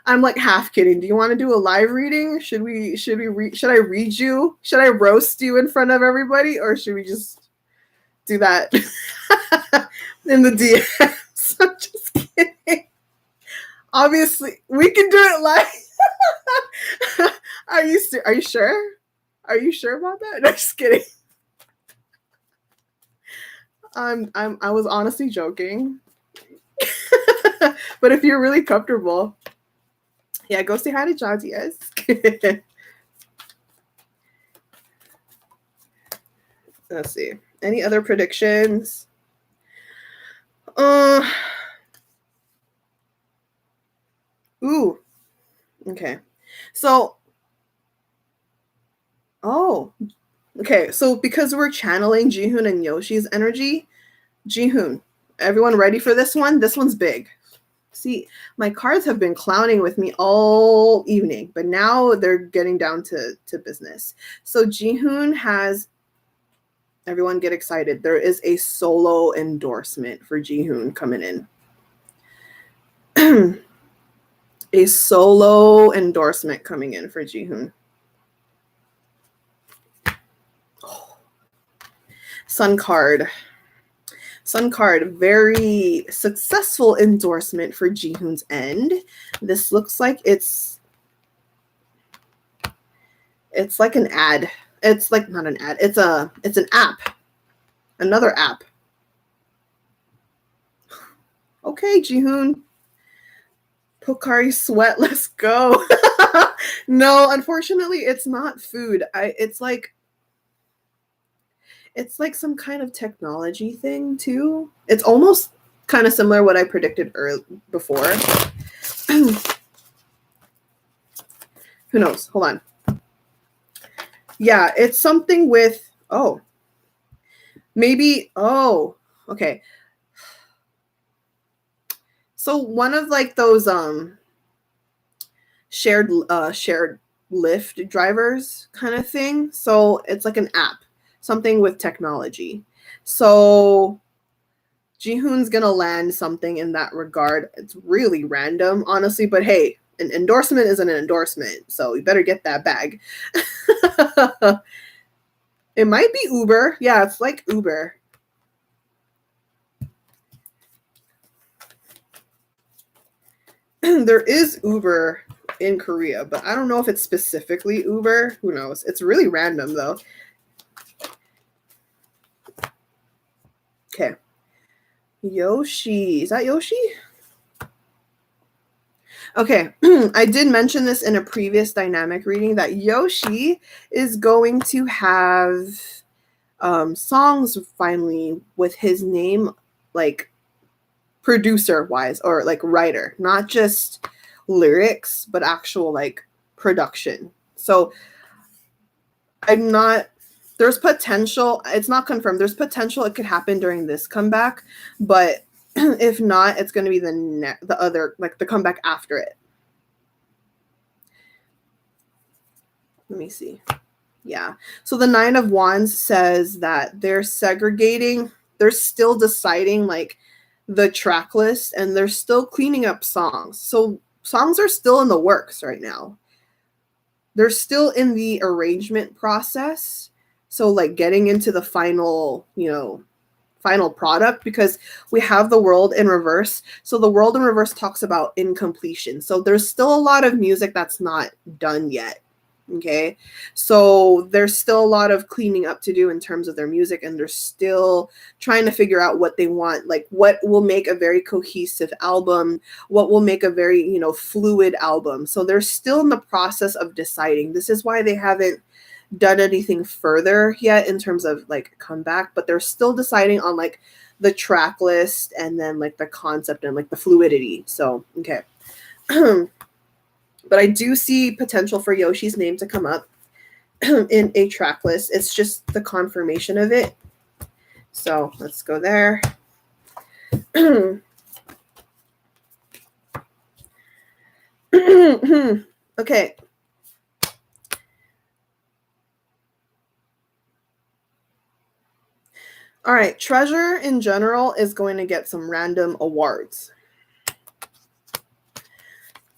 I'm like half kidding. Do you want to do a live reading? Should I read you? Should I roast you in front of everybody, or should we just do that in the DMs? I'm just kidding. Obviously, we can do it live. Are you sure? Are you sure about that? No, just kidding. I was honestly joking. But if you're really comfortable, yeah, go say hi to Jazzy. Yes. Let's see. Any other predictions? Ooh. Okay. So. Oh. Okay. So because we're channeling Jihoon and Yoshi's energy, Jihoon. Everyone ready for this one? This one's big. See, my cards have been clowning with me all evening, but now they're getting down to business. So Jihoon has, everyone get excited. There is a solo endorsement for Jihoon coming in. A solo endorsement coming in for Jihoon. Oh. Sun card, very successful endorsement for Jihoon's end. This looks like it's like an ad. It's like not an ad. It's an app. Another app. Okay, Jihoon. Pocari Sweat, let's go. No, unfortunately, it's not food. It's like some kind of technology thing too. It's almost kind of similar to what I predicted before. Who knows? Hold on. Yeah, it's something with, maybe, okay. So one of like those shared Lyft drivers kind of thing. So it's like an app, something with technology. So Jihoon's gonna land something in that regard. It's really random, honestly, but hey, an endorsement is an endorsement, so you better get that bag. It might be Uber. Yeah, it's like Uber. there is Uber in Korea, but I don't know if it's specifically Uber. Who knows? It's really random though. Okay. Yoshi. Is that Yoshi? Okay. I did mention this in a previous dynamic reading that Yoshi is going to have songs finally with his name, like producer wise or like writer, not just lyrics, but actual like production. So there's potential. It's not confirmed. There's potential it could happen during this comeback, but if not, it's going to be the other, like the comeback after it. Let me see. Yeah. So the 9 of Wands says that they're segregating. They're still deciding like the track list and they're still cleaning up songs. So songs are still in the works right now. They're still in the arrangement process. So like getting into the final, final product, because we have the world in reverse. So the world in reverse talks about incompletion. So there's still a lot of music that's not done yet. Okay. So there's still a lot of cleaning up to do in terms of their music, and they're still trying to figure out what they want, like what will make a very cohesive album, what will make a very, fluid album. So they're still in the process of deciding. This is why they haven't done anything further yet in terms of like comeback, but they're still deciding on like the track list and then like the concept and like the fluidity. So, okay. But I do see potential for Yoshi's name to come up in a track list. It's just the confirmation of it. So let's go there. Okay. All right. Treasure in general is going to get some random awards.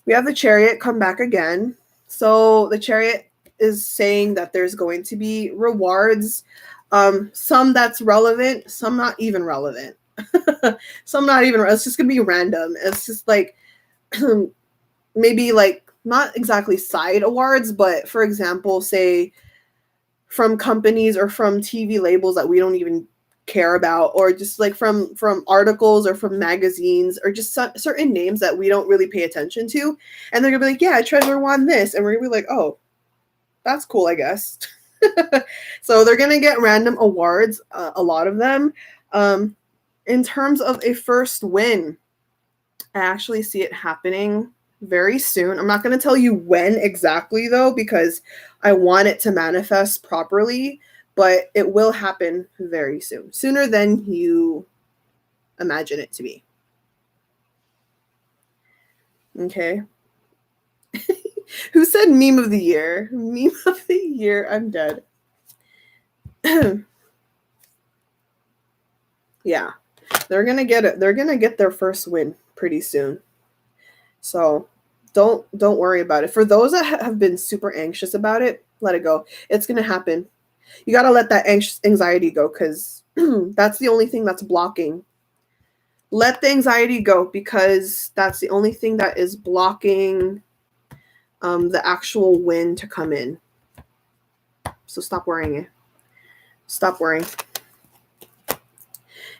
We have the Chariot come back again. So the Chariot is saying that there's going to be rewards. Some that's relevant, some not even relevant. Some not even, it's just going to be random. It's just like maybe like not exactly side awards, but for example, say from companies or from TV labels that we don't even care about, or just like from articles or from magazines, or just certain names that we don't really pay attention to, and they're gonna be like, yeah, Treasure won this, and we're gonna be like, oh, that's cool, I guess. So they're gonna get random awards, a lot of them. In terms of a first win, I actually see it happening very soon. I'm not going to tell you when exactly though, because I want it to manifest properly, but it will happen very soon, sooner than you imagine it to be. Okay. Who said meme of the year? Meme of the year. I'm dead. Yeah. They're going to get it. They're going to get their first win pretty soon. So don't worry about it. For those that have been super anxious about it, let it go. It's going to happen. You got to let that anxiety go, because that's the only thing that's blocking. Let the anxiety go, because that's the only thing that is blocking the actual win to come in. So stop worrying. Stop worrying.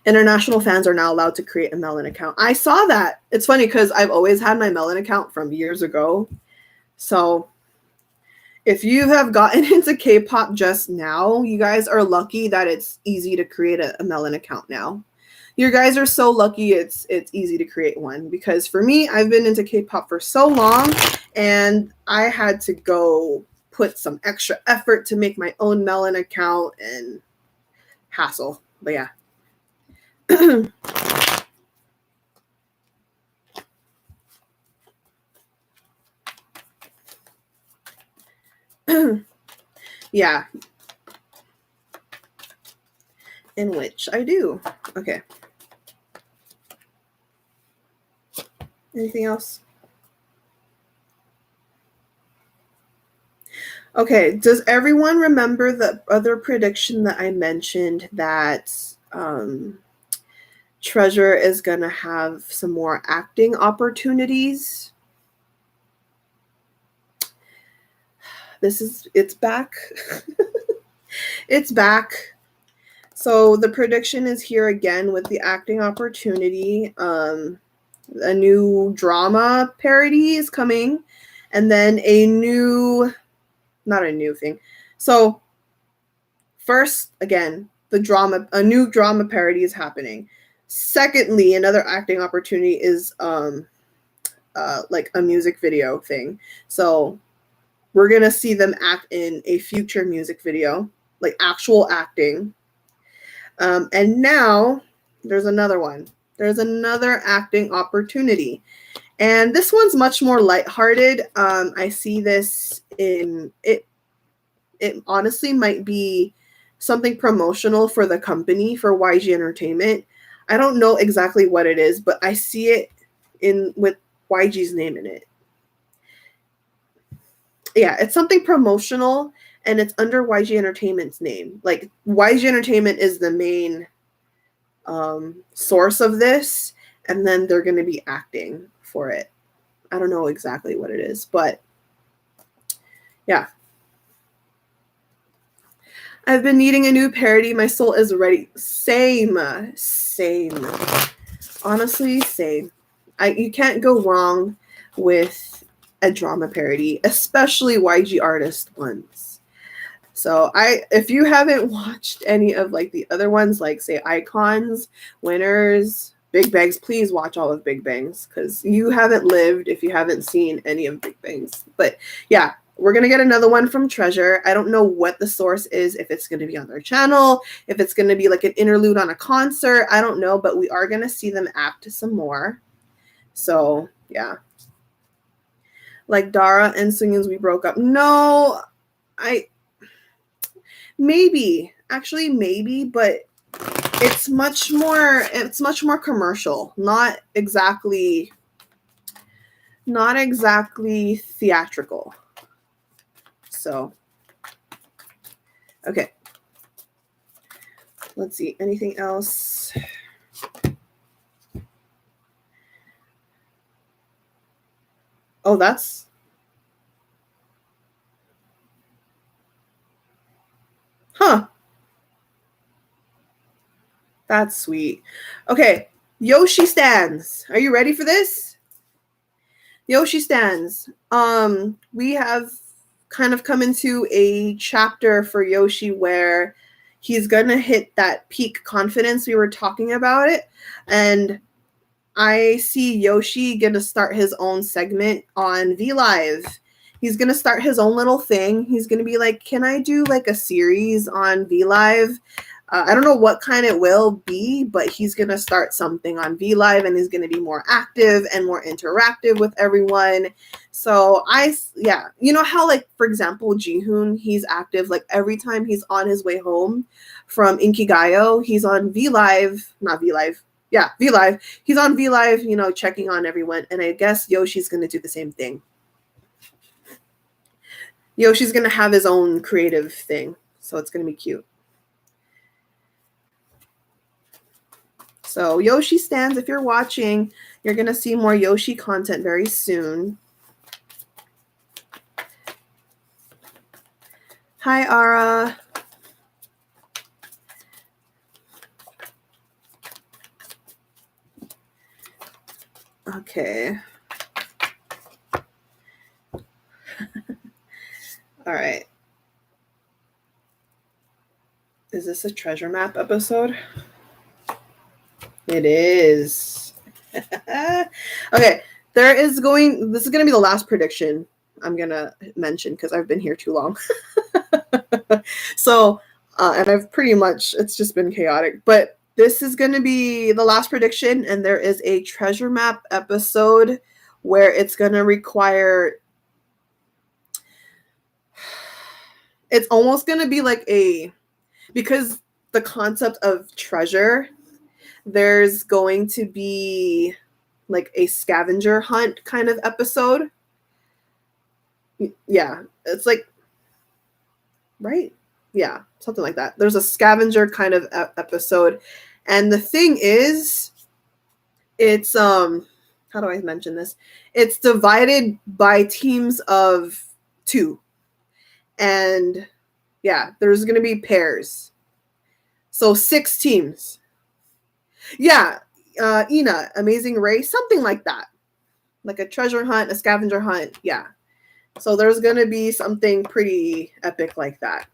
International fans are now allowed to create a Melon account. I saw that. It's funny because I've always had my Melon account from years ago. So if you have gotten into K-pop just now, you guys are lucky that it's easy to create a Melon account now. You guys are so lucky it's easy to create one, because for me, I've been into K-pop for so long, and I had to go put some extra effort to make my own Melon account, and hassle. But yeah. Yeah. In which I do. Okay. Anything else? Okay. Does everyone remember the other prediction that I mentioned, that Treasure is going to have some more acting opportunities? it's back. It's back. So the prediction is here again with the acting opportunity. A new drama parody is coming, and then not a new thing. So first, again, a new drama parody is happening. Secondly, another acting opportunity is like a music video thing. So we're gonna see them act in a future music video, like actual acting. And now there's another one. There's another acting opportunity. And this one's much more lighthearted. I see this in it. It honestly might be something promotional for the company, for YG Entertainment. I don't know exactly what it is, but I see it with YG's name in it. Yeah, it's something promotional, and it's under YG Entertainment's name. Like, YG Entertainment is the main source of this, and then they're going to be acting for it. I don't know exactly what it is, but yeah. I've been needing a new parody. My soul is ready. Same. Honestly, same. You can't go wrong with a drama parody, especially YG artist ones. So if you haven't watched any of like the other ones, like say Icons, Winners, Big Bangs, please watch all of Big Bangs, because you haven't lived if you haven't seen any of Big Bangs. But yeah, we're going to get another one from Treasure. I don't know what the source is, if it's going to be on their channel, if it's going to be like an interlude on a concert. I don't know, but we are going to see them act some more. So yeah. Like Dara and Sungyoon's We Broke Up. No, maybe, but it's much more commercial, not exactly theatrical. So okay, let's see, anything else? Oh, that's that's sweet. Okay, Yoshi stands. Are you ready for this? Yoshi stands. We have kind of come into a chapter for Yoshi where he's gonna hit that peak confidence we were talking about it, and I see Yoshi gonna start his own segment on V Live. He's gonna start his own little thing. He's gonna be like, "Can I do like a series on V Live?" I don't know what kind it will be, but he's going to start something on V Live, and he's going to be more active and more interactive with everyone. So you know how, like, for example, JIHOON, he's active, like every time he's on his way home from Inkigayo, he's on V Live, not V Live. Yeah, V Live. He's on V Live, you know, checking on everyone. And I guess Yoshi's going to do the same thing. Yoshi's going to have his own creative thing. So it's going to be cute. So Yoshi stands, if you're watching, you're going to see more Yoshi content very soon. Hi, Ara. Okay. All right. Is this a treasure map episode? It is. Okay, this is going to be the last prediction I'm going to mention because I've been here too long. So, and I've pretty much, it's just been chaotic, but this is going to be the last prediction, and there is a treasure map episode where it's going to require, it's almost going to be like because the concept of treasure, there's going to be like a scavenger hunt kind of episode. Yeah, it's like, right? Yeah, something like that. There's a scavenger kind of episode. And the thing is, it's, how do I mention this? It's divided by teams of 2. And yeah, there's going to be pairs. So 6 teams. Yeah, Ina, Amazing Race, something like that. Like a treasure hunt, a scavenger hunt. Yeah. So there's going to be something pretty epic like that.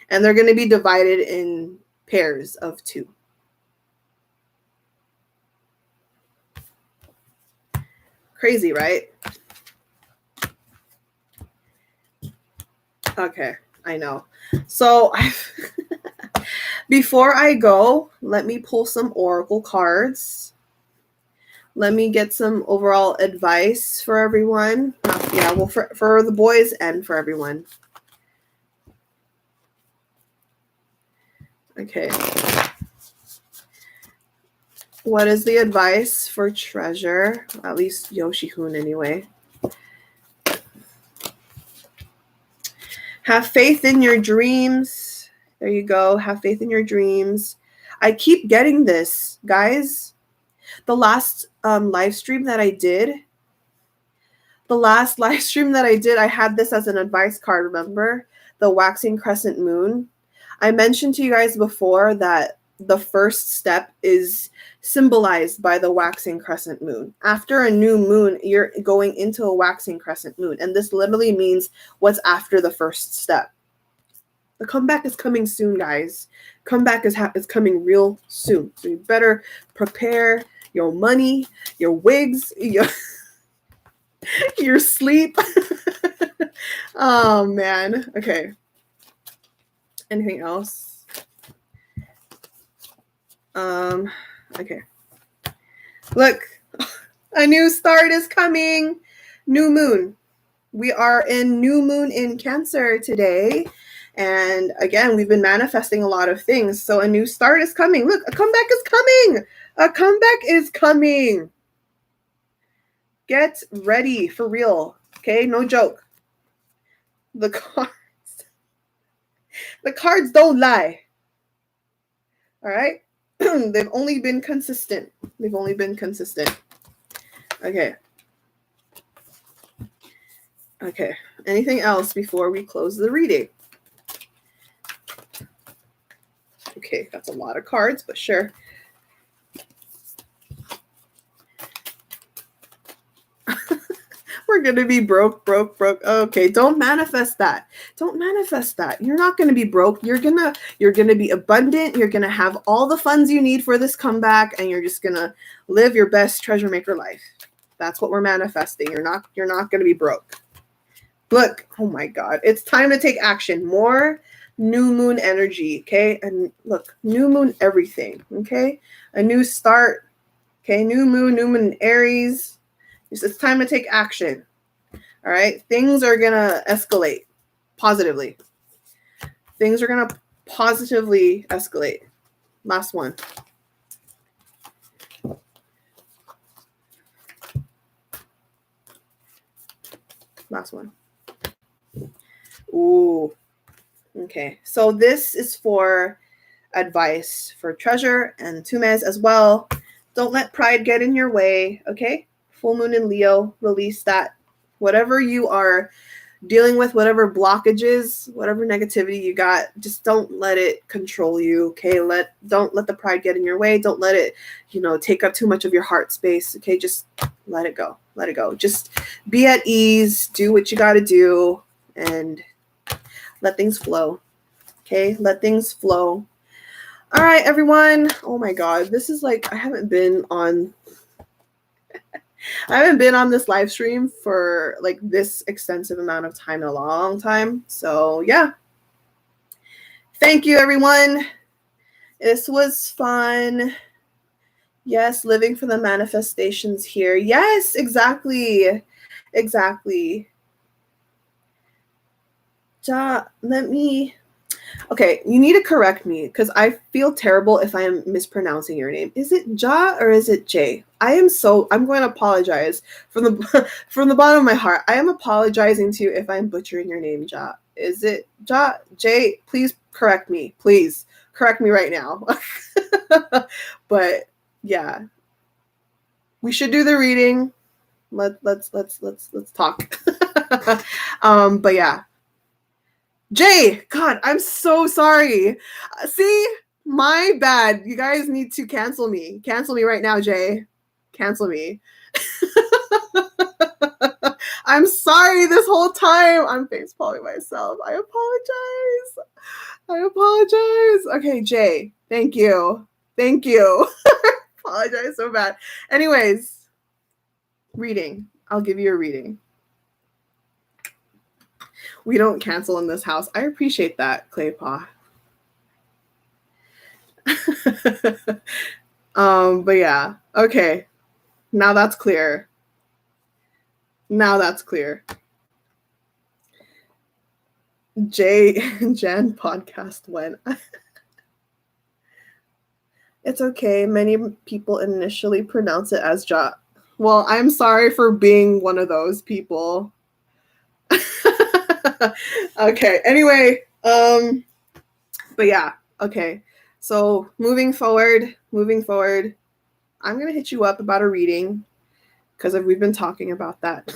And they're going to be divided in pairs of 2. Crazy, right? Okay, I know. So before I go, let me pull some oracle cards. Let me get some overall advice for everyone. Yeah, well, for the boys and for everyone. Okay. What is the advice for treasure? At least YOSHIHOON anyway. Have faith in your dreams. There you go. Have faith in your dreams. I keep getting this, guys. The last live stream that I did, I had this as an advice card, remember? The waxing crescent moon. I mentioned to you guys before that the first step is symbolized by the waxing crescent moon. After a new moon, you're going into a waxing crescent moon. And this literally means what's after the first step. The comeback is coming soon, guys. Comeback is coming real soon. So you better prepare your money, your wigs, your sleep. Oh, man. Okay. Anything else? Okay. Look, a new start is coming. New moon. We are in new moon in Cancer today. And again, we've been manifesting a lot of things. So a new start is coming. Look, a comeback is coming. A comeback is coming. Get ready for real. Okay, no joke. The cards don't lie. All right? They've only been consistent. Okay. Okay. Anything else before we close the reading? Okay, that's a lot of cards, but sure. We're going to be broke. Okay, don't manifest that. You're not going to be broke. You're going to be abundant. You're going to have all the funds you need for this comeback, and you're just going to live your best treasure maker life. That's what we're manifesting. You're not going to be broke. Look, oh my God. It's time to take action. More new moon energy, okay? And look, new moon everything, okay? A new start, okay? New moon in Aries. It's time to take action. All right. Things are going to escalate positively. Things are going to positively escalate. Last one. Ooh. Okay. So this is for advice for treasure and Tumes as well. Don't let pride get in your way. Okay. Full moon in Leo, release that. Whatever you are dealing with, whatever blockages, whatever negativity you got, just don't let it control you, okay? Don't let the pride get in your way. Don't let it, take up too much of your heart space, okay? Just let it go. Just be at ease, do what you got to do, and let things flow, okay? Let things flow. All right, everyone. Oh, my God. This is like, I haven't been on this live stream for like this extensive amount of time in a long time. So yeah. Thank you, everyone. This was fun. Yes, living for the manifestations here. Yes, exactly. Okay, you need to correct me because I feel terrible if I am mispronouncing your name. Is it Ja or is it Jay? I'm going to apologize from the bottom of my heart. I am apologizing to you if I'm butchering your name, Ja. Is it Ja? Jay, please correct me. Please correct me right now. But yeah, we should do the reading. Let's talk. But yeah. Jay, God, I'm so sorry. See, my bad. You guys need to cancel me. Cancel me right now, Jay. Cancel me. I'm sorry this whole time. I'm face palming myself. I apologize. I apologize. Okay, Jay, thank you. Thank you. Apologize so bad. Anyways, reading. I'll give you a reading. We don't cancel in this house. I appreciate that, Claypaw. But yeah, okay. Now that's clear. Now that's clear. Jay and Jen podcast went. It's okay. Many people initially pronounce it as Ja. Well, I'm sorry for being one of those people. Okay. Anyway, but yeah, okay. So moving forward, I'm gonna hit you up about a reading because we've been talking about that.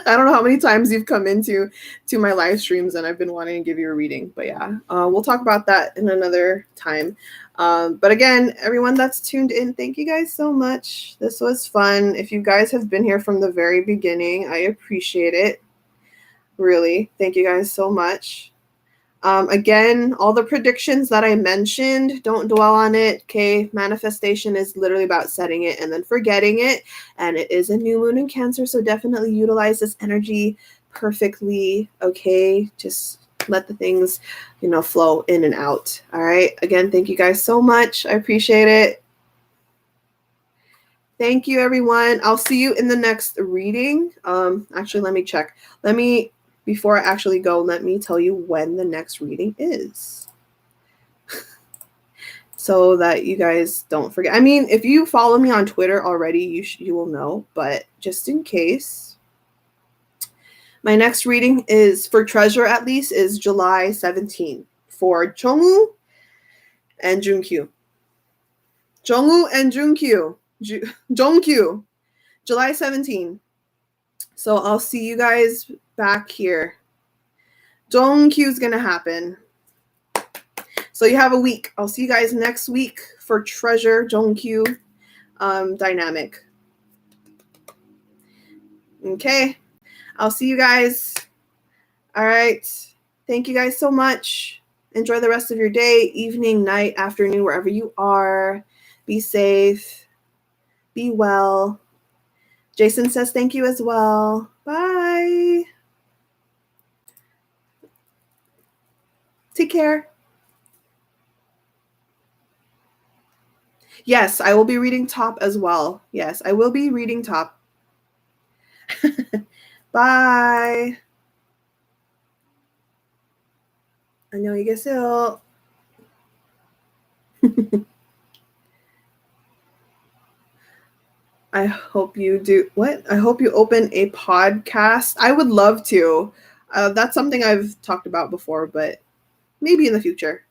I don't know how many times you've come into my live streams and I've been wanting to give you a reading, but yeah, we'll talk about that in another time. But again, everyone that's tuned in, thank you guys so much. This was fun. If you guys have been here from the very beginning, I appreciate it. Really, thank you guys so much. Again, all the predictions that I mentioned, don't dwell on it. Okay, manifestation is literally about setting it and then forgetting it. And it is a new moon in Cancer, so definitely utilize this energy perfectly. Okay, just let the things, flow in and out. All right. Again, thank you guys so much. I appreciate it. Thank you, everyone. I'll see you in the next reading. Actually, let me check. Before I actually go, let me tell you when the next reading is. So that you guys don't forget. I mean, if you follow me on Twitter already, you will know. But just in case, my next reading is, for Treasure at least, is July 17th for Jongwoo and Junkyu. Jongwoo and Junkyu. Jongkyu. July 17th. So I'll see you guys back here. Jongkyu is going to happen. So you have a week. I'll see you guys next week for Treasure Jongkyu dynamic. Okay. I'll see you guys. All right. Thank you guys so much. Enjoy the rest of your day, evening, night, afternoon, wherever you are. Be safe. Be well. Jason says thank you as well. Bye. Take care. Yes, I will be reading top as well. Yes, I will be reading top. Bye. 안녕히 계세요. I hope you do. What? I hope you open a podcast. I would love to. That's something I've talked about before, but maybe in the future.